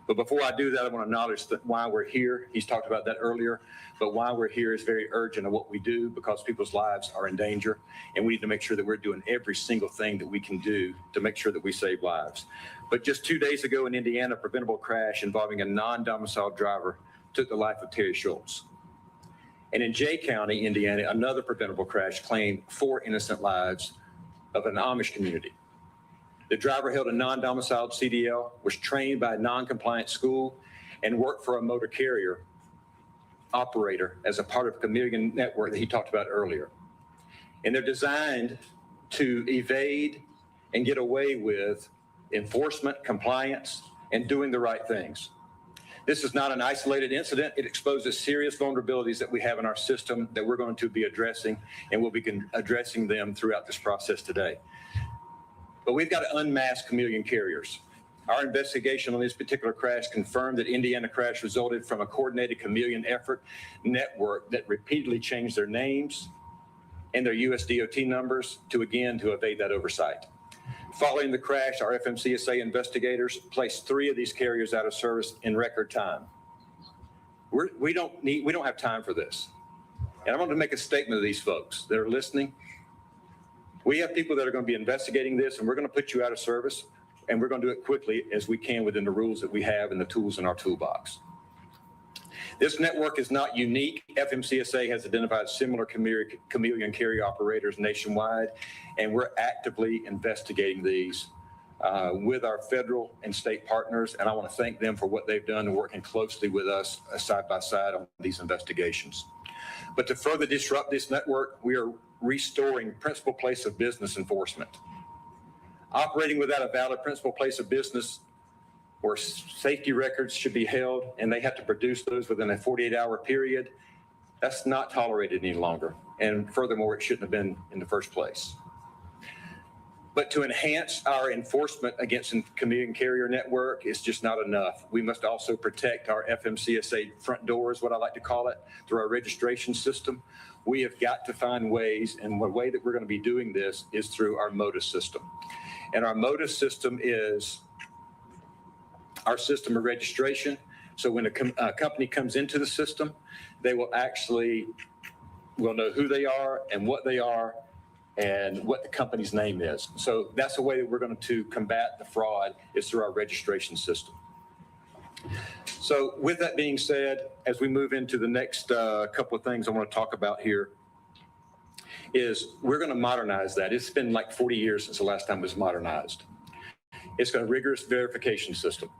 But before I do that, I want to acknowledge that why we're here. He's talked about that earlier, but why we're here is very urgent of what we do because people's lives are in danger, and we need to make sure that we're doing every single thing that we can do to make sure that we save lives. But just 2 days ago in Indiana, a preventable crash involving a non-domiciled driver took the life of Terry Schultz. And in Jay County, Indiana, another preventable crash claimed 4 innocent lives of an Amish community. The driver held a non-domiciled CDL, was trained by a non-compliant school, and worked for a motor carrier operator as a part of a chameleon network that he talked about earlier. And they're designed to evade and get away with enforcement, compliance, and doing the right things. This is not an isolated incident. It exposes serious vulnerabilities that we have in our system that we're going to be addressing, and we'll be addressing them throughout this process today. But we've got to unmask chameleon carriers. Our investigation on this particular crash confirmed that Indiana crash resulted from a coordinated chameleon effort network that repeatedly changed their names and their US DOT numbers to evade that oversight. Following the crash, our FMCSA investigators placed 3 of these carriers out of service in record time. We don't have time for this. And I want to make a statement to these folks that are listening. We have people that are going to be investigating this, and we're going to put you out of service, and we're going to do it quickly as we can within the rules that we have and the tools in our toolbox. This network is not unique. FMCSA has identified similar chameleon carrier operators nationwide, and we're actively investigating these with our federal and state partners, and I want to thank them for what they've done and working closely with us side by side on these investigations. But to further disrupt this network, we are restoring principal place of business enforcement. Operating without a valid principal place of business where safety records should be held and they have to produce those within a 48-hour period, that's not tolerated any longer. And furthermore, it shouldn't have been in the first place. But to enhance our enforcement against the chameleon carrier network is just not enough. We must also protect our FMCSA front doors, what I like to call it, through our registration system. We have got to find ways, and the way that we're going to be doing this is through our MODIS system. And our MODIS system is our system of registration. So when a company comes into the system, they will know who they are and what they are and what the company's name is. So that's the way that we're going to combat the fraud is through our registration system. So with that being said, as we move into the next couple of things I want to talk about here is we're going to modernize that. It's been like 40 years since the last time it was modernized. It's got a rigorous verification system.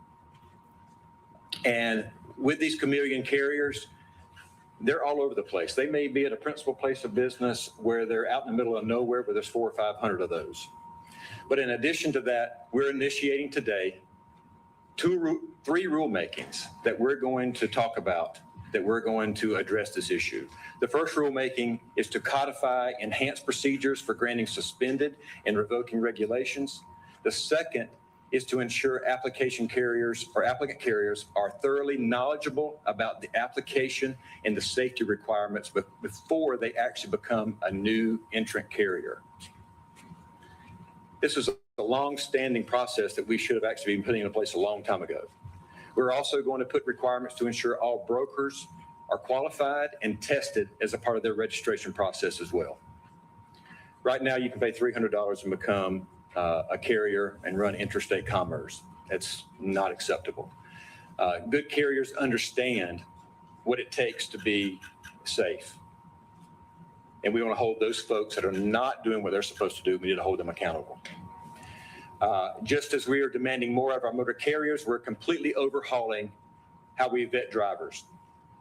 And with these chameleon carriers, they're all over the place. They may be at a principal place of business where they're out in the middle of nowhere, where there's 400 or 500 of those. But in addition to that, we're initiating today 3 rulemakings that we're going to talk about, that we're going to address this issue. The first rulemaking is to codify enhanced procedures for granting suspended and revoking regulations. The second is to ensure application carriers or applicant carriers are thoroughly knowledgeable about the application and the safety requirements before they actually become a new entrant carrier. This is a long-standing process that we should have actually been putting in place a long time ago. We're also going to put requirements to ensure all brokers are qualified and tested as a part of their registration process as well. Right now, you can pay $300 and become a carrier and run interstate commerce. That's not acceptable. Good carriers understand what it takes to be safe. And we want to hold those folks that are not doing what they're supposed to do, we need to hold them accountable. Just as we are demanding more of our motor carriers, we're completely overhauling how we vet drivers.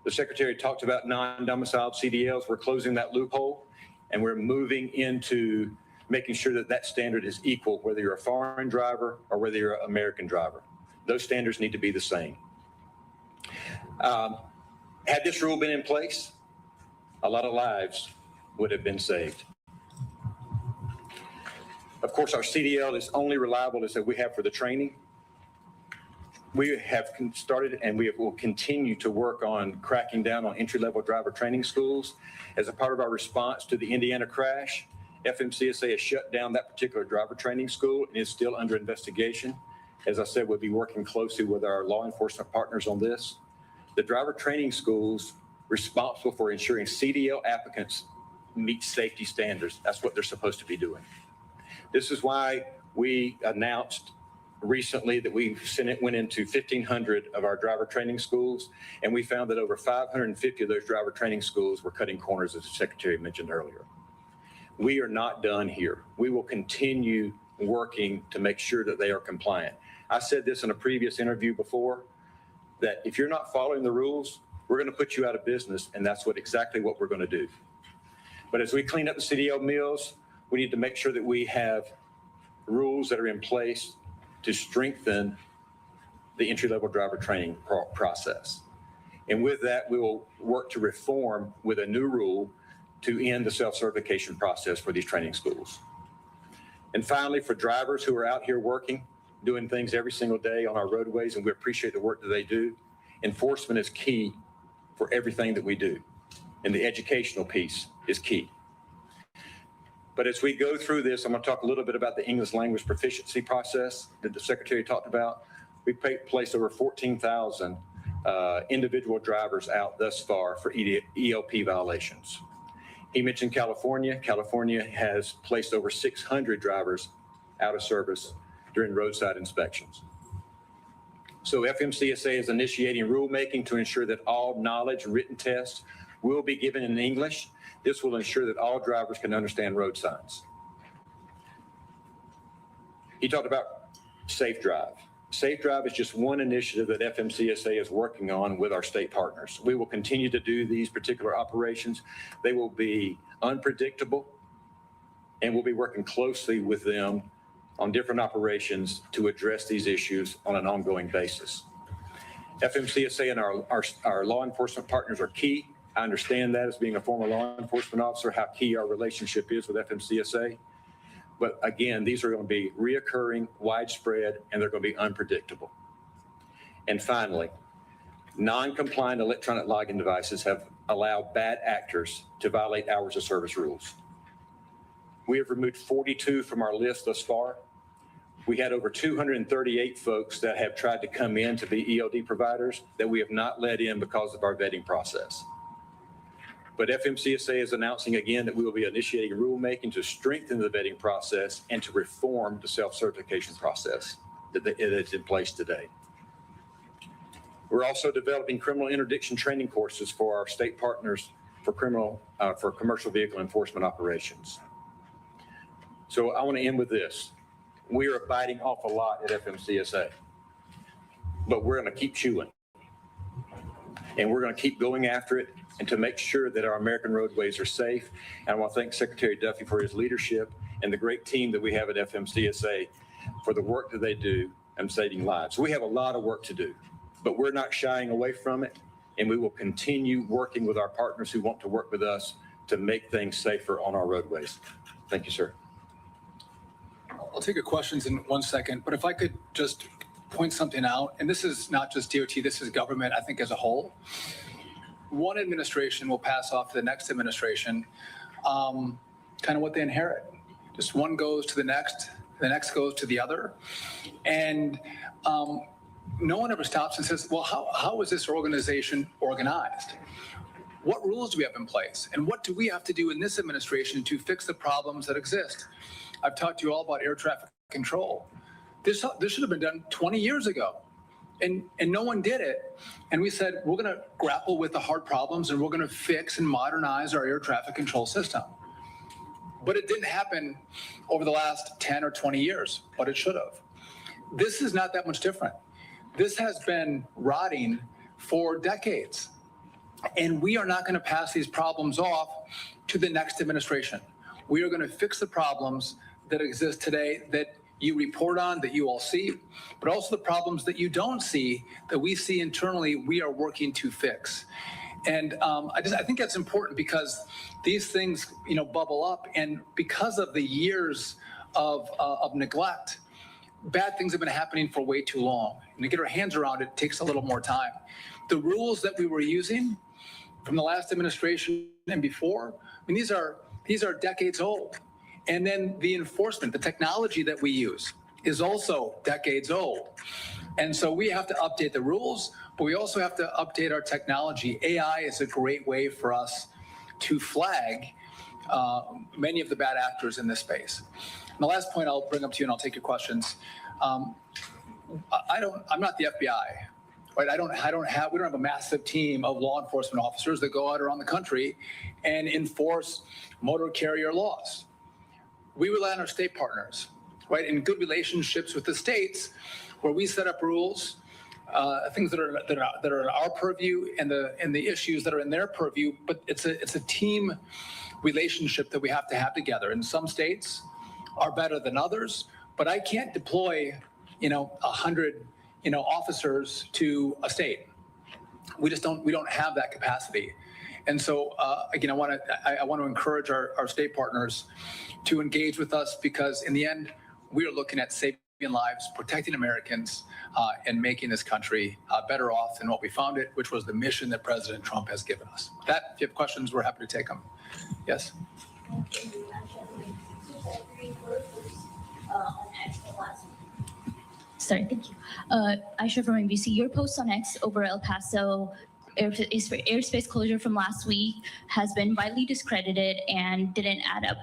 The Secretary talked about non-domiciled CDLs. We're closing that loophole. and we're moving into making sure that that standard is equal, whether you're a foreign driver or whether you're an American driver. Those standards need to be the same. Had this rule been in place, a lot of lives would have been saved. Of course, our CDL is only reliable as that we have for the training. We have started and we will continue to work on cracking down on entry-level driver training schools. As a part of our response to the Indiana crash, FMCSA has shut down that particular driver training school and is still under investigation. As I said, we'll be working closely with our law enforcement partners on this. The driver training schools responsible for ensuring CDL applicants meet safety standards. That's what they're supposed to be doing. This is why we announced recently that we went into 1,500 of our driver training schools, and we found that over 550 of those driver training schools were cutting corners, as the Secretary mentioned earlier. We are not done here. We will continue working to make sure that they are compliant. I said this in a previous interview before, that if you're not following the rules, we're going to put you out of business, and that's exactly what we're going to do. But as we clean up the CDL mills, we need to make sure that we have rules that are in place to strengthen the entry-level driver training process. And with that, we will work to reform with a new rule to end the self-certification process for these training schools. And finally, for drivers who are out here working, doing things every single day on our roadways, and we appreciate the work that they do, enforcement is key for everything that we do. And the educational piece is key. But as we go through this, I'm going to talk a little bit about the English language proficiency process that the Secretary talked about. We've placed over 14,000 individual drivers out thus far for ELP violations. He mentioned California. California has placed over 600 drivers out of service during roadside inspections. So FMCSA is initiating rulemaking to ensure that all knowledge written tests will be given in English. This will ensure that all drivers can understand road signs. He talked about Safe Drive. Safe Drive is just one initiative that FMCSA is working on with our state partners. We will continue to do these particular operations. They will be unpredictable, and we'll be working closely with them on different operations to address these issues on an ongoing basis. FMCSA and our law enforcement partners are key. I understand that as being a former law enforcement officer, how key our relationship is with FMCSA. But again, these are going to be reoccurring, widespread, and they're going to be unpredictable. And finally, non-compliant electronic logging devices have allowed bad actors to violate hours of service rules. We have removed 42 from our list thus far. We had over 238 folks that have tried to come in to be ELD providers that we have not let in because of our vetting process. But FMCSA is announcing again that we will be initiating rulemaking to strengthen the vetting process and to reform the self-certification process that is in place today. We're also developing criminal interdiction training courses for our state partners for commercial vehicle enforcement operations. So I want to end with this. We are biting off a lot at FMCSA, but we're going to keep chewing. And we're going to keep going after it and to make sure that our American roadways are safe. And I want to thank Secretary Duffy for his leadership and the great team that we have at FMCSA for the work that they do in saving lives. We have a lot of work to do, but we're not shying away from it. And we will continue working with our partners who want to work with us to make things safer on our roadways. Thank you, sir. I'll take your questions in 1 second, but if I could just point something out, and this is not just DOT, this is government, I think, as a whole. One administration will pass off to the next administration kind of what they inherit. Just one goes to the next goes to the other. And no one ever stops and says, well, how is this organization organized? What rules do we have in place? And what do we have to do in this administration to fix the problems that exist? I've talked to you all about air traffic control. This should have been done 20 years ago. And no one did it. And we said, we're going to grapple with the hard problems and we're going to fix and modernize our air traffic control system. But it didn't happen over the last 10 or 20 years, but it should have. This is not that much different. This has been rotting for decades. And we are not going to pass these problems off to the next administration. We are going to fix the problems that exist today that you report on, that you all see, but also the problems that you don't see, that we see internally, we are working to fix. And I think that's important because these things, bubble up, and because of the years of neglect, bad things have been happening for way too long. And to get our hands around it takes a little more time. The rules that we were using from the last administration and before, I mean, these are decades old. And then the enforcement, the technology that we use is also decades old. And so we have to update the rules, but we also have to update our technology. AI is a great way for us to flag many of the bad actors in this space. And the last point I'll bring up to you, and I'll take your questions. I'm not the FBI. Right? We don't have a massive team of law enforcement officers that go out around the country and enforce motor carrier laws. We rely on our state partners, right? In good relationships with the states, where we set up rules, things that are in our purview, and the issues that are in their purview. But it's a team relationship that we have to have together. And some states are better than others, but I can't deploy 100 officers to a state. We don't have that capacity. And so again, I want to encourage our state partners to engage with us, because in the end, we are looking at saving lives, protecting Americans, and making this country better off than what we found it, which was the mission that President Trump has given us. With that, if you have questions, we're happy to take them. Yes. Sorry, thank you. Aisha from NBC. Your post on X over El Paso airspace closure from last week has been widely discredited and didn't add up.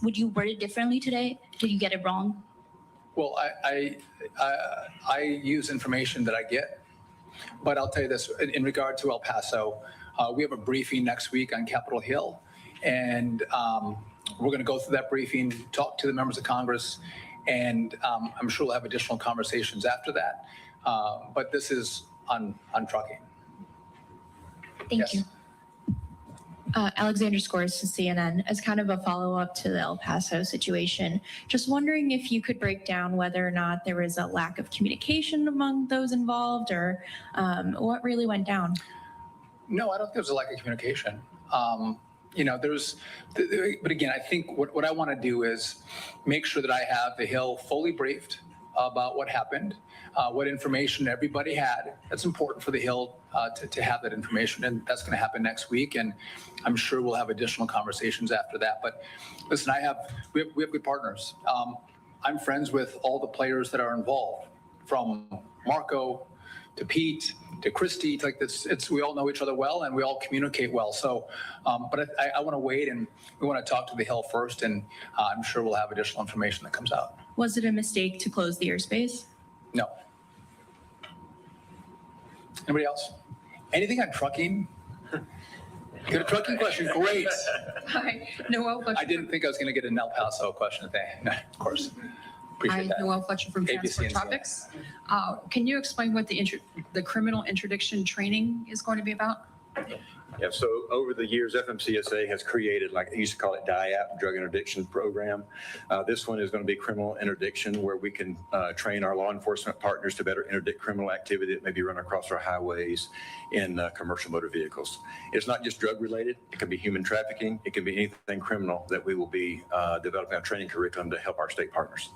Would you word it differently today? Did you get it wrong? Well, I use information that I get, but I'll tell you this, in regard to El Paso, we have a briefing next week on Capitol Hill, and we're going to go through that briefing, talk to the members of Congress, and I'm sure we'll have additional conversations after that. But this is on trucking. Thank you. Alexandra Scores to CNN. As kind of a follow-up to the El Paso situation, just wondering if you could break down whether or not there was a lack of communication among those involved, or what really went down? No, I don't think there's a lack of communication. But again, I think what I want to do is make sure that I have the Hill fully briefed about what happened, what information everybody had. That's important for the Hill to have that information, and that's going to happen next week. And I'm sure we'll have additional conversations after that. But listen, we have good partners. I'm friends with all the players that are involved, from Marco to Pete to Christy. Like this, we all know each other well, and we all communicate well. So, but I want to wait, and we want to talk to the Hill first, and I'm sure we'll have additional information that comes out. Was it a mistake to close the airspace? No. Anybody else? Anything on trucking? Get a trucking question? Great. Hi, Noelle Fletcher. I didn't think I was going to get an El Paso question today. No, of course. Appreciate Hi, that. Noelle Fletcher from ABC Transport and Topics. Can you explain what the criminal interdiction training is going to be about? Yeah, so over the years, FMCSA has created, like they used to call it DIAP, Drug Interdiction Program. This one is going to be criminal interdiction, where we can train our law enforcement partners to better interdict criminal activity that may be run across our highways in commercial motor vehicles. It's not just drug related. It can be human trafficking. It can be anything criminal that we will be developing a training curriculum to help our state partners.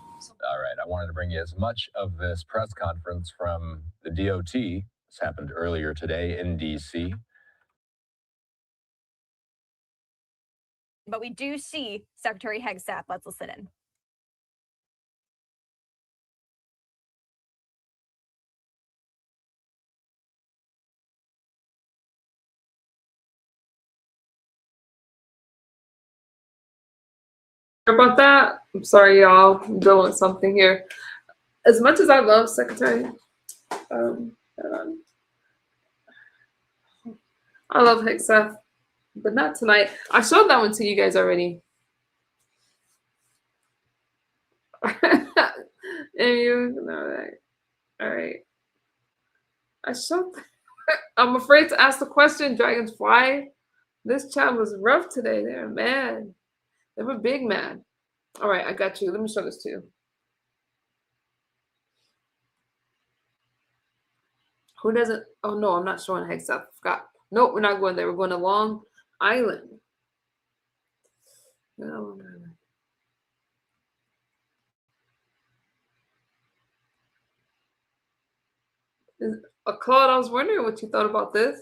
All right, I wanted to bring you as much of this press conference from the DOT. This happened earlier today in DC. But we do see Secretary Hegseth. Let's listen in. About that, I'm sorry, y'all. I'm doing something here. As much as I love Secretary, I love Hegseth, but not tonight. I showed that one to you guys already. And you know that. All right. I showed I'm afraid to ask the question, Dragonfly. This chat was rough today. They're mad. They were big mad. All right, I got you. Let me show this to you. Who doesn't? Oh, no, I'm not showing Hex. I forgot. Nope, we're not going there. We're going to Long Island. No, Claude, I was wondering what you thought about this.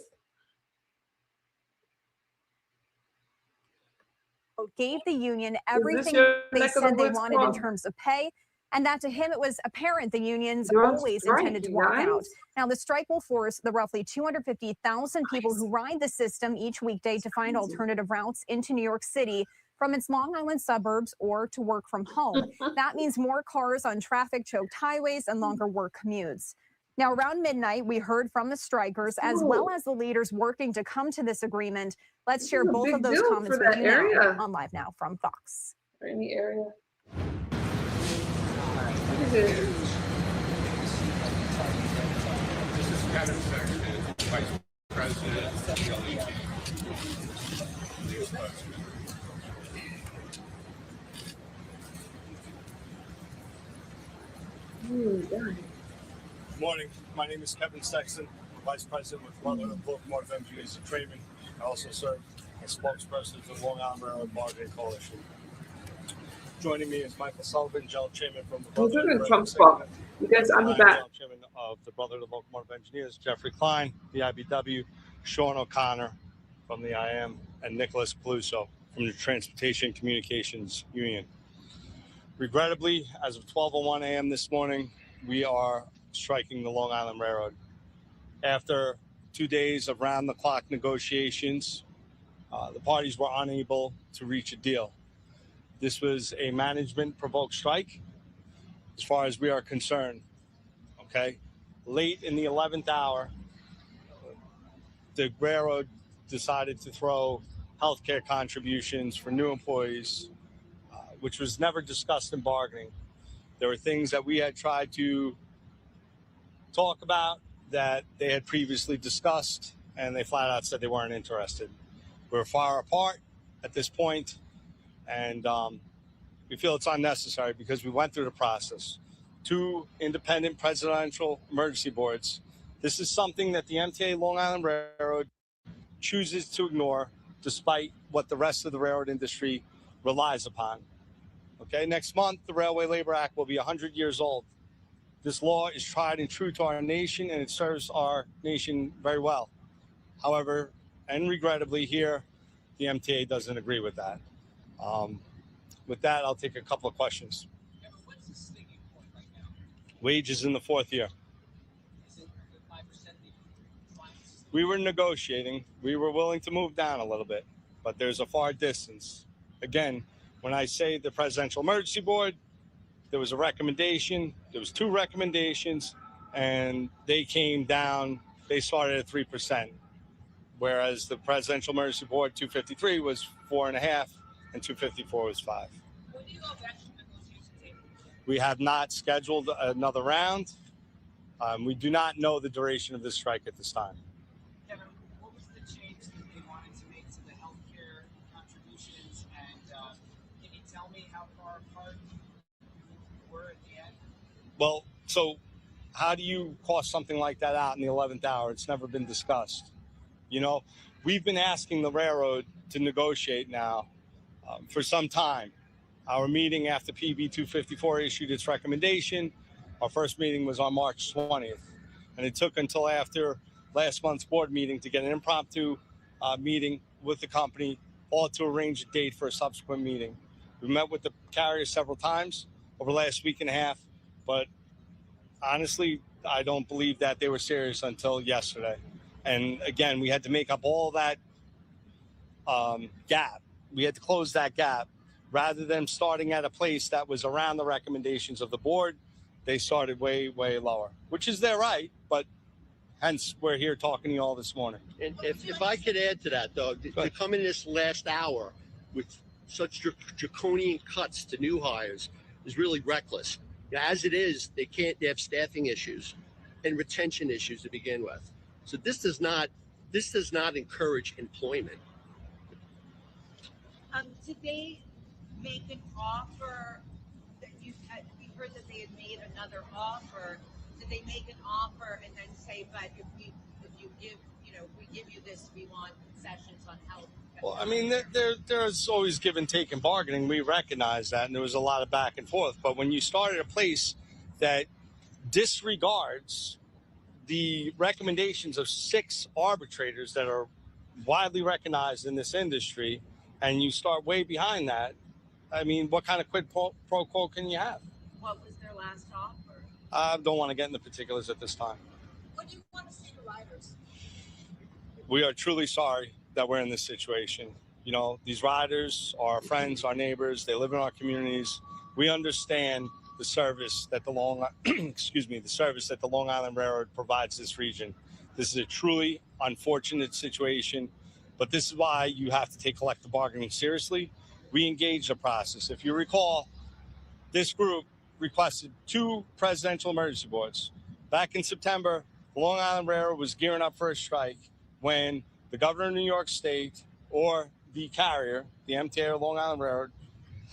Gave the union everything your they neck of the said they woods, wanted in Claude? terms of pay, and that to him it was apparent the unions You're on always strike, intended to you walk out. guys. Now, the strike will force the roughly 250,000 people who ride the system each weekday to find alternative routes into New York City from its Long Island suburbs or to work from home. That means more cars on traffic-choked highways and longer work commutes. Now, around midnight, we heard from the strikers as well as the leaders working to come to this agreement. Let's share is a both big of those deal comments for with that you now area. on Live Now from Fox. Any area. Look at this. This is Kevin Sexton, Vice President of God. Good morning. My name is Kevin Sexton, Vice President with Brotherhood of Locomotive Engineers of Trayman. I also serve as spokesperson for the Long Island Railroad Bargaining Coalition. Joining me is Michael Sullivan, General Chairman from the Who's Brotherhood doing of Trump spot? You guys, I'll be back. General Chairman of the Brotherhood of Locomotive Engineers, Jeffrey Klein, the IBW, Sean O'Connor from the IM, and Nicholas Peluso from the Transportation Communications Union. Regrettably, as of 12:01 a.m. this morning, we are striking the Long Island Railroad. After 2 days of round-the-clock negotiations, the parties were unable to reach a deal. This was a management-provoked strike, as far as we are concerned. Okay, late in the 11th hour, the railroad decided to throw healthcare contributions for new employees, which was never discussed in bargaining. There were things that we had tried to talk about that they had previously discussed, and they flat out said they weren't interested. We're far apart at this point, and we feel it's unnecessary because we went through the process. 2 independent presidential emergency boards. This is something that the MTA Long Island Railroad chooses to ignore, despite what the rest of the railroad industry relies upon. Okay, next month, the Railway Labor Act will be 100 years old. This law is tried and true to our nation, and it serves our nation very well. However, and regrettably here, the MTA doesn't agree with that. With that, I'll take a couple of questions. Wages in the 4th year. We were negotiating. We were willing to move down a little bit, but there's a far distance. Again, when I say the Presidential Emergency Board, there was a recommendation. There was 2 recommendations, and they came down. They started at 3%, whereas the Presidential Emergency Board 253 was 4.5%, and 254 was 5%. We have not scheduled another round. We do not know the duration of this strike at this time. Kevin, what was the change that they wanted to make to the healthcare contributions? And can you tell me how far apart you were at the end? Well, so how do you cost something like that out in the 11th hour? It's never been discussed. You know, we've been asking the railroad to negotiate now for some time. Our meeting after PB 254 issued its recommendation, our first meeting was on March 20th. And it took until after last month's board meeting to get an impromptu meeting with the company, all to arrange a date for a subsequent meeting. We met with the carrier several times over the last week and a half, but honestly, I don't believe that they were serious until yesterday. And again, we had to make up all that gap. We had to close that gap. Rather than starting at a place that was around the recommendations of the board, they started way, way lower, which is their right, but hence we're here talking to you all this morning. And if I could add to that, though, to come in this last hour with such draconian cuts to new hires is really reckless. As it is, they have staffing issues and retention issues to begin with. So this does not encourage employment. Did they make an offer? We heard that they had made another offer. Did they make an offer and then say, but if we give you this, we want concessions on health? Well, I mean, there's always give and take in bargaining. We recognize that, and there was a lot of back and forth. But when you start at a place that disregards the recommendations of 6 arbitrators that are widely recognized in this industry, and you start way behind that, I mean, what kind of quid pro quo can you have? What was their last offer? I don't want to get into particulars at this time. What do you want to say to riders? We are truly sorry that we're in this situation. You know, these riders are our friends, our neighbors. They live in our communities. We understand the service that the the service that the Long Island Railroad provides this region. This is a truly unfortunate situation, but this is why you have to take collective bargaining seriously. We engaged the process. If you recall, this group requested 2 presidential emergency boards. Back in September, the Long Island Railroad was gearing up for a strike when the governor of New York State or the carrier, the MTA or Long Island Railroad,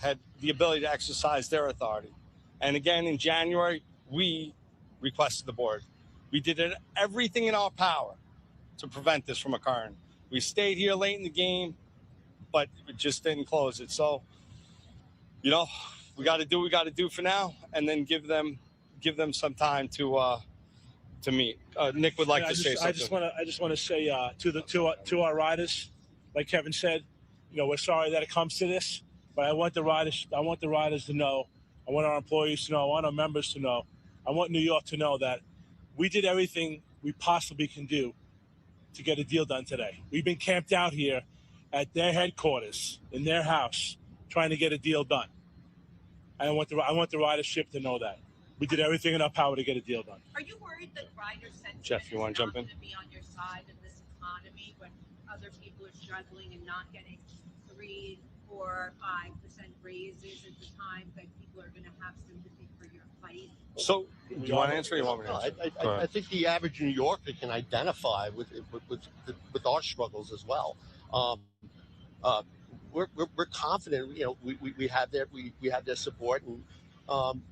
had the ability to exercise their authority. And again, in January, we requested the board. We did everything in our power to prevent this from occurring. We stayed here late in the game, but it just didn't close it. So, you know, we got to do what we got to do for now, and then give them some time to meet. Nick would like to say something. I just want to say to our riders, like Kevin said, you know, we're sorry that it comes to this, but I want the riders to know. I want our employees to know. I want our members to know. I want New York to know that we did everything we possibly can do to get a deal done today. We've been camped out here at their headquarters in their house trying to get a deal done. I want the ridership to know that we did everything in our power to get a deal done. Are you worried that riders' sentiment Jeff, you want to jump in? is not going to be on your side in this economy when other people are struggling and not getting 3, 4, 5% raises at the time that people are going to have sympathy for your fight? So, do you want to answer or you want me to answer? I think the average New Yorker can identify with our struggles as well. We're confident. You know, we have their support, and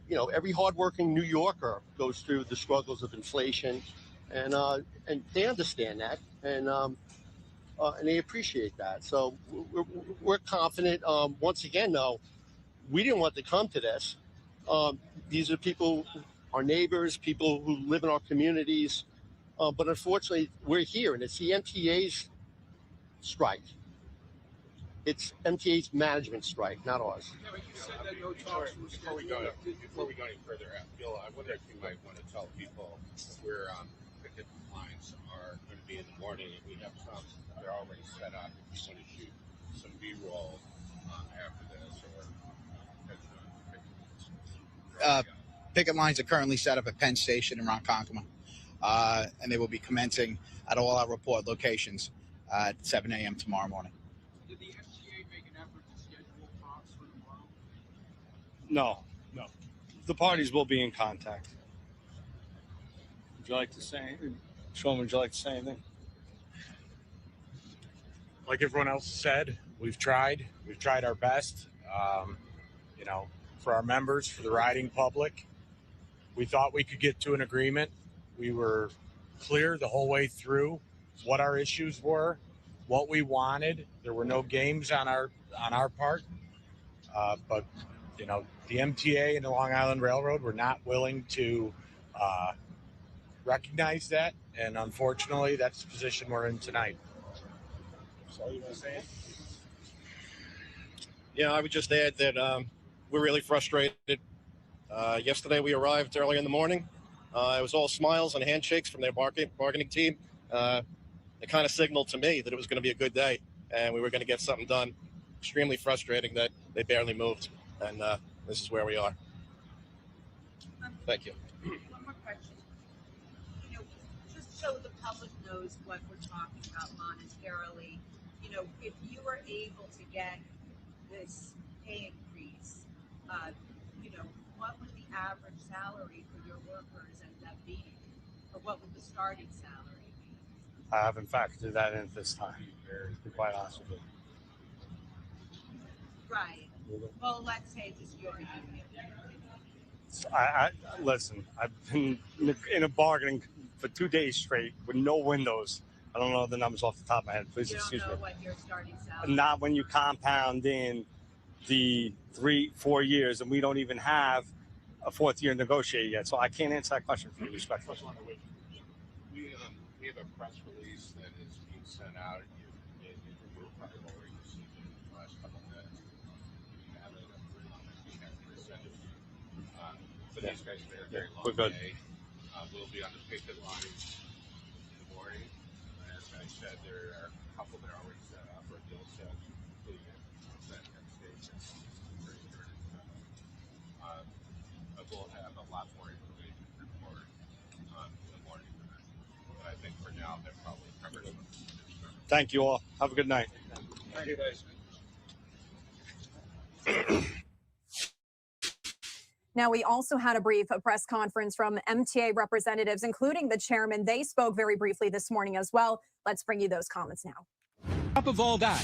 you know, every hardworking New Yorker goes through the struggles of inflation, and they understand that, and they appreciate that. So we're confident. Once again, though, we didn't want to come to this. These are people, our neighbors, people who live in our communities. But unfortunately, we're here, and it's the MTA's strike. It's MTA's management strike, not ours. Yeah, but you said that no talks were before we go any further, Bill, I wonder if you might want to tell people where picket lines are going to be in the morning. If we have some, they're already set up. If you want to shoot some B-roll after this, or picket lines are currently set up at Penn Station in Ronkonkoma, and they will be commencing at all our report locations at 7 a.m. tomorrow morning. did the FTA make an effort to schedule talks for tomorrow? No. The parties will be in contact. Would you like to say anything? Sean, would you like to say anything? Like everyone else said, we've tried our best, you know, for our members, for the riding public. We thought we could get to an agreement. We were clear the whole way through what our issues were, what we wanted. There were no games on our part, but you know, the MTA and the Long Island Railroad were not willing to recognize that, and unfortunately, that's the position we're in tonight. So you want to say it? Yeah, I would just add that we're really frustrated. Yesterday we arrived early in the morning. It was all smiles and handshakes from their bargaining team. It kind of signaled to me that it was going to be a good day and we were going to get something done. Extremely frustrating that they barely moved, and this is where we are. Thank you. One more question. You know, just so the public knows what we're talking about monetarily, you know, if you were able to get this pay increase, you know, what would the average salary for your workers end up being? Or what would the starting salary be? I haven't factored that in at this time, to be quite honest with you. Right. Well, let's say it's your union. I listen. I've been in a bargaining for 2 days straight with no windows. I don't know the numbers off the top of my head. Please You don't excuse know me. what your starting salary. Not when you compound in the 3-4 years, and we don't even have a 4th year negotiated yet. So I can't answer that question for you respectfully. We have a press release that is being sent out. You're probably already received it in the last couple of minutes. You have it. We have presented. For these guys, they're a very long We're good. day. We'll be on the picket lines in the morning. As I said, there are a couple that are already set up or deal set, including at station. But we'll have a lot more information to report in the morning. But I think for now, they're probably covered. Thank you all. Have a good night. Thank you, guys. Now, we also had a brief press conference from MTA representatives, including the chairman. They spoke very briefly this morning as well. Let's bring you those comments now. On top of all that,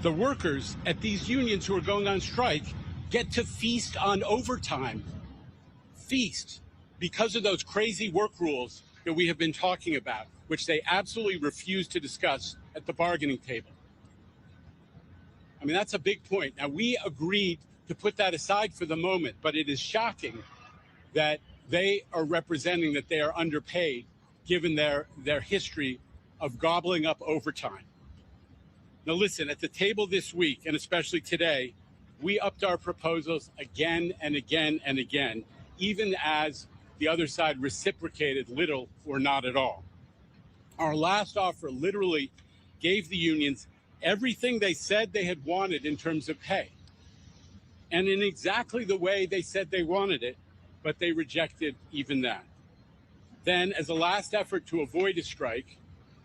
the workers at these unions who are going on strike get to feast on overtime. Feast because of those crazy work rules that we have been talking about, which they absolutely refuse to discuss at the bargaining table. I mean, that's a big point. Now, we agreed to put that aside for the moment, but it is shocking that they are representing that they are underpaid given their history of gobbling up overtime. Now listen, at the table this week, and especially today, we upped our proposals again and again and again, even as the other side reciprocated little or not at all. Our last offer literally gave the unions everything they said they had wanted in terms of pay, and in exactly the way they said they wanted it, but they rejected even that. Then, as a last effort to avoid a strike,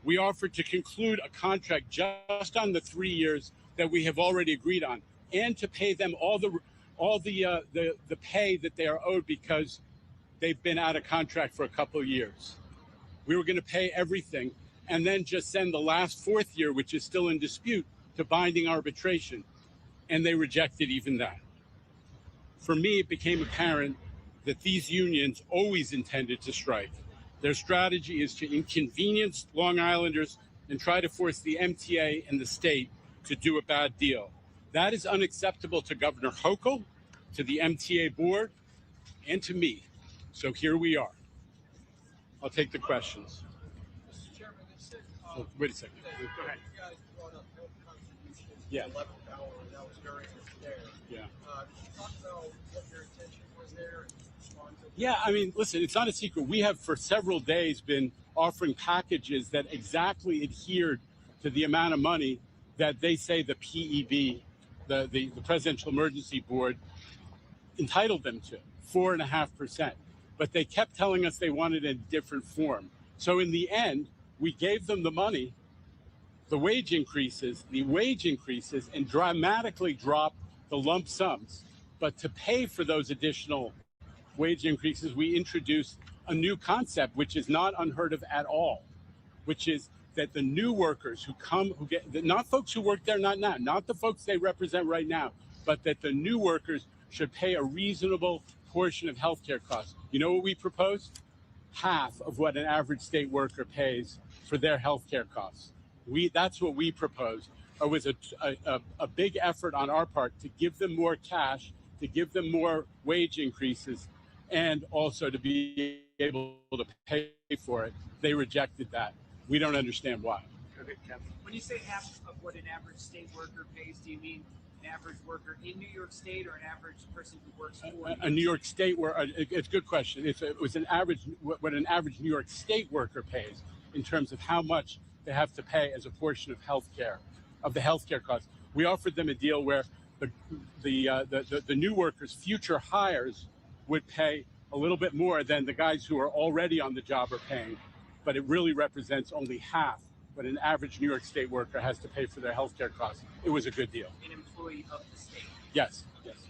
we offered to conclude a contract just on the 3 years that we have already agreed on, and to pay them all the pay that they are owed because they've been out of contract for a couple of years. We were going to pay everything, and then just send the last 4th year, which is still in dispute, to binding arbitration, and they rejected even that. For me, it became apparent that these unions always intended to strike. Their strategy is to inconvenience Long Islanders and try to force the MTA and the state to do a bad deal. That is unacceptable to Governor Hochul, to the MTA board, and to me. So here we are. I'll take the questions. Mr. Chairman, they said, Wait a second. Go ahead. you guys brought up health contributions. Yeah. 11th hour, and that was very there. Yeah. Did you talk about what your intention was there and respond to? Yeah, I mean, listen, it's not a secret. We have for several days been offering packages that exactly adhered to the amount of money that they say the PEB, the Presidential Emergency Board, entitled them to, 4.5%. But they kept telling us they wanted a different form. So in the end, we gave them the money, the wage increases, and dramatically dropped the lump sums. But to pay for those additional wage increases, we introduced a new concept, which is not unheard of at all, which is that the new workers who come, who get, not folks who work there not now, not the folks they represent right now, but that the new workers should pay a reasonable portion of healthcare costs. You know what we proposed? Half of what an average state worker pays for their healthcare costs. That's what we proposed. It was a big effort on our part to give them more cash, to give them more wage increases, and also to be able to pay for it. They rejected that. We don't understand why. Okay, Kevin. When you say half of what an average state worker pays, do you mean an average worker in New York State or an average person who works for A New York State, it's a good question. It was an average, what an average New York State worker pays in terms of how much they have to pay as a portion of healthcare, of the healthcare costs. We offered them a deal where the new workers, future hires, would pay a little bit more than the guys who are already on the job are paying, but it really represents only half what an average New York State worker has to pay for their healthcare costs. It was a good deal. an employee of the state? Yes.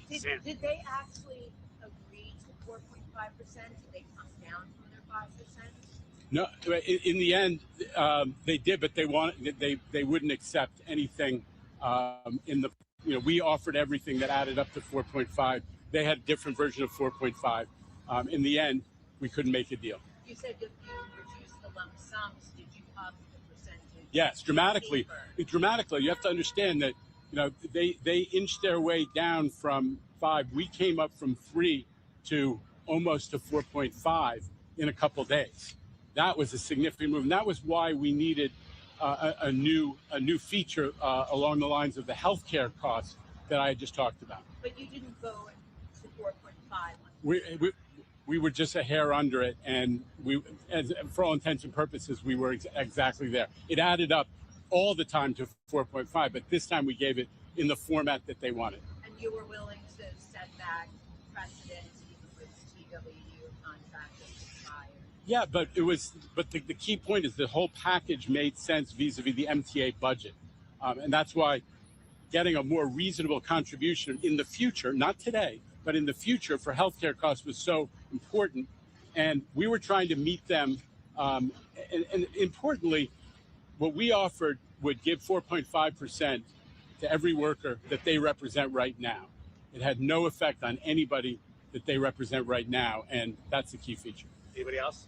Did they actually agree to 4.5%? Did they come down from their 5%? No, in the end, they did, but they wouldn't accept anything in the, we offered everything that added up to 4.5. They had a different version of 4.5. In the end, we couldn't make a deal. You said if you reduced the lump sums, did you up the percentage? Yes, dramatically. Dramatically, you have to understand that, they inched their way down from 5. We came up from 3 to almost to 4.5 in a couple days. That was a significant move. And that was why we needed a new feature along the lines of the healthcare costs that I had just talked about. But you didn't go to 4.5. We were just a hair under it, and for all intents and purposes, we were exactly there. It added up all the time to 4.5, but this time we gave it in the format that they wanted. And you were willing to set that precedent even with TWU contract that expired. Yeah, but the key point is the whole package made sense vis-a-vis the MTA budget, and that's why getting a more reasonable contribution in the future, not today, but in the future for healthcare costs was so important. And we were trying to meet them. And importantly, what we offered would give 4.5% to every worker that they represent right now. It had no effect on anybody that they represent right now. And that's the key feature. Anybody else?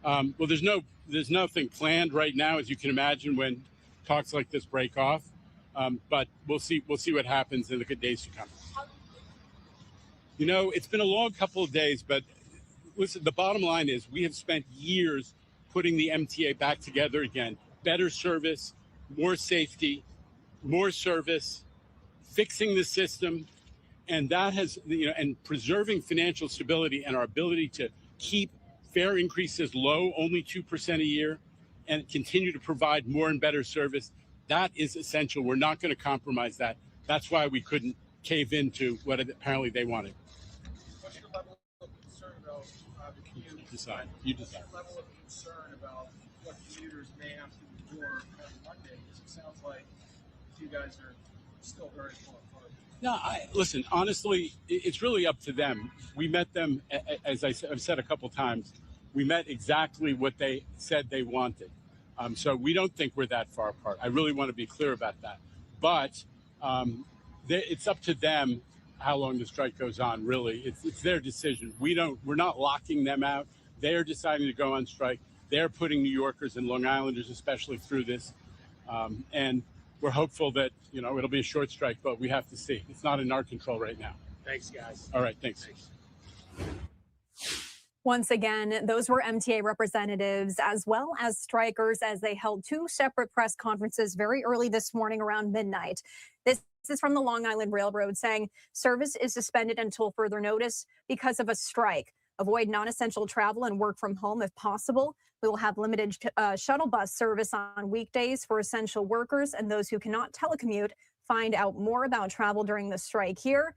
Well, there's nothing planned right now, as you can imagine, when talks like this break off. But we'll see what happens in the days to come. It's been a long couple of days, but listen, the bottom line is we have spent years putting the MTA back together again. Better service, more safety, more service, fixing the system, and that has, and preserving financial stability and our ability to keep fare increases low, only 2% a year, and continue to provide more and better service. That is essential. We're not going to compromise that. That's why we couldn't cave into what apparently they wanted. What's your level of concern about the community? You decide. Level of concern about what commuters may have to endure on Monday? Because it sounds like you guys are still very far apart. No, listen, honestly, it's really up to them. We met them, as I've said a couple times, we met exactly what they said they wanted. So we don't think we're that far apart. I really want to be clear about that. But it's up to them how long the strike goes on, really. It's their decision. We're not locking them out. They're deciding to go on strike. They're putting New Yorkers and Long Islanders especially through this. And we're hopeful that, it'll be a short strike, but we have to see. It's not in our control right now. Thanks, guys. All right, thanks. Once again, those were MTA representatives as well as strikers as they held 2 separate press conferences very early this morning around midnight. This is from the Long Island Railroad saying service is suspended until further notice because of a strike. Avoid non-essential travel and work from home if possible. We will have limited shuttle bus service on weekdays for essential workers and those who cannot telecommute. Find out more about travel during the strike here.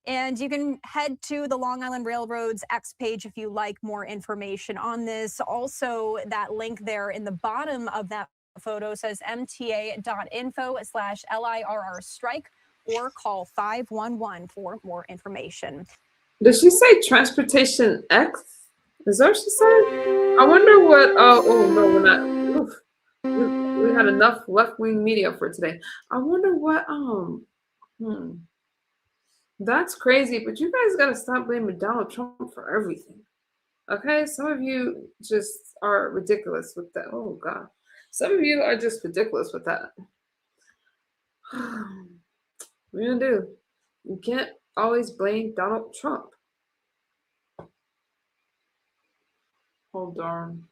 And you can head to the Long Island Railroad's X page if you like more information on this. Also, that link there in the bottom of that photo says mta.info/LIRR strike or call 511 for more information. Did she say Transportation X? Is that what she said? I wonder what. Oh no, we're not. Oof. We had enough left-wing media for today. I wonder what. That's crazy, but you guys gotta stop blaming Donald Trump for everything. Okay, some of you just are ridiculous with that. Oh God, some of you are just ridiculous with that. What are you gonna do? You can't always blame Donald Trump. Hold on.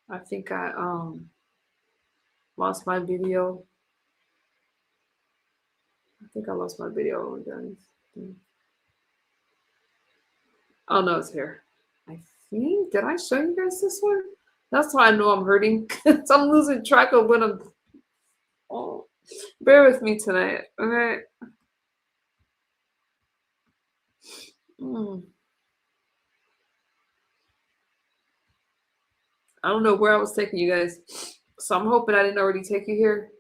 I think I lost my video. I think I lost my video, guys. Oh no, it's here. I think, did I show you guys this one? That's why I know I'm hurting. Because I'm losing track of what I'm. Oh, bear with me tonight, okay? I don't know where I was taking you guys, so I'm hoping I didn't already take you here.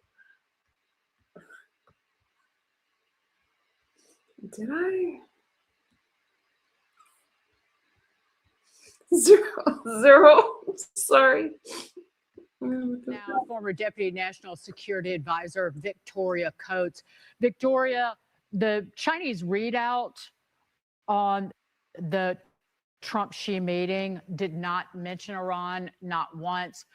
Did I? Zero. Sorry. Now, former Deputy National Security Advisor Victoria Coates. Victoria, the Chinese readout on the Trump-Xi meeting did not mention Iran, not once.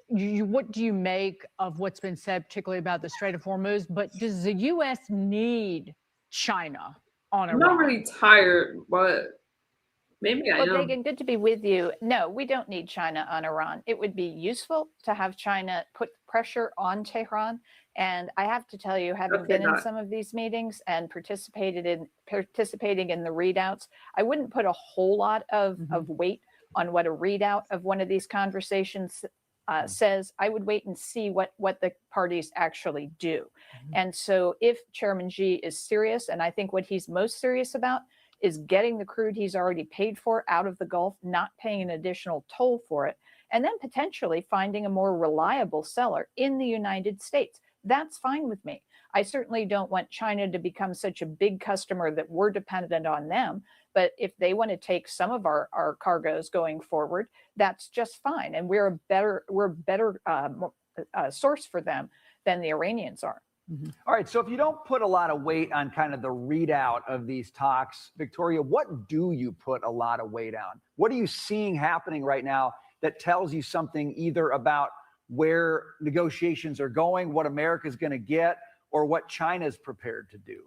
What do you make of what's been said, particularly about the Strait of Hormuz? But does the U.S. need China on I'm Iran? not really tired, but maybe I Well, am. Dagan, good to be with you. No, we don't need China on Iran. It would be useful to have China put pressure on Tehran. And I have to tell you, having Okay, been in got it. some of these meetings and participating in the readouts, I wouldn't put a whole lot of weight on what a readout of one of these conversations says. I would wait and see what the parties actually do. And so if Chairman Xi is serious, and I think what he's most serious about is getting the crude he's already paid for out of the Gulf, not paying an additional toll for it, and then potentially finding a more reliable seller in the United States. That's fine with me. I certainly don't want China to become such a big customer that we're dependent on them. But if they want to take some of our cargoes going forward, that's just fine. And we're a better source for them than the Iranians are. All right, so if you don't put a lot of weight on kind of the readout of these talks, Victoria, what do you put a lot of weight on? What are you seeing happening right now that tells you something either about where negotiations are going, what America's going to get, or what China's prepared to do?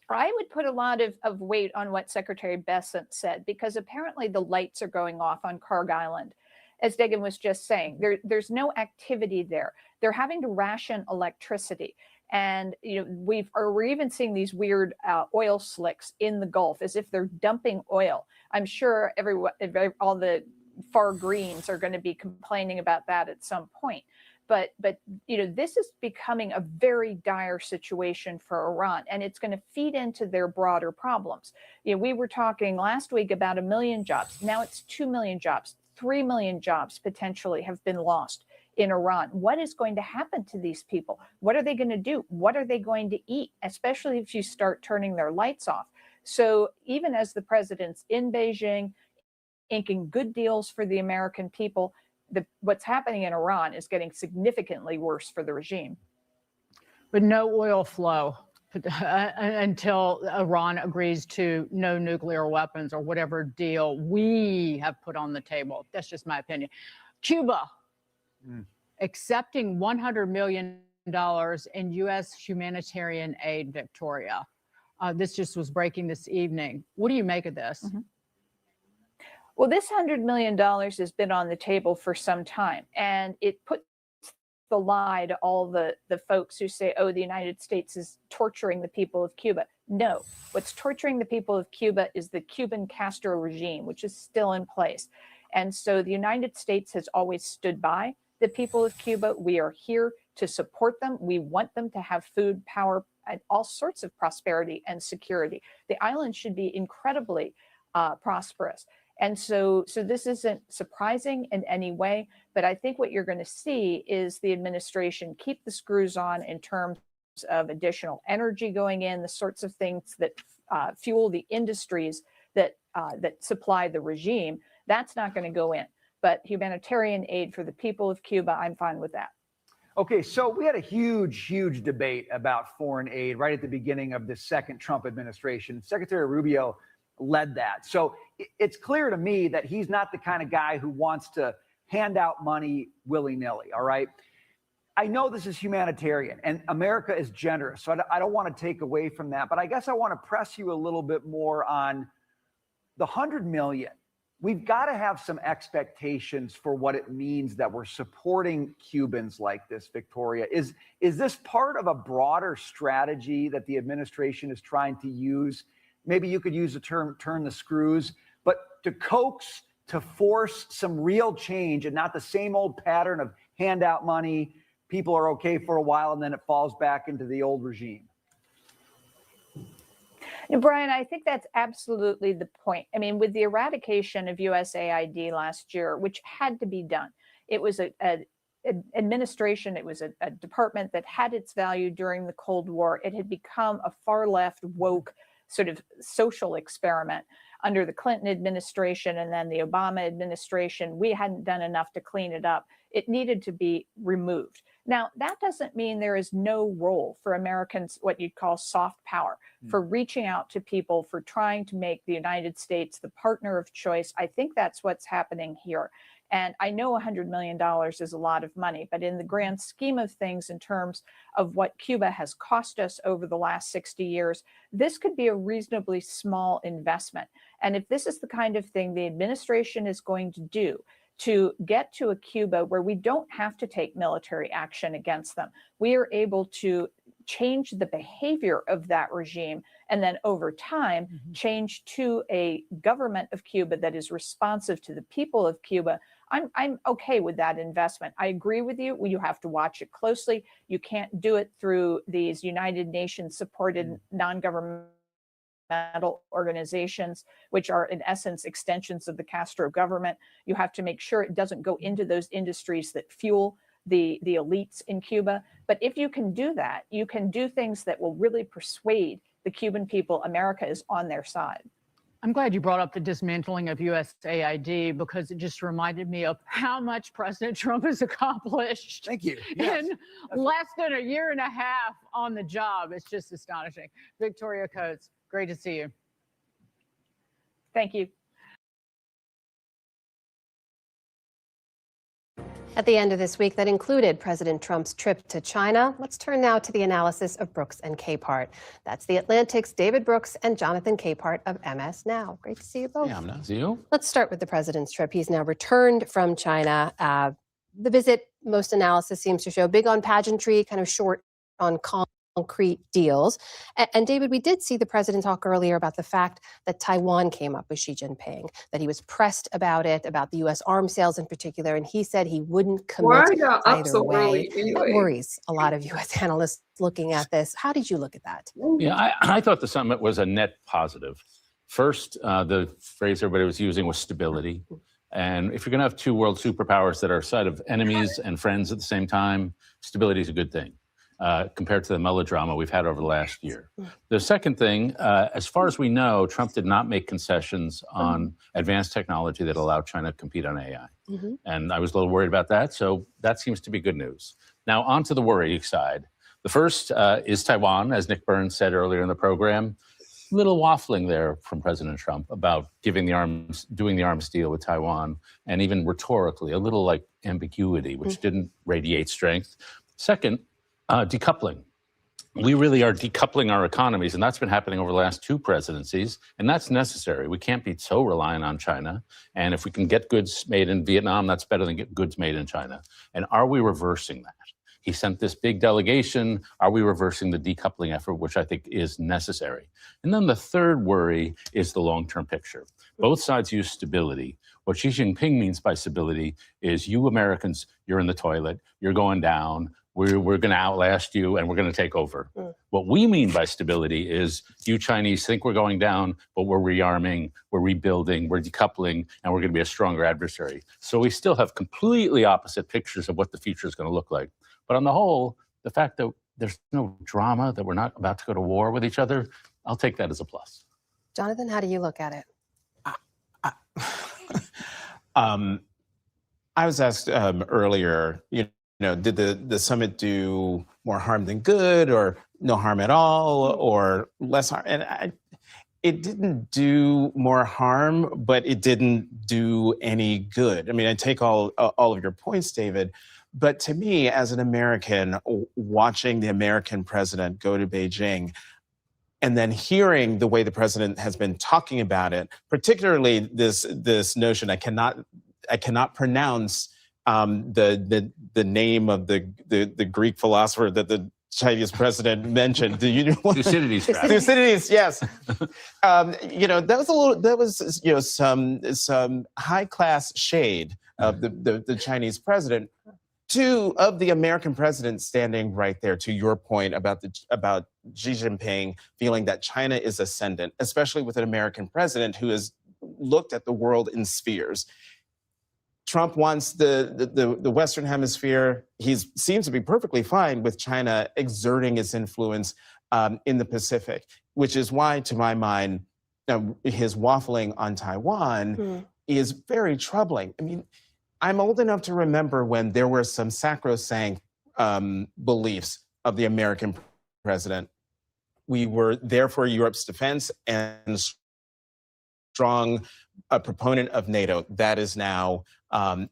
I would put a lot of weight on what Secretary Bessent said, because apparently the lights are going off on Kharg Island. As Dagan was just saying, there's no activity there. They're having to ration electricity. And we're even seeing these weird oil slicks in the Gulf, as if they're dumping oil. I'm sure all the far greens are going to be complaining about that at some point. But this is becoming a very dire situation for Iran, and it's going to feed into their broader problems. We were talking last week about 1 million jobs. Now it's 2 million jobs. 3 million jobs potentially have been lost in Iran. What is going to happen to these people? What are they going to do? What are they going to eat, especially if you start turning their lights off? So even as the president's in Beijing, inking good deals for the American people, what's happening in Iran is getting significantly worse for the regime. But no oil flow until Iran agrees to no nuclear weapons or whatever deal we have put on the table. That's just my opinion. Cuba accepting $100 million in U.S. humanitarian aid, Victoria. This just was breaking this evening. What do you make of this? Well, this $100 million has been on the table for some time, and it puts the lie to all the folks who say, oh, the United States is torturing the people of Cuba. No, what's torturing the people of Cuba is the Cuban Castro regime, which is still in place. And so the United States has always stood by the people of Cuba. We are here to support them. We want them to have food, power, and all sorts of prosperity and security. The island should be incredibly prosperous. And so this isn't surprising in any way, but I think what you're going to see is the administration keep the screws on in terms of additional energy going in, the sorts of things that fuel the industries that supply the regime. That's not going to go in. But humanitarian aid for the people of Cuba, I'm fine with that. Okay, so we had a huge debate about foreign aid right at the beginning of the second Trump administration. Secretary Rubio led that. So it's clear to me that he's not the kind of guy who wants to hand out money willy-nilly, all right? I know this is humanitarian and America is generous, so I don't want to take away from that, but I guess I want to press you a little bit more on the 100 million. We've got to have some expectations for what it means that we're supporting Cubans like this, Victoria. Is this part of a broader strategy that the administration is trying to use? Maybe you could use the term turn the screws, but to coax, to force some real change and not the same old pattern of hand out money, people are okay for a while and then it falls back into the old regime. Brian, I think that's absolutely the point. I mean, with the eradication of USAID last year, which had to be done, it was an administration, it was a department that had its value during the Cold War. It had become a far left woke sort of social experiment under the Clinton administration and then the Obama administration. We hadn't done enough to clean it up. It needed to be removed. Now, that doesn't mean there is no role for Americans, what you'd call soft power, for reaching out to people, for trying to make the United States the partner of choice. I think that's what's happening here. And I know $100 million is a lot of money, but in the grand scheme of things, in terms of what Cuba has cost us over the last 60 years, this could be a reasonably small investment. And if this is the kind of thing the administration is going to do, to get to a Cuba where we don't have to take military action against them, we are able to change the behavior of that regime, and then over time, change to a government of Cuba that is responsive to the people of Cuba. I'm okay with that investment. I agree with you. You have to watch it closely. You can't do it through these United Nations supported non-governmental organizations, which are in essence extensions of the Castro government. You have to make sure it doesn't go into those industries that fuel the elites in Cuba. But if you can do that, you can do things that will really persuade the Cuban people America is on their side. I'm glad you brought up the dismantling of USAID, because it just reminded me of how much President Trump has accomplished. Thank you. Yes. In less than a year and a half on the job. It's just astonishing. Victoria Coates, great to see you. Thank you. At the end of this week, that included President Trump's trip to China. Let's turn now to the analysis of Brooks and Capehart. That's The Atlantic's David Brooks and Jonathan Capehart of MS Now. Great to see you both. Yeah, I'm nice. You? Let's start with the president's trip. He's now returned from China. The visit, most analysis seems to show, big on pageantry, kind of short on concrete deals. And David, we did see the president talk earlier about the fact that Taiwan came up with Xi Jinping, that he was pressed about it, about the U.S. arms sales in particular, and he said he wouldn't commit either way. That worries a lot of U.S. analysts looking at this. How did you look at that? Yeah, I thought the summit was a net positive. First, the phrase everybody was using was stability. And if you're going to have two world superpowers that are a set of enemies and friends at the same time, stability is a good thing. Compared to the melodrama we've had over the last year. The second thing, as far as we know, Trump did not make concessions on advanced technology that allowed China to compete on AI. And I was a little worried about that, so that seems to be good news. Now, on to the worrying side. The first is Taiwan, as Nick Burns said earlier in the program. Little waffling there from President Trump about doing the arms deal with Taiwan, and even rhetorically, a little like ambiguity, which didn't radiate strength. Second, decoupling. We really are decoupling our economies, and that's been happening over the last two presidencies, and that's necessary. We can't be so reliant on China, and if we can get goods made in Vietnam, that's better than get goods made in China. And are we reversing that? He sent this big delegation. Are we reversing the decoupling effort, which I think is necessary? And then the third worry is the long-term picture. Both sides use stability. What Xi Jinping means by stability is you Americans, you're in the toilet, you're going down, we're going to outlast you, and we're going to take over. What we mean by stability is you Chinese think we're going down, but we're rearming, we're rebuilding, we're decoupling, and we're going to be a stronger adversary. So we still have completely opposite pictures of what the future is going to look like. But on the whole, the fact that there's no drama, that we're not about to go to war with each other, I'll take that as a plus. Jonathan, how do you look at it? I was asked earlier, did the summit do more harm than good, or no harm at all, or less harm? And it didn't do more harm, but it didn't do any good. I mean, I take all of your points, David, but to me, as an American, watching the American president go to Beijing, and then hearing the way the president has been talking about it, particularly this notion, I cannot pronounce the name of the Greek philosopher that the Chinese president mentioned. Do you know what? Thucydides. Thucydides, yes. That was some high class shade of the Chinese president. Two of the American presidents standing right there, to your point about Xi Jinping feeling that China is ascendant, especially with an American president who has looked at the world in spheres. Trump wants the Western Hemisphere. He seems to be perfectly fine with China exerting its influence in the Pacific. which is why, to my mind, his waffling on Taiwan is very troubling. I mean, I'm old enough to remember when there were some sacrosanct beliefs of the American president. We were there for Europe's defense and strong proponent of NATO. That is now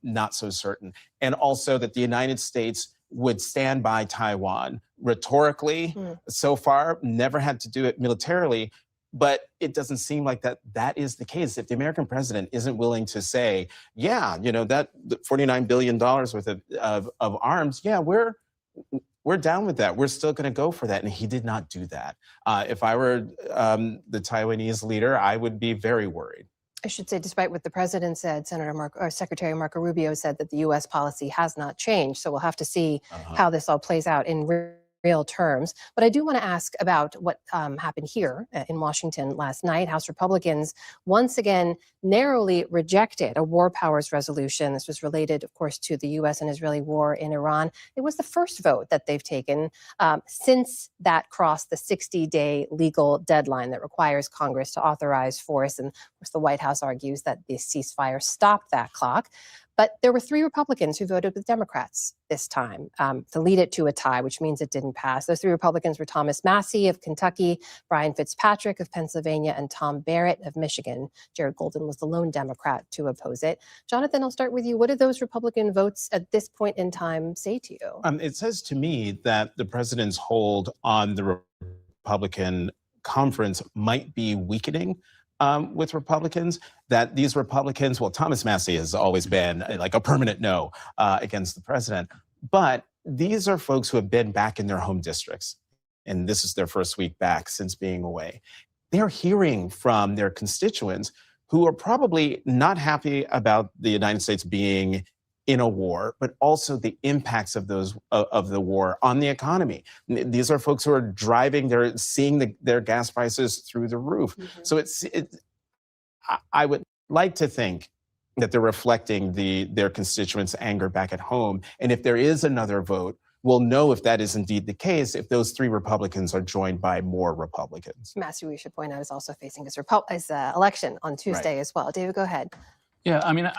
not so certain. And also that the United States would stand by Taiwan rhetorically. So far, never had to do it militarily. But it doesn't seem like that is the case. If the American president isn't willing to say, yeah, that $49 billion worth of arms, yeah, we're down with that. We're still going to go for that. And he did not do that. If I were the Taiwanese leader, I would be very worried. I should say, despite what the president said, Secretary Marco Rubio said that the U.S. policy has not changed. So we'll have to see how this all plays out in real terms. But I do want to ask about what happened here in Washington last night. House Republicans once again narrowly rejected a war powers resolution. This was related, of course, to the U.S. and Israeli war in Iran. It was the first vote that they've taken since that crossed the 60-day legal deadline that requires Congress to authorize force. And of course, the White House argues that the ceasefire stopped that clock. But there were 3 Republicans who voted with Democrats this time to lead it to a tie, which means it didn't pass. Those 3 Republicans were Thomas Massie of Kentucky, Brian Fitzpatrick of Pennsylvania, and Tom Barrett of Michigan. Jared Golden was the lone Democrat to oppose it. Jonathan, I'll start with you. What did those Republican votes at this point in time say to you? It says to me that the president's hold on the Republican conference might be weakening. With Republicans, that these Republicans, well, Thomas Massie has always been like a permanent no against the president, but these are folks who have been back in their home districts, and this is their first week back since being away. They're hearing from their constituents who are probably not happy about the United States being in a war, but also the impacts of the war on the economy. These are folks who are driving, they're seeing their gas prices through the roof. So I would like to think that they're reflecting their constituents' anger back at home. And if there is another vote, we'll know if that is indeed the case, if those 3 Republicans are joined by more Republicans. Massie, we should point out, is also facing his election on Tuesday as well. David, go ahead. Yeah, I mean,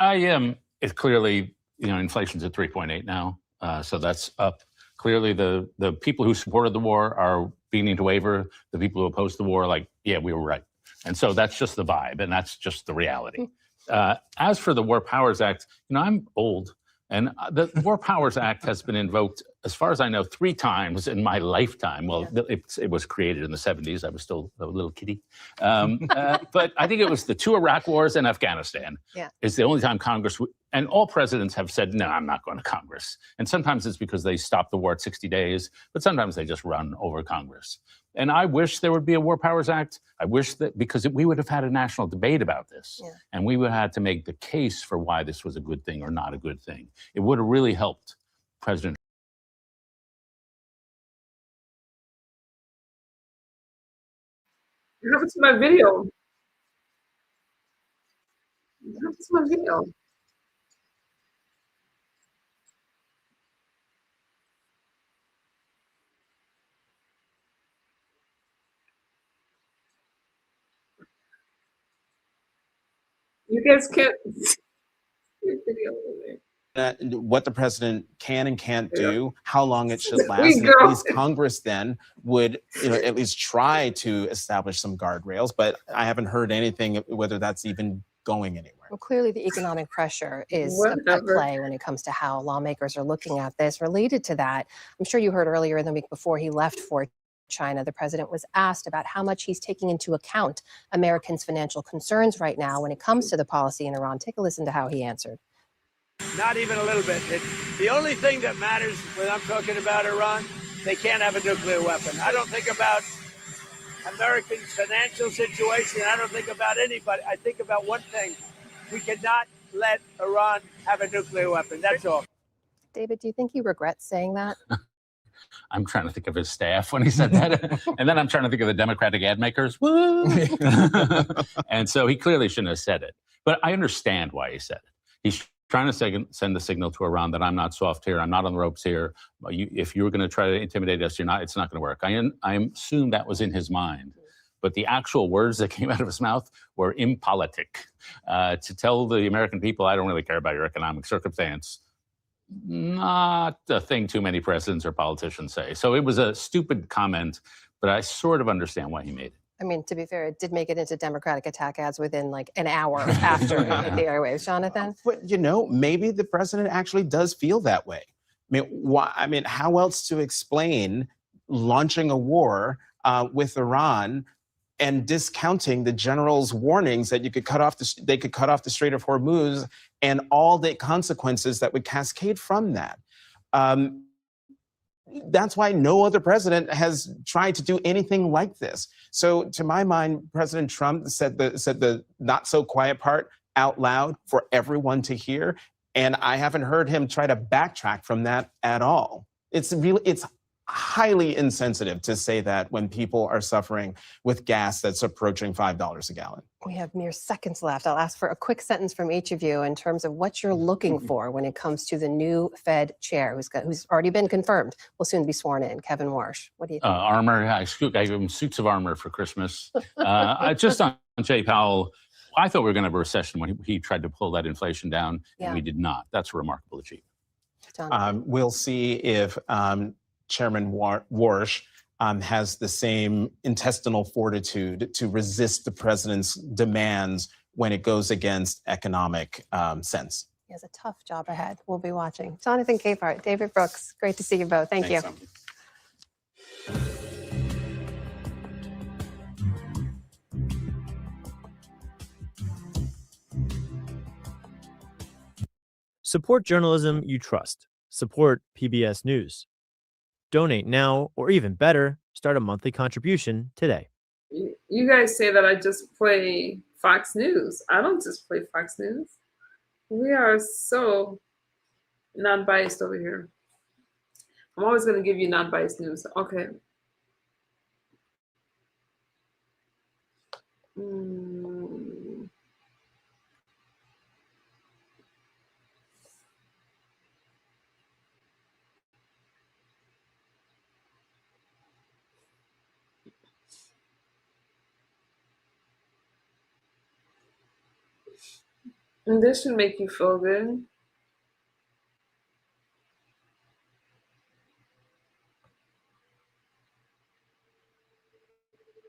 it's clearly, inflation's at 3.8 now, so that's up. Clearly, the people who supported the war are beginning to waver. The people who opposed the war are like, yeah, we were right. And so that's just the vibe, and that's just the reality. As for the War Powers Act, I'm old, and the War Powers Act has been invoked, as far as I know, 3 times in my lifetime. Well, it was created in the 70s. I was still a little kiddie. But I think it was the 2 Iraq wars and Afghanistan. Yeah. Is the only time Congress, and all presidents have said, no, I'm not going to Congress. And sometimes it's because they stop the war at 60 days, but sometimes they just run over Congress. And I wish there would be a War Powers Act. I wish that, because we would have had a national debate about this. Yeah. And we would have had to make the case for why this was a good thing or not a good thing. It would have really helped President. What happened to my video? What happened to my video? You guys can't see the video of it. What the president can and can't do, how long it should last, and at least Congress then would, at least try to establish some guardrails. But I haven't heard anything whether that's even going anywhere. Well, clearly the economic pressure is at play when it comes to how lawmakers are looking at this. Related to that, I'm sure you heard earlier in the week before he left for China, the president was asked about how much he's taking into account Americans' financial concerns right now when it comes to the policy in Iran. Take a listen to how he answered. Not even a little bit. The only thing that matters when I'm talking about Iran, they can't have a nuclear weapon. I don't think about Americans' financial situation. I don't think about anybody. I think about one thing. We cannot let Iran have a nuclear weapon. That's all. David, do you think he regrets saying that? I'm trying to think of his staff when he said that. And then I'm trying to think of the Democratic ad makers. Woo! And so he clearly shouldn't have said it. But I understand why he said it. He's trying to send a signal to Iran that I'm not soft here. I'm not on the ropes here. If you're going to try to intimidate us, it's not going to work. I assume that was in his mind. but the actual words that came out of his mouth were impolitic. To tell the American people, I don't really care about your economic circumstance, not a thing too many presidents or politicians say. So it was a stupid comment, but I sort of understand why he made it. I mean, to be fair, it did make it into Democratic attack ads within like an hour after it hit the airwaves. Jonathan? But, maybe the president actually does feel that way. I mean, how else to explain launching a war with Iran and discounting the general's warnings that they could cut off the Strait of Hormuz and all the consequences that would cascade from that. That's why no other president has tried to do anything like this. So to my mind, President Trump said the not so quiet part out loud for everyone to hear. And I haven't heard him try to backtrack from that at all. It's highly insensitive to say that when people are suffering with gas that's approaching $5 a gallon. We have mere seconds left. I'll ask for a quick sentence from each of you in terms of what you're looking for when it comes to the new Fed chair who's already been confirmed, will soon be sworn in, Kevin Warsh. What do you think? Armor. I gave him suits of armor for Christmas. Just on Jay Powell, I thought we were going to have a recession when he tried to pull that inflation down, and we did not. That's a remarkable achievement. We'll see if Chairman Warsh has the same intestinal fortitude to resist the president's demands when it goes against economic sense. He has a tough job ahead. We'll be watching. Jonathan Capehart, David Brooks, great to see you both. Thank you. Support journalism you trust. Support PBS News. Donate now, or even better, start a monthly contribution today. You guys say that I just play Fox News. I don't just play Fox News. We are so non-biased over here. I'm always going to give you non-biased news. Okay. And this should make you feel good.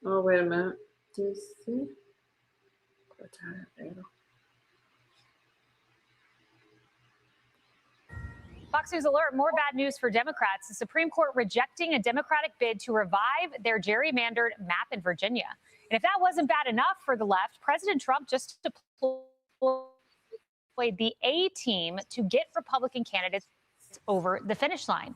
Oh, wait a minute. Do you see? There you go. Fox News alert, more bad news for Democrats. The Supreme Court rejecting a Democratic bid to revive their gerrymandered map in Virginia. And if that wasn't bad enough for the left, President Trump just deployed the A team to get Republican candidates over the finish line.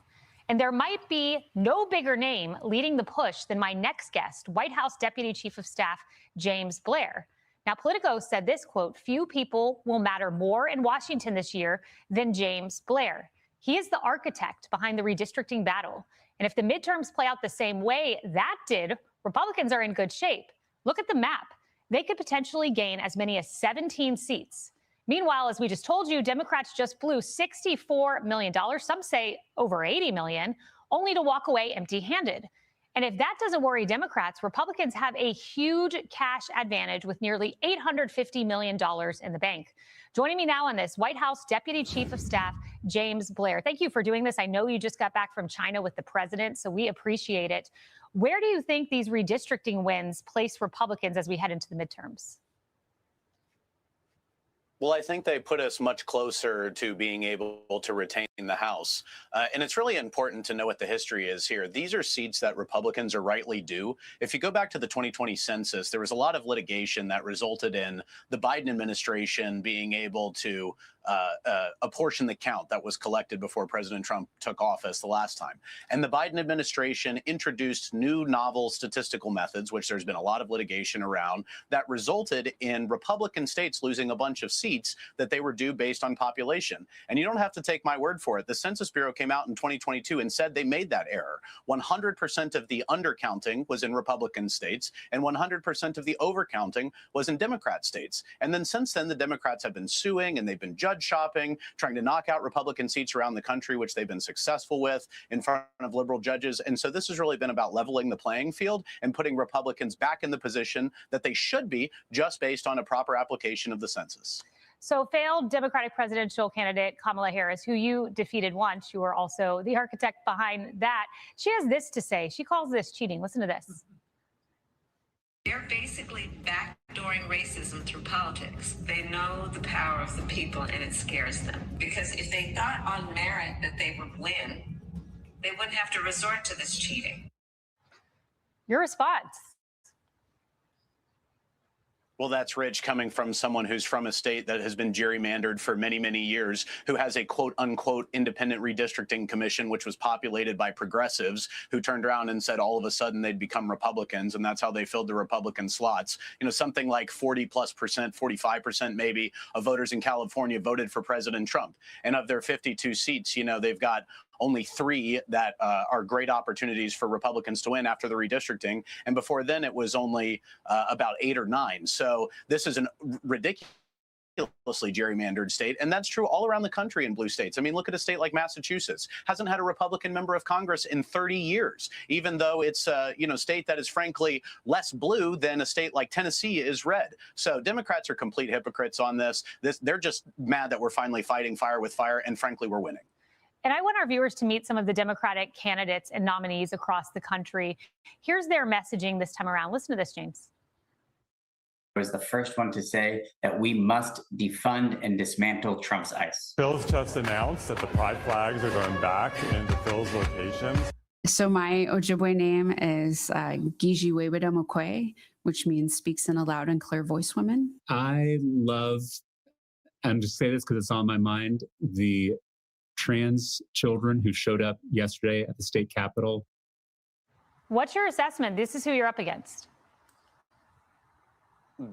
And there might be no bigger name leading the push than my next guest, White House Deputy Chief of Staff James Blair. Now, Politico said this, quote, "Few people will matter more in Washington this year than James Blair. He is the architect behind the redistricting battle. And if the midterms play out the same way that did, Republicans are in good shape. Look at the map. They could potentially gain as many as 17 seats. Meanwhile, as we just told you, Democrats just blew $64 million, some say over $80 million, only to walk away empty-handed. And if that doesn't worry Democrats, Republicans have a huge cash advantage with nearly $850 million in the bank. Joining me now on this, White House Deputy Chief of Staff James Blair. Thank you for doing this. I know you just got back from China with the president, so we appreciate it. Where do you think these redistricting wins place Republicans as we head into the midterms? Well, I think they put us much closer to being able to retain the House. And it's really important to know what the history is here. These are seats that Republicans are rightly due. If you go back to the 2020 census, there was a lot of litigation that resulted in the Biden administration being able to apportion the count that was collected before President Trump took office the last time. And the Biden administration introduced new novel statistical methods, which there's been a lot of litigation around, that resulted in Republican states losing a bunch of seats that they were due based on population. And you don't have to take my word for for it. The Census Bureau came out in 2022 and said they made that error. 100% of the undercounting was in Republican states, and 100% of the overcounting was in Democrat states. And then since then, the Democrats have been suing and they've been judge shopping, trying to knock out Republican seats around the country, which they've been successful with in front of liberal judges. And so this has really been about leveling the playing field and putting Republicans back in the position that they should be, just based on a proper application of the census. So failed Democratic presidential candidate Kamala Harris, who you defeated once, you were also the architect behind that. She has this to say. She calls this cheating. Listen to this. They're basically backdooring racism through politics. They know the power of the people and it scares them. Because if they thought on merit that they would win, they wouldn't have to resort to this cheating. Your response? Well, that's rich coming from someone who's from a state that has been gerrymandered for many, many years, who has a quote unquote independent redistricting commission, which was populated by progressives who turned around and said all of a sudden they'd become Republicans. And that's how they filled the Republican slots. You know, something like 40+%, 45% maybe of voters in California voted for President Trump. And of their 52 seats, you know, they've got only 3 that are great opportunities for Republicans to win after the redistricting. And before then, it was only about 8 or 9. So this is a ridiculously gerrymandered state. And that's true all around the country in blue states. I mean, look at a state like Massachusetts. Hasn't had a Republican member of Congress in 30 years, even though it's a state that is frankly less blue than a state like Tennessee is red. So Democrats are complete hypocrites on this. They're just mad that we're finally fighting fire with fire. And frankly, we're winning. And I want our viewers to meet some of the Democratic candidates and nominees across the country. Here's their messaging this time around. Listen to this, James. I was the first one to say that we must defund and dismantle Trump's ICE. Phil's just announced that the pride flags are going back into Phil's locations. So my Ojibwe name is Gigi Webeda Mokwe, which means speaks in a loud and clear voice woman. I love, and just say this because it's on my mind, the trans children who showed up yesterday at the state capitol. What's your assessment? This is who you're up against.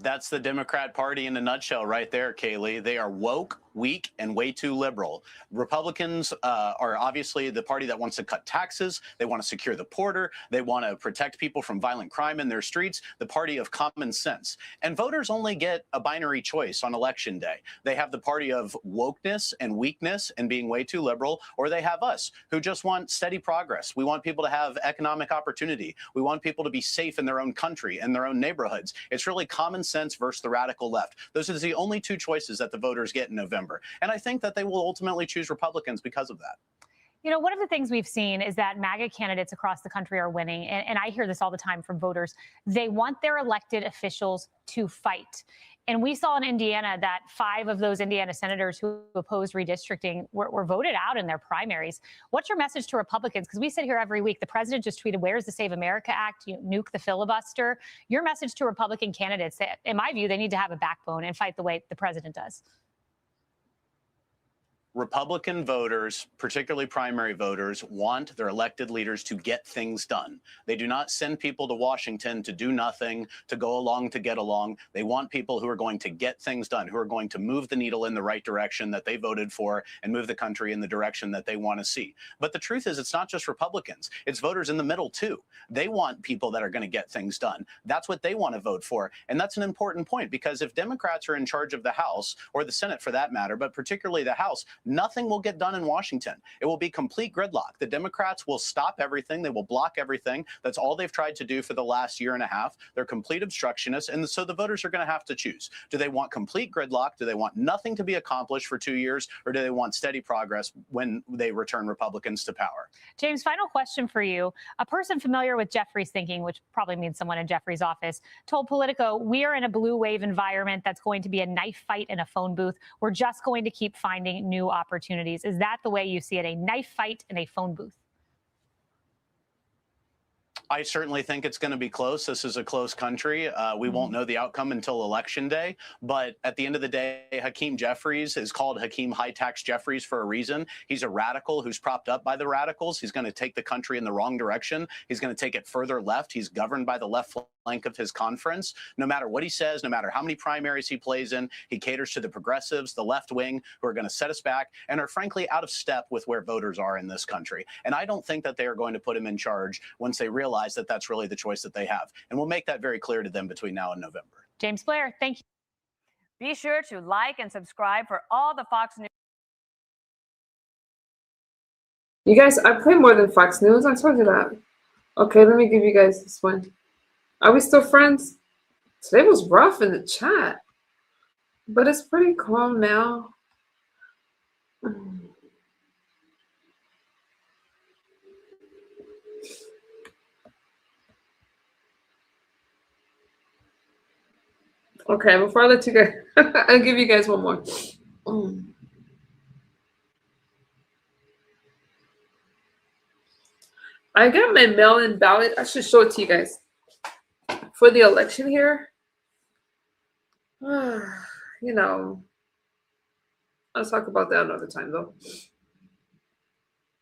That's the Democrat Party in a nutshell right there, Kaylee. They are woke, weak, and way too liberal. Republicans are obviously the party that wants to cut taxes. They want to secure the border. They want to protect people from violent crime in their streets, the party of common sense. And voters only get a binary choice on election day. They have the party of wokeness and weakness and being way too liberal, or they have us who just want steady progress. We want people to have economic opportunity. We want people to be safe in their own country and their own neighborhoods. It's really common sense versus the radical left. Those are the only 2 choices that the voters get in November. And I think that they will ultimately choose Republicans because of that. You know, one of the things we've seen is that MAGA candidates across the country are winning. And I hear this all the time from voters. They want their elected officials to fight. And we saw in Indiana that 5 of those Indiana senators who opposed redistricting were voted out in their primaries. What's your message to Republicans? Because we sit here every week. The president just tweeted, where's the Save America Act? Nuke the filibuster. Your message to Republican candidates, in my view, they need to have a backbone and fight the way the president does. Republican voters, particularly primary voters, want their elected leaders to get things done. They do not send people to Washington to do nothing, to go along to get along. They want people who are going to get things done, who are going to move the needle in the right direction that they voted for and move the country in the direction that they want to see. But the truth is, it's not just Republicans. It's voters in the middle, too. They want people that are going to get things done. That's what they want to vote for. And that's an important point, because if Democrats are in charge of the House, or the Senate for that matter, but particularly the House, nothing will get done in Washington. It will be complete gridlock. The Democrats will stop everything. They will block everything. That's all they've tried to do for the last year and a half. They're complete obstructionists. And so the voters are going to have to choose. Do they want complete gridlock? Do they want nothing to be accomplished for 2 years? Or do they want steady progress when they return Republicans to power? James, final question for you. A person familiar with Jeffrey's thinking, which probably means someone in Jeffrey's office, told Politico, we are in a blue wave environment that's going to be a knife fight in a phone booth. We're just going to keep finding new opportunities. Is that the way you see it, a knife fight in a phone booth? I certainly think it's going to be close. This is a close country. We won't know the outcome until Election Day. But at the end of the day, Hakeem Jeffries is called Hakeem High Tax Jeffries for a reason. He's a radical who's propped up by the radicals. He's going to take the country in the wrong direction. He's going to take it further left. He's governed by the left flank of his conference. No matter what he says, no matter how many primaries he plays in, he caters to the progressives, the left wing, who are going to set us back and are frankly out of step with where voters are in this country. And I don't think that they are going to put him in charge once they realize that that's really the choice that they have. And we'll make that very clear to them between now and November. James Blair, thank you. Be sure to like and subscribe for all the Fox News. You guys, I play more than Fox News. I told you that. Okay, let me give you guys this one. Are we still friends? Today was rough in the chat, but it's pretty calm now. Okay, before I let you go, I'll give you guys one more. I got my mail-in ballot. I should show it to you guys for the election here. You know, I'll talk about that another time, though.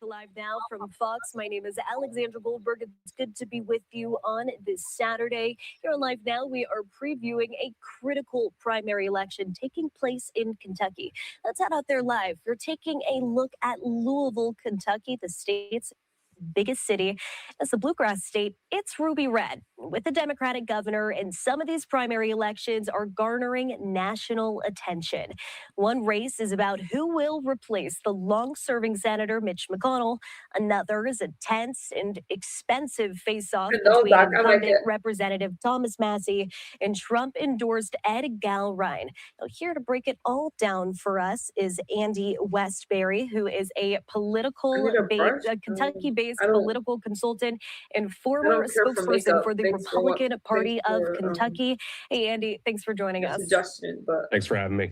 Live now from Fox. My name is Alexandra Goldberg. It's good to be with you on this Saturday. Here on Live Now, we are previewing a critical primary election taking place in Kentucky. Let's head out there live. We're taking a look at Louisville, Kentucky, the state's biggest city. As the bluegrass state, it's ruby red with the Democratic governor, and some of these primary elections are garnering national attention. One race is about who will replace the long-serving Senator Mitch McConnell. Another is a tense and expensive face-off between incumbent Representative Thomas Massie and Trump-endorsed Ed Gallrein. Now, here to break it all down for us is Andy Westbury, who is a Kentucky-based political consultant and former spokesperson for the Republican Party of Kentucky. Hey, Andy, thanks for joining us. Thanks for having me.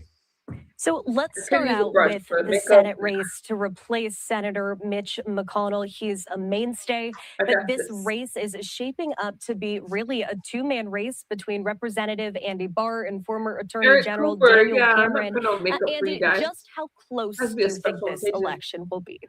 So let's start out with the Senate race to replace Senator Mitch McConnell. He's a mainstay, but this race is shaping up to be really a two-man race between Representative Andy Barr and former Attorney General Daniel Cameron. Andy, just how close do you think this election will be?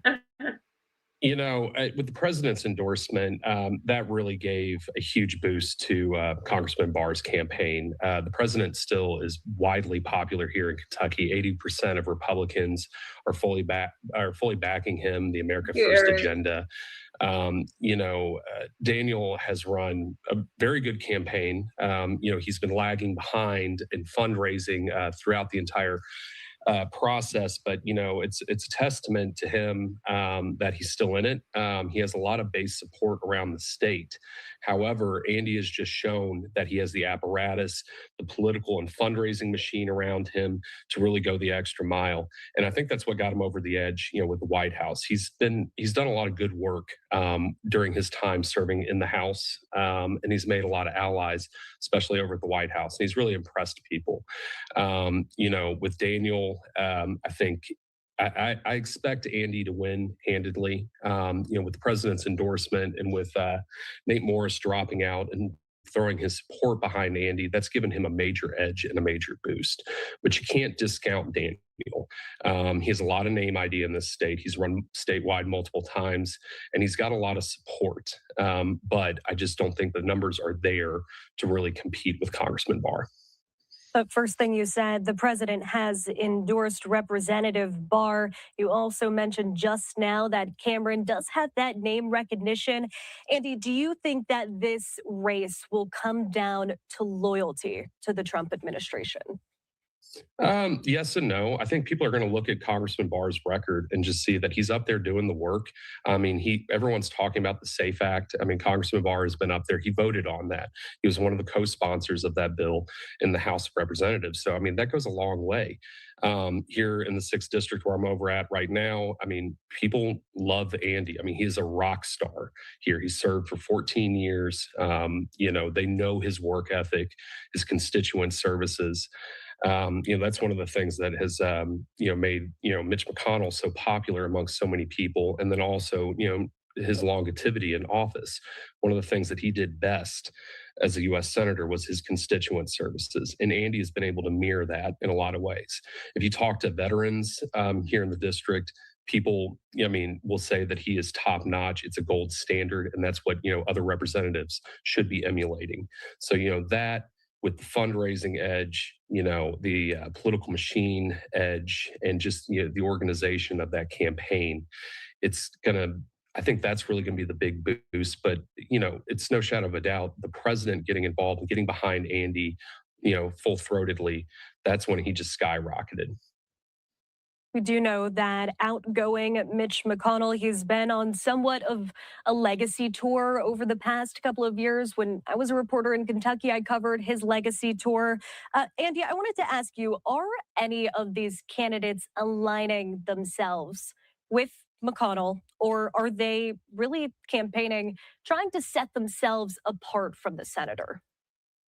You know, with the president's endorsement, that really gave a huge boost to Congressman Barr's campaign. The president still is widely popular here in Kentucky. 80% of Republicans are fully backing him. The America First agenda. Daniel has run a very good campaign. He's been lagging behind in fundraising throughout the entire process, but it's a testament to him that he's still in it. He has a lot of base support around the state. However, Andy has just shown that he has the apparatus, the political and fundraising machine around him to really go the extra mile. And I think that's what got him over the edge, with the White House. He's done a lot of good work during his time serving in the House, and he's made a lot of allies, especially over at the White House. And he's really impressed people. With Daniel, I think I expect Andy to win handedly, with the president's endorsement and with Nate Morris dropping out and throwing his support behind Andy. That's given him a major edge and a major boost. But you can't discount Daniel. He has a lot of name ID in this state. He's run statewide multiple times, and he's got a lot of support. But I just don't think the numbers are there to really compete with Congressman Barr. The first thing you said, the president has endorsed Representative Barr. You also mentioned just now that Cameron does have that name recognition. Andy, do you think that this race will come down to loyalty to the Trump administration? Yes and no. I think people are going to look at Congressman Barr's record and just see that he's up there doing the work. I mean, everyone's talking about the SAFE Act. I mean, Congressman Barr has been up there. He voted on that. He was one of the co-sponsors of that bill in the House of Representatives. So, I mean, that goes a long way. Here in the 6th district where I'm over at right now, I mean, people love Andy. I mean, he's a rock star here. He served for 14 years. They know his work ethic, his constituent services. That's one of the things that has, made, Mitch McConnell so popular amongst so many people. And then also, his longevity in office, one of the things that he did best as a U.S. Senator was his constituent services. And Andy has been able to mirror that in a lot of ways. If you talk to veterans here in the district, people, will say that he is top notch. It's a gold standard. And that's what, other representatives should be emulating. So, that with the fundraising edge, the political machine edge, and just, the organization of that campaign, I think that's really going to be the big boost. But, it's no shadow of a doubt, the president getting involved and getting behind Andy, full-throatedly, that's when he just skyrocketed. We do know that outgoing Mitch McConnell, he's been on somewhat of a legacy tour over the past couple of years. When I was a reporter in Kentucky, I covered his legacy tour. Andy, I wanted to ask you, are any of these candidates aligning themselves with McConnell, or are they really campaigning, trying to set themselves apart from the senator?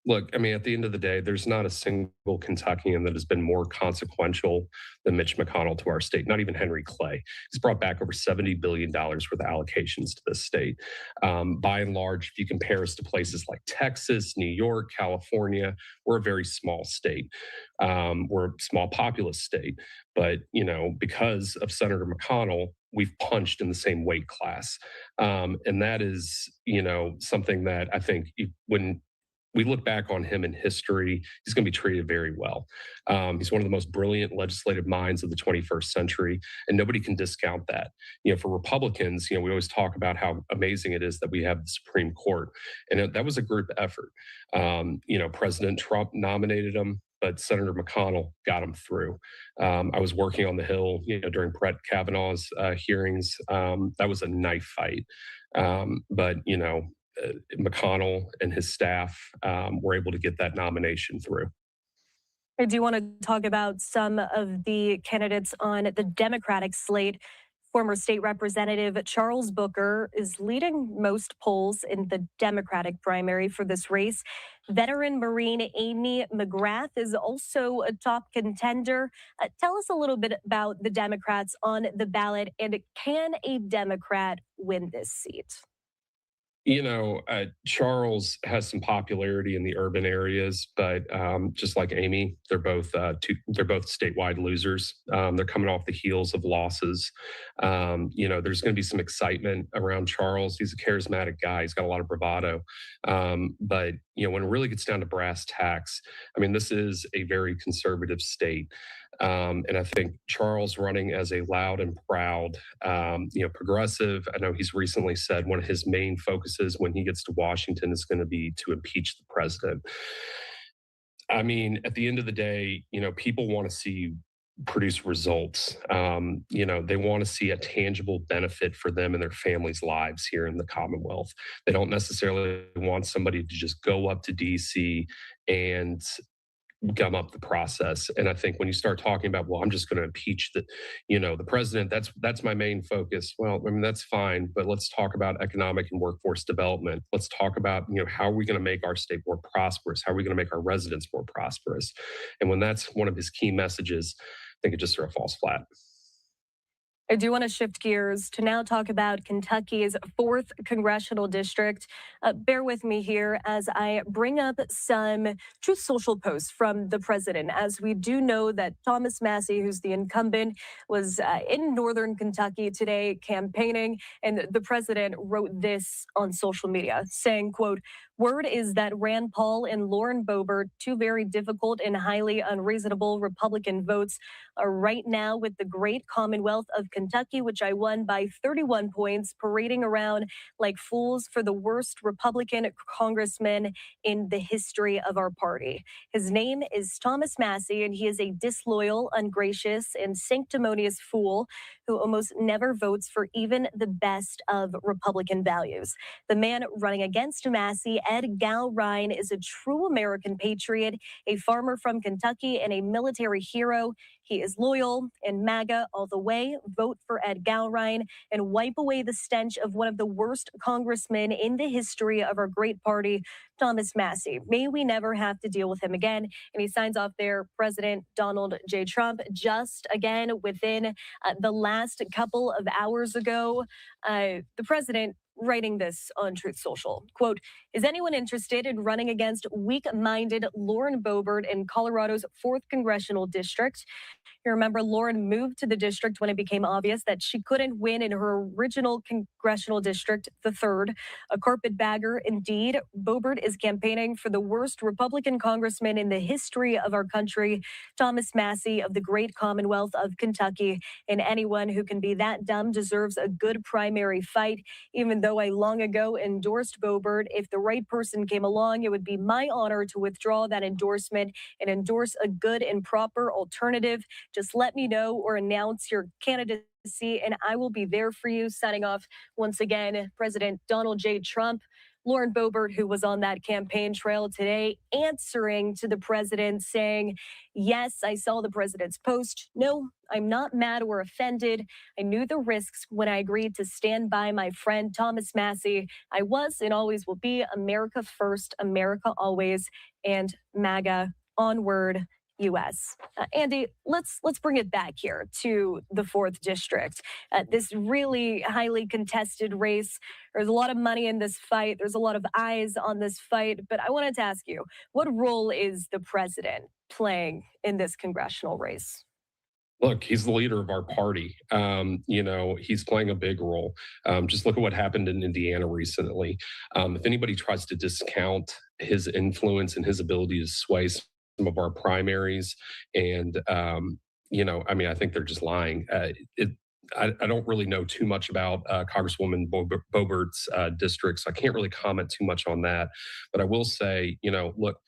Look, at the end of the day, there's not a single Kentuckian that has been more consequential than Mitch McConnell to our state, not even Henry Clay. He's brought back over $70 billion worth of allocations to this state. By and large, if you compare us to places like Texas, New York, California, we're a very small state. We're a small populous state. But, because of Senator McConnell, we've punched in the same weight class. And that is, something that I think when we look back on him in history, he's going to be treated very well. He's one of the most brilliant legislative minds of the 21st century, and nobody can discount that. For Republicans, we always talk about how amazing it is that we have the Supreme Court, and that was a group effort. President Trump nominated him, but Senator McConnell got him through. I was working on the Hill, during Brett Kavanaugh's hearings. That was a knife fight, but McConnell and his staff were able to get that nomination through. I do want to talk about some of the candidates on the Democratic slate. Former state representative Charles Booker is leading most polls in the Democratic primary for this race. Veteran Marine Amy McGrath is also a top contender. Tell us a little bit about the Democrats on the ballot, and can a Democrat win this seat? Charles has some popularity in the urban areas, but just like Amy, they're both statewide losers. They're coming off the heels of losses. There's going to be some excitement around Charles. He's a charismatic guy. He's got a lot of bravado. But when it really gets down to brass tacks, this is a very conservative state. And I think Charles running as a loud and proud, progressive. I know he's recently said one of his main focuses when he gets to Washington is going to be to impeach the president. At the end of the day, people want to see produce results. They want to see a tangible benefit for them and their families' lives here in the Commonwealth. They don't necessarily want somebody to just go up to DC and gum up the process. And I think when you start talking about, well, I'm just going to impeach the president, that's my main focus. Well, that's fine, but let's talk about economic and workforce development. Let's talk about, how are we going to make our state more prosperous? How are we going to make our residents more prosperous? And when that's one of his key messages, I think it just sort of falls flat. I do want to shift gears to now talk about Kentucky's 4th congressional district. Bear with me here as I bring up some Truth Social posts from the president, as we do know that Thomas Massie, who's the incumbent, was in northern Kentucky today campaigning, and the president wrote this on social media, saying, quote, "Word is that Rand Paul and Lauren Boebert, two very difficult and highly unreasonable Republican votes, are right now with the great Commonwealth of Kentucky, which I won by 31 points, parading around like fools for the worst Republican congressman in the history of our party. His name is Thomas Massie, and he is a disloyal, ungracious, and sanctimonious fool who almost never votes for even the best of Republican values. The man running against Massie, Ed Gowrine, is a true American patriot, a farmer from Kentucky, and a military hero. He is loyal and MAGA all the way. Vote for Ed Gowrine and wipe away the stench of one of the worst congressmen in the history of our great party. Thomas Massey. May we never have to deal with him again. And he signs off there, President Donald J. Trump, just again within the last couple of hours ago. The president writing this on Truth Social. Quote, is anyone interested in running against weak-minded Lauren Boebert in Colorado's 4th Congressional District? You remember Lauren moved to the district when it became obvious that she couldn't win in her original congressional district, the 3rd. A carpetbagger, indeed. Boebert is campaigning for the worst Republican congressman in the history of our country, Thomas Massey of the great Commonwealth of Kentucky. And anyone who can be that dumb deserves a good primary fight. Even though I long ago endorsed Boebert, if the right person came along, it would be my honor to withdraw that endorsement and endorse a good and proper alternative. Just let me know or announce your candidacy, and I will be there for you. Signing off once again, President Donald J. Trump. Lauren Boebert, who was on that campaign trail today, answering to the president, saying, yes, I saw the president's post. No, I'm not mad or offended. I knew the risks when I agreed to stand by my friend Thomas Massey. I was and always will be America first, America always, and MAGA onward. U.S. Andy, let's bring it back here to the 4th District. This really highly contested race. There's a lot of money in this fight. There's a lot of eyes on this fight. But I wanted to ask you, what role is the president playing in this congressional race? Look, he's the leader of our party. He's playing a big role. Just look at what happened in Indiana recently. If anybody tries to discount his influence and his ability to sway some of our primaries, and I think they're just lying. I don't really know too much about Congresswoman Boebert's district, so I can't really comment too much on that. But I will say, look,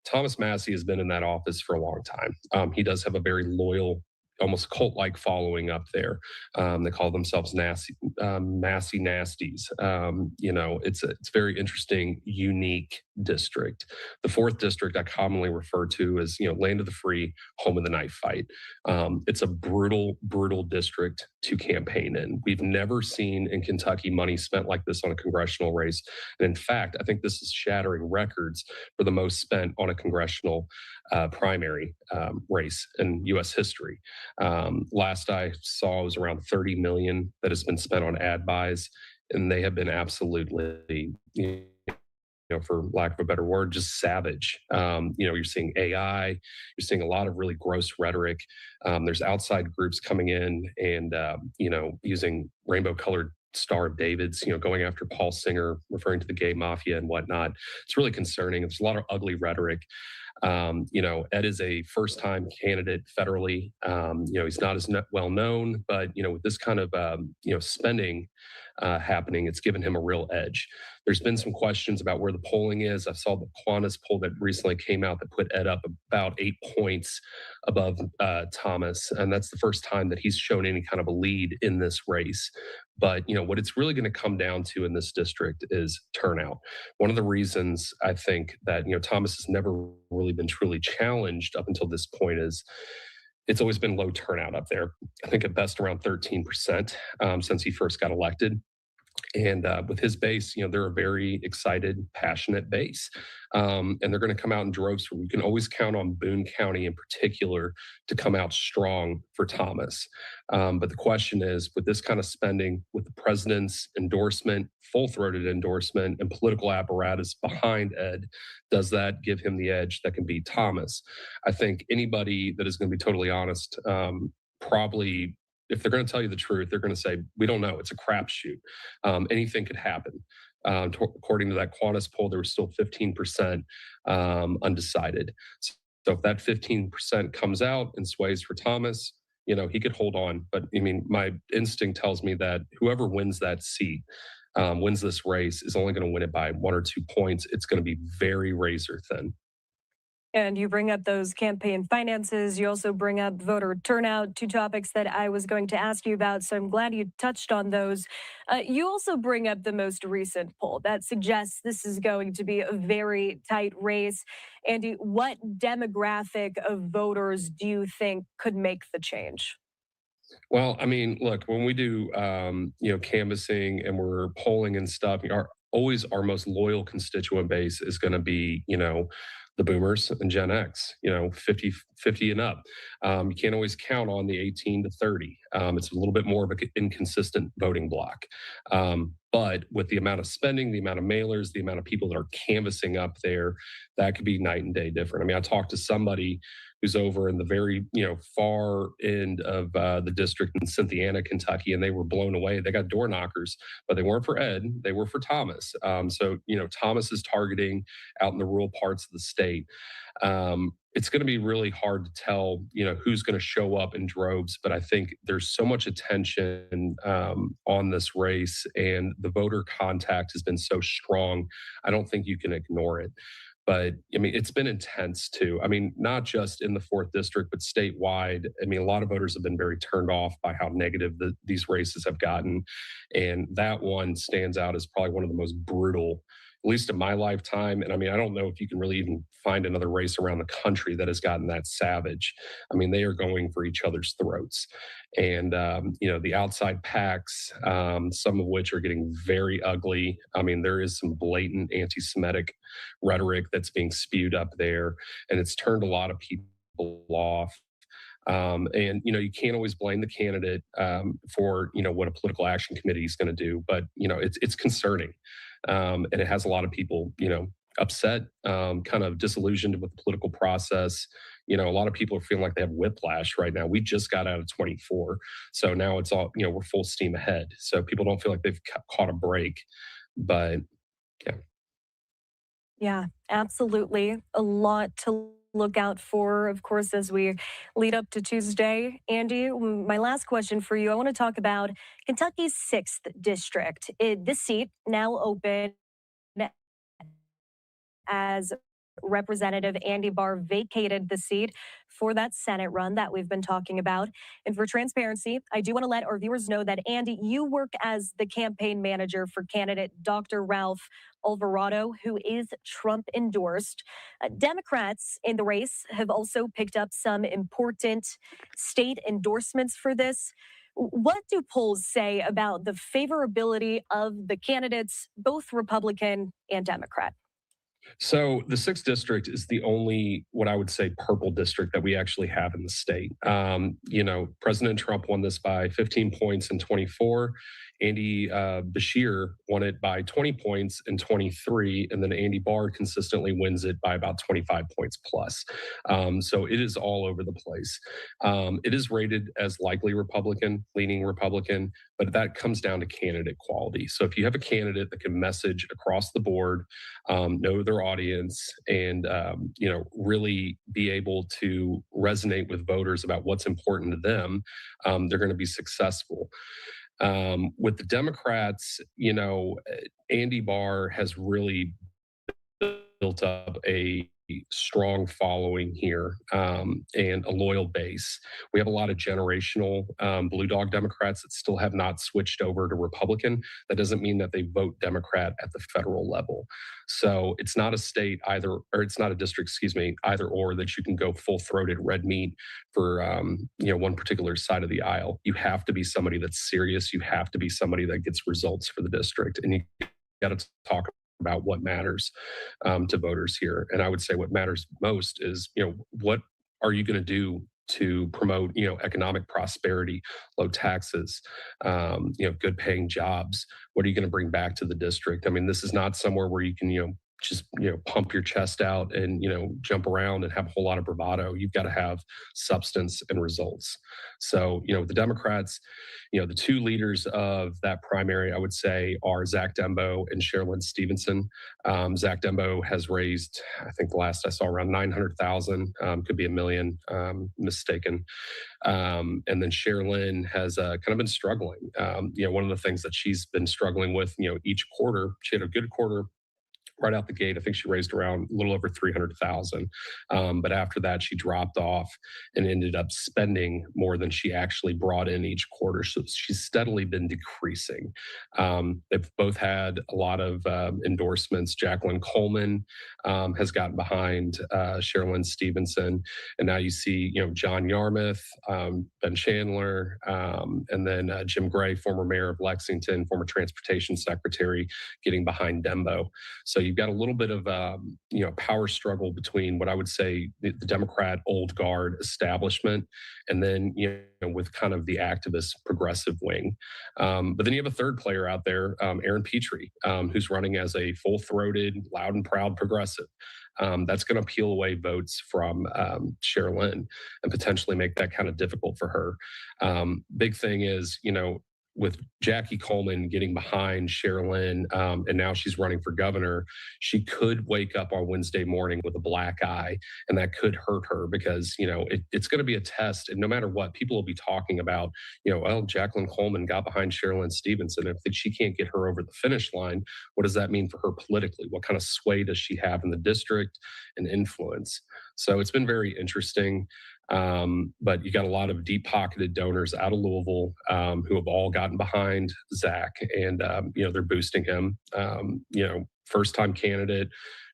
Thomas Massey has been in that office for a long time. He does have a very loyal, almost cult-like following up there. They call themselves Massey Nasties. It's a very interesting, unique district. The 4th District I commonly refer to as, land of the free, home of the knife fight. It's a brutal, brutal district to campaign in. We've never seen in Kentucky money spent like this on a congressional race. And in fact, I think this is shattering records for the most spent on a congressional primary race in U.S. history. Last I saw was around $30 million that has been spent on ad buys, and they have been absolutely, for lack of a better word, just savage. You're seeing AI, you're seeing a lot of really gross rhetoric. There's outside groups coming in and, using rainbow-colored Star of Davids, going after Paul Singer, referring to the gay mafia and whatnot. It's really concerning. There's a lot of ugly rhetoric. Ed is a first-time candidate federally. He's not as well known, but with this kind of spending happening, it's given him a real edge. There's been some questions about where the polling is. I saw the Quantas poll that recently came out that put Ed up about 8 points above Thomas, and that's the first time that he's shown any kind of a lead in this race. But what it's really going to come down to in this district is turnout. One of the reasons I think that Thomas has never really been truly challenged up until this point is it's always been low turnout up there. I think at best around 13% since he first got elected. And with his base, they're a very excited, passionate base. And they're going to come out in droves. So we can always count on Boone County in particular to come out strong for Thomas. But the question is, with this kind of spending, with the president's endorsement, full-throated endorsement, and political apparatus behind Ed, does that give him the edge that can beat Thomas? I think anybody that is going to be totally honest, probably, if they're going to tell you the truth, they're going to say, we don't know. It's a crapshoot. Anything could happen. According to that Quantas poll, there was still 15% undecided. So if that 15% comes out and sways for Thomas, he could hold on. But my instinct tells me that whoever wins that seat, wins this race, is only going to win it by 1 or 2 points. It's going to be very razor thin. And you bring up those campaign finances. You also bring up voter turnout, 2 topics that I was going to ask you about. So I'm glad you touched on those. You also bring up the most recent poll that suggests this is going to be a very tight race. Andy, what demographic of voters do you think could make the change? Well, look, when we do, canvassing and we're polling and stuff, always our most loyal constituent base is going to be, the boomers and Gen X, 50 and up. You can't always count on the 18 to 30. It's a little bit more of an inconsistent voting block. But with the amount of spending, the amount of mailers, the amount of people that are canvassing up there, that could be night and day different. I mean, I talked to somebody who's over in the very, far end of the district in Cynthiana, Kentucky, and they were blown away. They got door knockers, but they weren't for Ed, they were for Thomas. So, Thomas is targeting out in the rural parts of the state. It's going to be really hard to tell, who's going to show up in droves, but I think there's so much attention on this race, and the voter contact has been so strong. I don't think you can ignore it. But I mean, it's been intense too. I mean, not just in the 4th district, but statewide. I mean, a lot of voters have been very turned off by how negative these races have gotten. And that one stands out as probably one of the most brutal, at least in my lifetime. And I mean, I don't know if you can really even find another race around the country that has gotten that savage. I mean, they are going for each other's throats. And, the outside PACs, some of which are getting very ugly. I mean, there is some blatant anti-Semitic rhetoric that's being spewed up there, and it's turned a lot of people off. And you can't always blame the candidate for what a political action committee is going to do, but it's concerning, and it has a lot of people upset, kind of disillusioned with the political process. A lot of people are feeling like they have whiplash right now. We just got out of 24, so now it's all we're full steam ahead. So people don't feel like they've caught a break, but yeah. Yeah, absolutely. A lot to look out for, of course, as we lead up to Tuesday. Andy, my last question for you. I want to talk about Kentucky's 6th district. This seat now open as Representative Andy Barr vacated the seat for that Senate run that we've been talking about. And for transparency, I do want to let our viewers know that, Andy, you work as the campaign manager for candidate Dr. Ralph Alvarado, who is Trump endorsed. Democrats in the race have also picked up some important state endorsements for this. What do polls say about the favorability of the candidates, both Republican and Democrat? So the 6th district is the only, what I would say, purple district that we actually have in the state. President Trump won this by 15 points in 24. Andy Beshear won it by 20 points in 23, and then Andy Barr consistently wins it by about 25 points plus. So it is all over the place. It is rated as likely Republican, leaning Republican, but that comes down to candidate quality. So if you have a candidate that can message across the board, know their audience, and really be able to resonate with voters about what's important to them, they're going to be successful. With the Democrats, Andy Barr has really built up a strong following here, and a loyal base. We have a lot of generational blue dog Democrats that still have not switched over to Republican. That doesn't mean that they vote Democrat at the federal level. So it's not a state either, or it's not a district, either or, that you can go full-throated red meat for one particular side of the aisle. You have to be somebody that's serious. You have to be somebody that gets results for the district, and you got to talk about what matters to voters here. And I would say what matters most is, what are you going to do to promote, economic prosperity, low taxes, good paying jobs? What are you going to bring back to the district? I mean, this is not somewhere where you can, just pump your chest out and jump around and have a whole lot of bravado. You've got to have substance and results. So the Democrats, the 2 leaders of that primary, I would say, are Zach Dembo and Sherilyn Stevenson. Zach Dembo has raised, I think the last I saw, around 900,000, could be 1 million, mistaken. And then Sherilyn has kind of been struggling. One of the things that she's been struggling with, each quarter, she had a good quarter right out the gate. I think she raised around a little over 300,000. But after that, she dropped off and ended up spending more than she actually brought in each quarter. So she's steadily been decreasing. They've both had a lot of endorsements. Jacqueline Coleman has gotten behind Sherilyn Stevenson. And now you see, John Yarmouth, Ben Chandler, and then Jim Gray, former mayor of Lexington, former transportation secretary, getting behind Dembo. So you've got a little bit of power struggle between what I would say the Democrat old guard establishment, and then with kind of the activist progressive wing. But then you have a third player out there, Aaron Petrie, who's running as a full-throated, loud and proud progressive. That's going to peel away votes from Sherilyn and potentially make that kind of difficult for her. Big thing is, with Jackie Coleman getting behind Sherilyn, and now she's running for governor, she could wake up on Wednesday morning with a black eye, and that could hurt her because, it's going to be a test. And no matter what, people will be talking about, well, Jacqueline Coleman got behind Sherilyn Stevenson. If she can't get her over the finish line, what does that mean for her politically? What kind of sway does she have in the district and influence? So it's been very interesting. But you got a lot of deep-pocketed donors out of Louisville who have all gotten behind Zach, and they're boosting him. First-time candidate,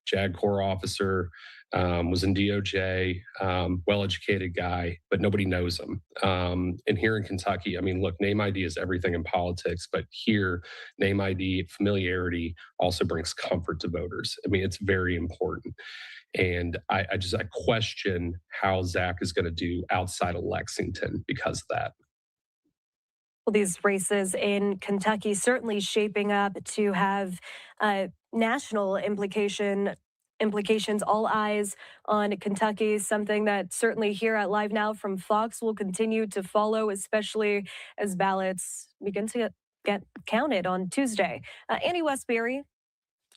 JAG Corps officer, was in DOJ, well-educated guy, but nobody knows him. And here in Kentucky, look, name ID is everything in politics, but here, name ID, familiarity also brings comfort to voters. It's very important. And I question how Zach is going to do outside of Lexington because of that. Well, these races in Kentucky certainly shaping up to have national implications. All eyes on Kentucky, something that certainly here at Live Now from Fox will continue to follow, especially as ballots begin to get counted on Tuesday. Annie Westbury,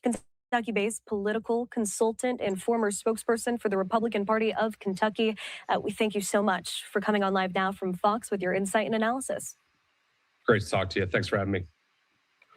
Kentucky-based political consultant and former spokesperson for the Republican Party of Kentucky. We thank you so much for coming on Live Now from Fox with your insight and analysis. Great to talk to you. Thanks for having me.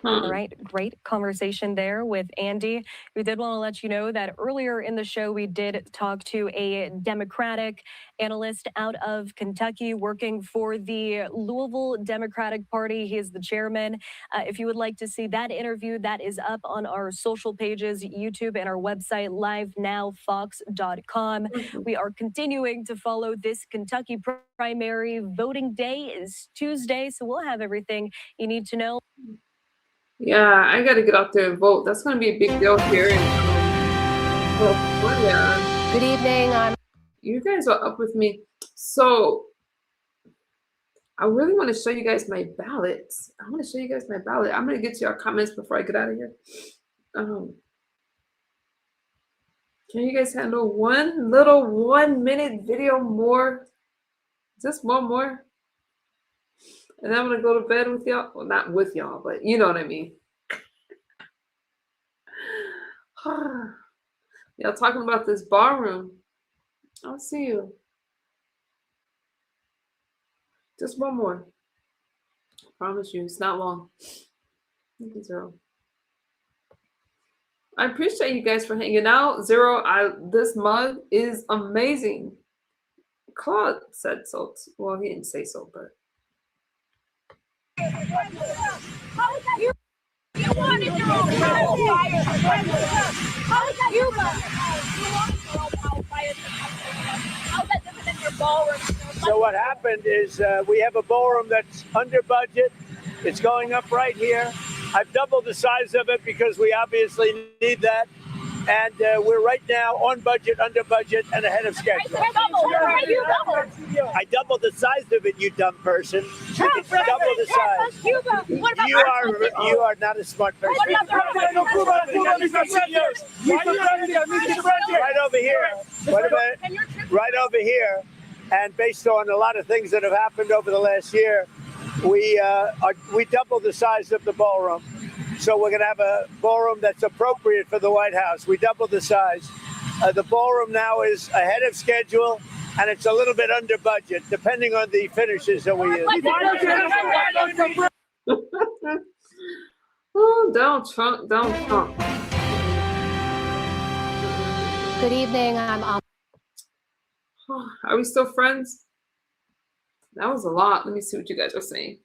All right, great conversation there with Andy. We did want to let you know that earlier in the show, we did talk to a Democratic analyst out of Kentucky working for the Louisville Democratic Party. He is the chairman. If you would like to see that interview, that is up on our social pages, YouTube, and our website, livenowfox.com. We are continuing to follow this Kentucky primary. Voting day is Tuesday, so we'll have everything you need to know. Yeah, I got to get out there and vote. That's going to be a big deal here in California. Good evening. You guys are up with me. So I really want to show you guys my ballots. I'm going to get to your comments before I get out of here. Can you guys handle one little 1 minute video more? Just one more? And I'm going to go to bed with y'all. Well, not with y'all, but you know what I mean. Y'all talking about this barroom. I'll see you. Just one more. I promise you, it's not long. Zero. I appreciate you guys for hanging out. Zero, this mug is amazing. Claude said so. Well, he didn't say so, but. So what happened is we have a ballroom that's under budget. It's going up right here. I've doubled the size of it because we obviously need that. And we're right now on budget, under budget, and ahead of schedule. I doubled the size of it, you dumb person. It's double the size. You are not a smart person. Right over here. Wait a minute. Right over here. And based on a lot of things that have happened over the last year, we doubled the size of the ballroom. So we're going to have a ballroom that's appropriate for the White House. We doubled the size. The ballroom now is ahead of schedule, and it's a little bit under budget, depending on the finishes that we use. Oh, Donald Trump. Good evening. I'm Are we still friends? That was a lot. Let me see what you guys are saying.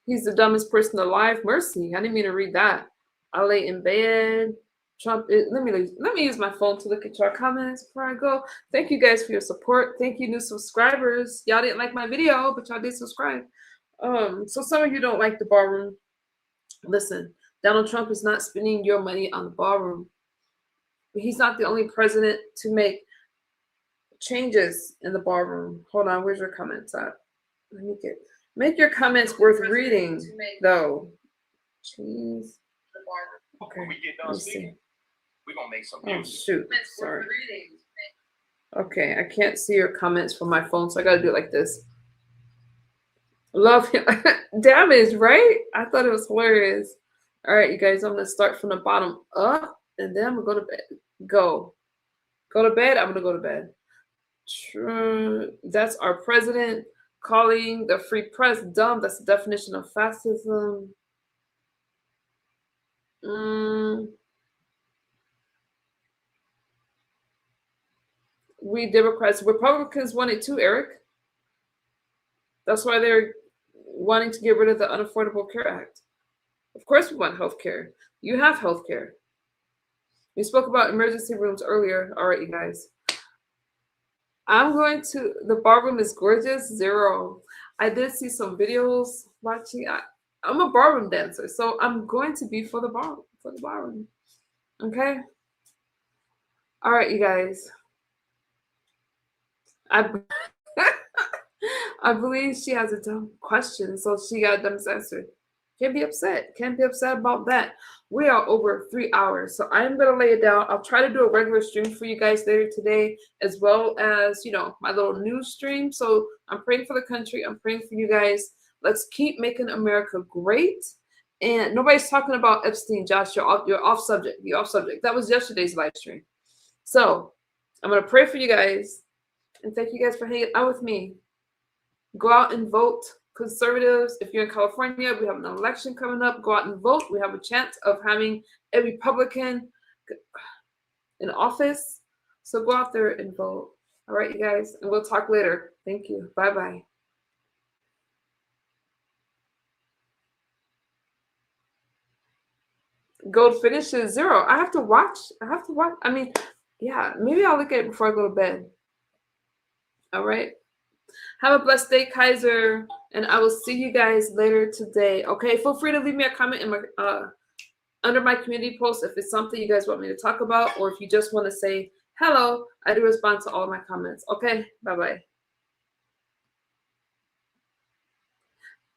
He's the dumbest person alive. Mercy. I didn't mean to read that. I lay in bed. Trump is, let me use my phone to look at your comments before I go. Thank you guys for your support. Thank you, new subscribers. Y'all didn't like my video, but y'all did subscribe. So some of you don't like the ballroom. Listen, Donald Trump is not spending your money on the ballroom. He's not the only president to make changes in the ballroom. Hold on, where's your comments at? Let me make your comments worth reading, though. Jeez. Okay. When we get done speaking, we're gonna make some music. Oh shoot! Sorry. Okay, I can't see your comments from my phone, so I gotta do it like this. Love him. Damage, right? I thought it was hilarious. All right, you guys, I'm gonna start from the bottom up, and then I'm gonna go to bed. Go to bed. I'm gonna go to bed. True. That's our president calling the free press dumb. That's the definition of fascism. We Democrats, Republicans want it too, Eric. That's why they're wanting to get rid of the Unaffordable Care Act. Of course we want health care. You have health care. We spoke about emergency rooms earlier. All right, you guys. The ballroom is gorgeous. 0. I did see some videos watching. I'm a ballroom dancer, so I'm going to be for the ballroom. Okay? All right, you guys. I believe she has a dumb question, so she got a dumb answer. Can't be upset. Can't be upset about that. We are over 3 hours, so I'm gonna lay it down. I'll try to do a regular stream for you guys later today, as well as my little news stream. So I'm praying for the country. I'm praying for you guys. Let's keep making America great. And nobody's talking about Epstein, Josh. You're off subject. You're off subject. That was yesterday's live stream. So I'm gonna pray for you guys, and thank you guys for hanging out with me. Go out and vote. Conservatives, if you're in California, we have an election coming up. Go out and vote. We have a chance of having a Republican in office. So go out there and vote. All right, you guys, and we'll talk later. Thank you. Bye-bye. Gold finishes 0. I have to watch. I mean, yeah, maybe I'll look at it before I go to bed. All right. Have a blessed day, Kaiser, and I will see you guys later today. Okay, feel free to leave me a comment in my under my community post if it's something you guys want me to talk about, or if you just want to say hello. I do respond to all of my comments. Okay, bye-bye.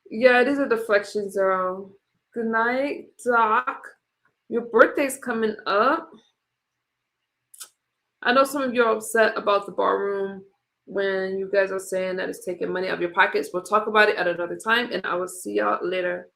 Yeah, it is a deflection 0. Good night, Doc. Your birthday's coming up. I know some of you are upset about the ballroom when you guys are saying that it's taking money out of your pockets. We'll talk about it at another time, and I will see y'all later.